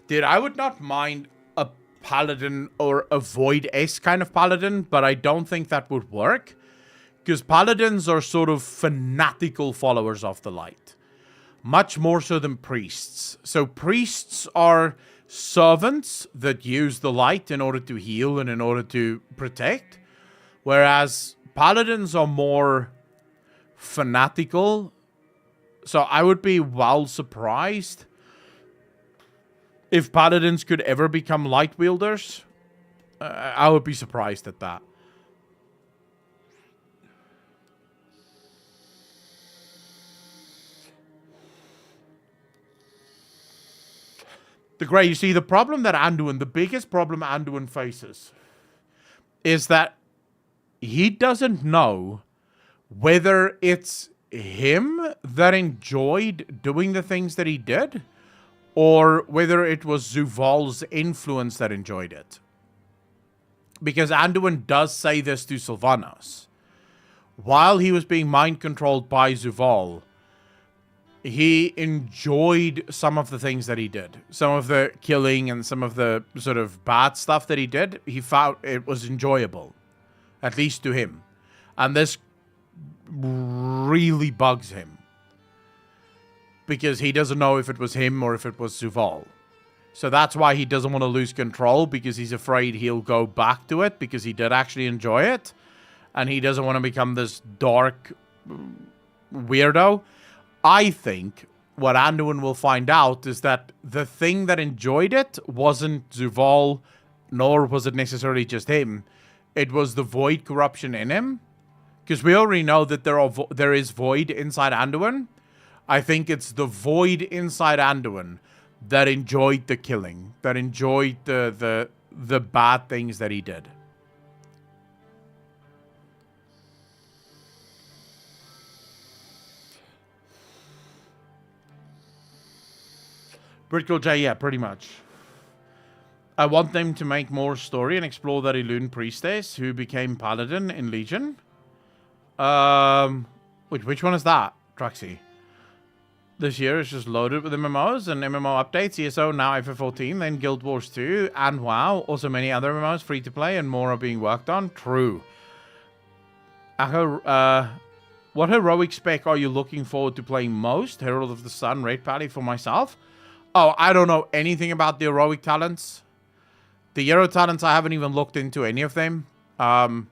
Dude, I would not mind a Paladin or a Void-esque kind of Paladin, but I don't think that would work. Because Paladins are sort of fanatical followers of the light. Much more so than priests. So priests are servants that use the light in order to heal and in order to protect. Whereas Paladins are more fanatical. So I would be well surprised if Paladins could ever become light wielders. I would be surprised at that. The Grey, you see, the problem that Anduin, the biggest problem Anduin faces is that he doesn't know whether it's him that enjoyed doing the things that he did or whether it was Zuval's influence that enjoyed it. Because Anduin does say this to Sylvanas. While he was being mind-controlled by Zuval, he enjoyed some of the things that he did. Some of the killing and some of the sort of bad stuff that he did, he found it was enjoyable. At least to him. And this really bugs him. Because he doesn't know if it was him or if it was Zuval. So that's why he doesn't want to lose control, because he's afraid he'll go back to it, because he did actually enjoy it. And he doesn't want to become this dark weirdo. I think what Anduin will find out is that the thing that enjoyed it wasn't Zuval, nor was it necessarily just him. It was the void corruption in him. Because we already know that there is void inside Anduin. I think it's the void inside Anduin that enjoyed the killing, that enjoyed the bad things that he did. Brittle J, yeah, pretty much. I want them to make more story and explore that Elune priestess who became paladin in Legion. Which one is that, Truxy? This year is just loaded with MMOs and MMO updates. ESO now FF14, then Guild Wars 2 and WoW. Also many other MMOs free to play and more are being worked on. True. What heroic spec are you looking forward to playing most? Herald of the Sun, Red Pally for myself. Oh, I don't know anything about the heroic talents. The hero talents, I haven't even looked into any of them. It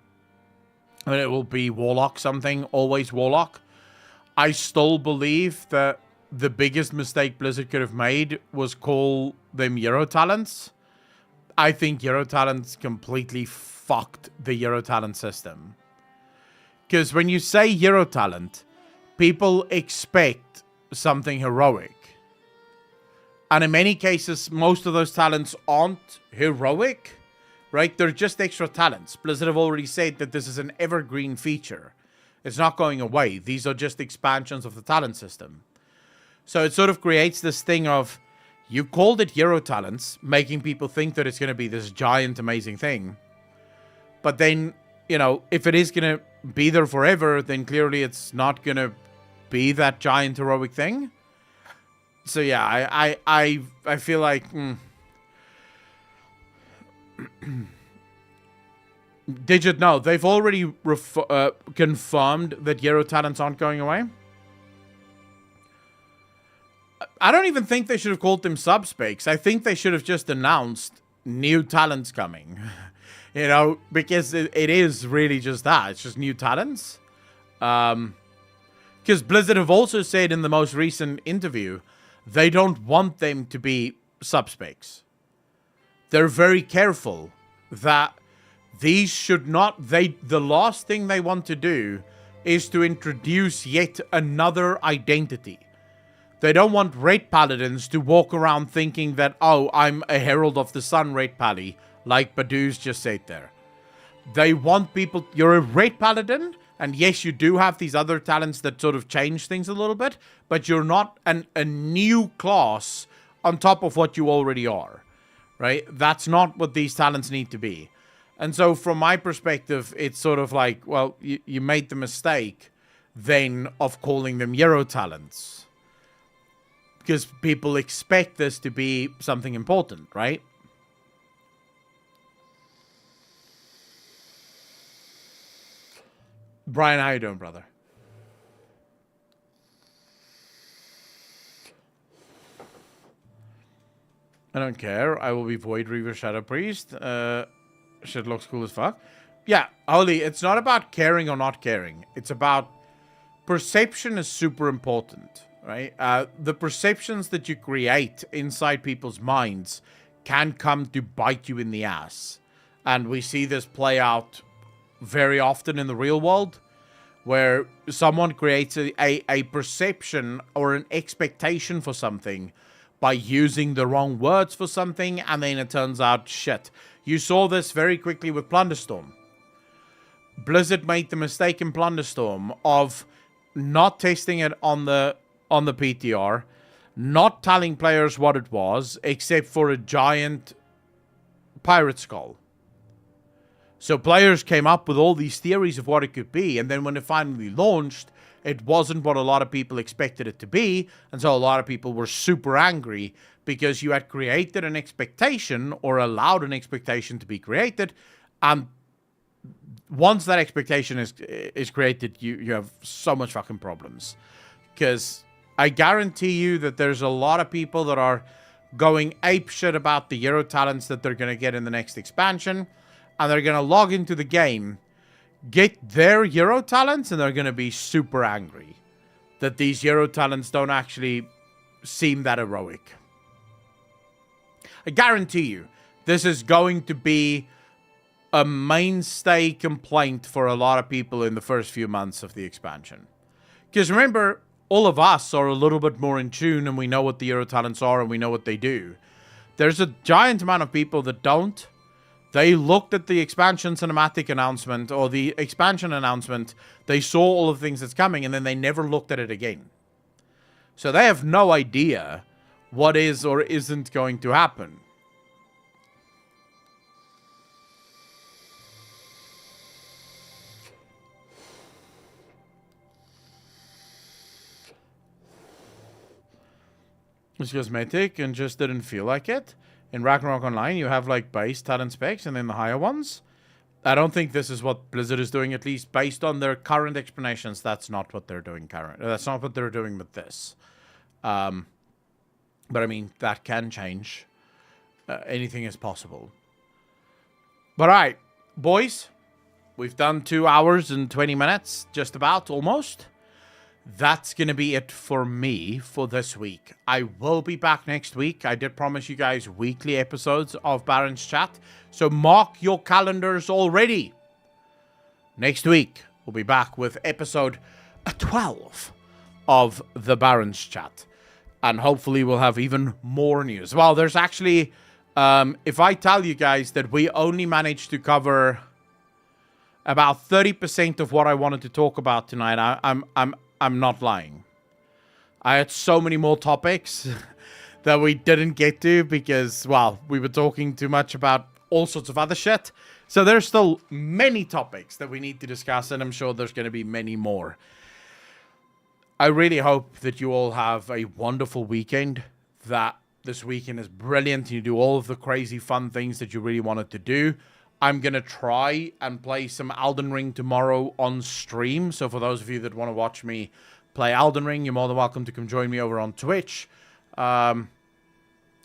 will be Warlock something, always Warlock. I still believe that the biggest mistake Blizzard could have made was call them hero talents. I think hero talents completely fucked the hero talent system. Because when you say hero talent, people expect something heroic. And in many cases, most of those talents aren't heroic, right? They're just extra talents. Blizzard have already said that this is an evergreen feature. It's not going away. These are just expansions of the talent system. So it sort of creates this thing of, you called it Hero Talents, making people think that it's going to be this giant, amazing thing. But then, you know, if it is going to be there forever, then clearly it's not going to be that giant, heroic thing. So yeah, I feel like... Digit, no, they've already confirmed that Hero Talents aren't going away. I don't even think they should have called them subspecs. I think they should have just announced new talents coming. You know, because it is really just that. It's just new talents. Because Blizzard have also said in the most recent interview, they don't want them to be subspecs. They're very careful that these should not... The last thing they want to do is to introduce yet another identity. They don't want Raid Paladins to walk around thinking that, oh, I'm a Herald of the Sun Raid Pally, like Badoo's just said there. They want people... You're a Raid Paladin, and yes, you do have these other talents that sort of change things a little bit, but you're not a new class on top of what you already are, right? That's not what these talents need to be. And so from my perspective, it's sort of like, well, you made the mistake then of calling them Hero Talents. Because people expect this to be something important, right? Brian, how you doing, brother? I don't care. I will be Void Reaver Shadow Priest. Shit looks cool as fuck. Yeah, Holy, it's not about caring or not caring. It's about perception is super important, right? The perceptions that you create inside people's minds can come to bite you in the ass. And we see this play out very often in the real world, where someone creates a perception or an expectation for something by using the wrong words for something, and then it turns out shit. You saw this very quickly with Plunderstorm. Blizzard made the mistake in Plunderstorm of not testing it on the PTR, not telling players what it was, except for a giant pirate skull. So players came up with all these theories of what it could be, and then when it finally launched, it wasn't what a lot of people expected it to be, and so a lot of people were super angry because you had created an expectation or allowed an expectation to be created, and once that expectation is created, you have so much fucking problems. Because I guarantee you that there's a lot of people that are going apeshit about the Hero Talents that they're going to get in the next expansion, and they're going to log into the game, get their Hero Talents, and they're going to be super angry that these Hero Talents don't actually seem that heroic. I guarantee you, this is going to be a mainstay complaint for a lot of people in the first few months of the expansion. Because remember, all of us are a little bit more in tune, and we know what the Hero Talents are, and we know what they do. There's a giant amount of people that don't. They looked at the expansion cinematic announcement, or the expansion announcement, they saw all of the things that's coming, and then they never looked at it again. So they have no idea what is or isn't going to happen. It's cosmetic and just didn't feel like it. In Ragnarok Online, you have like base talent specs and then the higher ones. I don't think this is what Blizzard is doing, at least based on their current explanations. That's not what they're doing That's not what they're doing with this. But I mean, that can change. Anything is possible. But alright, boys. We've done 2 hours and 20 minutes, just about, almost. That's going to be it for me for this week. I will be back next week. I did promise you guys weekly episodes of Barrens Chat. So mark your calendars already. Next week, we'll be back with episode 12 of the Barrens Chat. And hopefully we'll have even more news. Well, there's actually... if I tell you guys that we only managed to cover... about 30% of what I wanted to talk about tonight. I'm not lying. I had so many more topics that we didn't get to because, well, we were talking too much about all sorts of other shit. So there's still many topics that we need to discuss, and I'm sure there's going to be many more. I really hope that you all have a wonderful weekend, that this weekend is brilliant, and you do all of the crazy fun things that you really wanted to do. I'm going to try and play some Elden Ring tomorrow on stream. So for those of you that want to watch me play Elden Ring, you're more than welcome to come join me over on Twitch. We're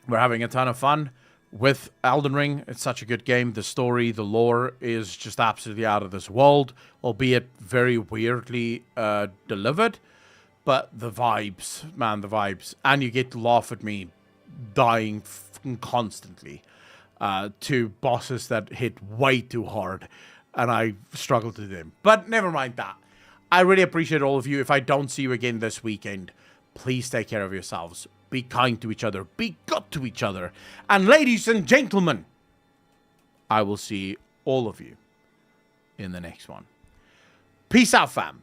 having a ton of fun with Elden Ring. It's such a good game. The story, the lore is just absolutely out of this world, albeit very weirdly delivered. But the vibes, man, the vibes. And you get to laugh at me dying constantly to bosses that hit way too hard. And I struggle to do them. But never mind that. I really appreciate all of you. If I don't see you again this weekend, please take care of yourselves. Be kind to each other. Be good to each other. And ladies and gentlemen, I will see all of you in the next one. Peace out, fam.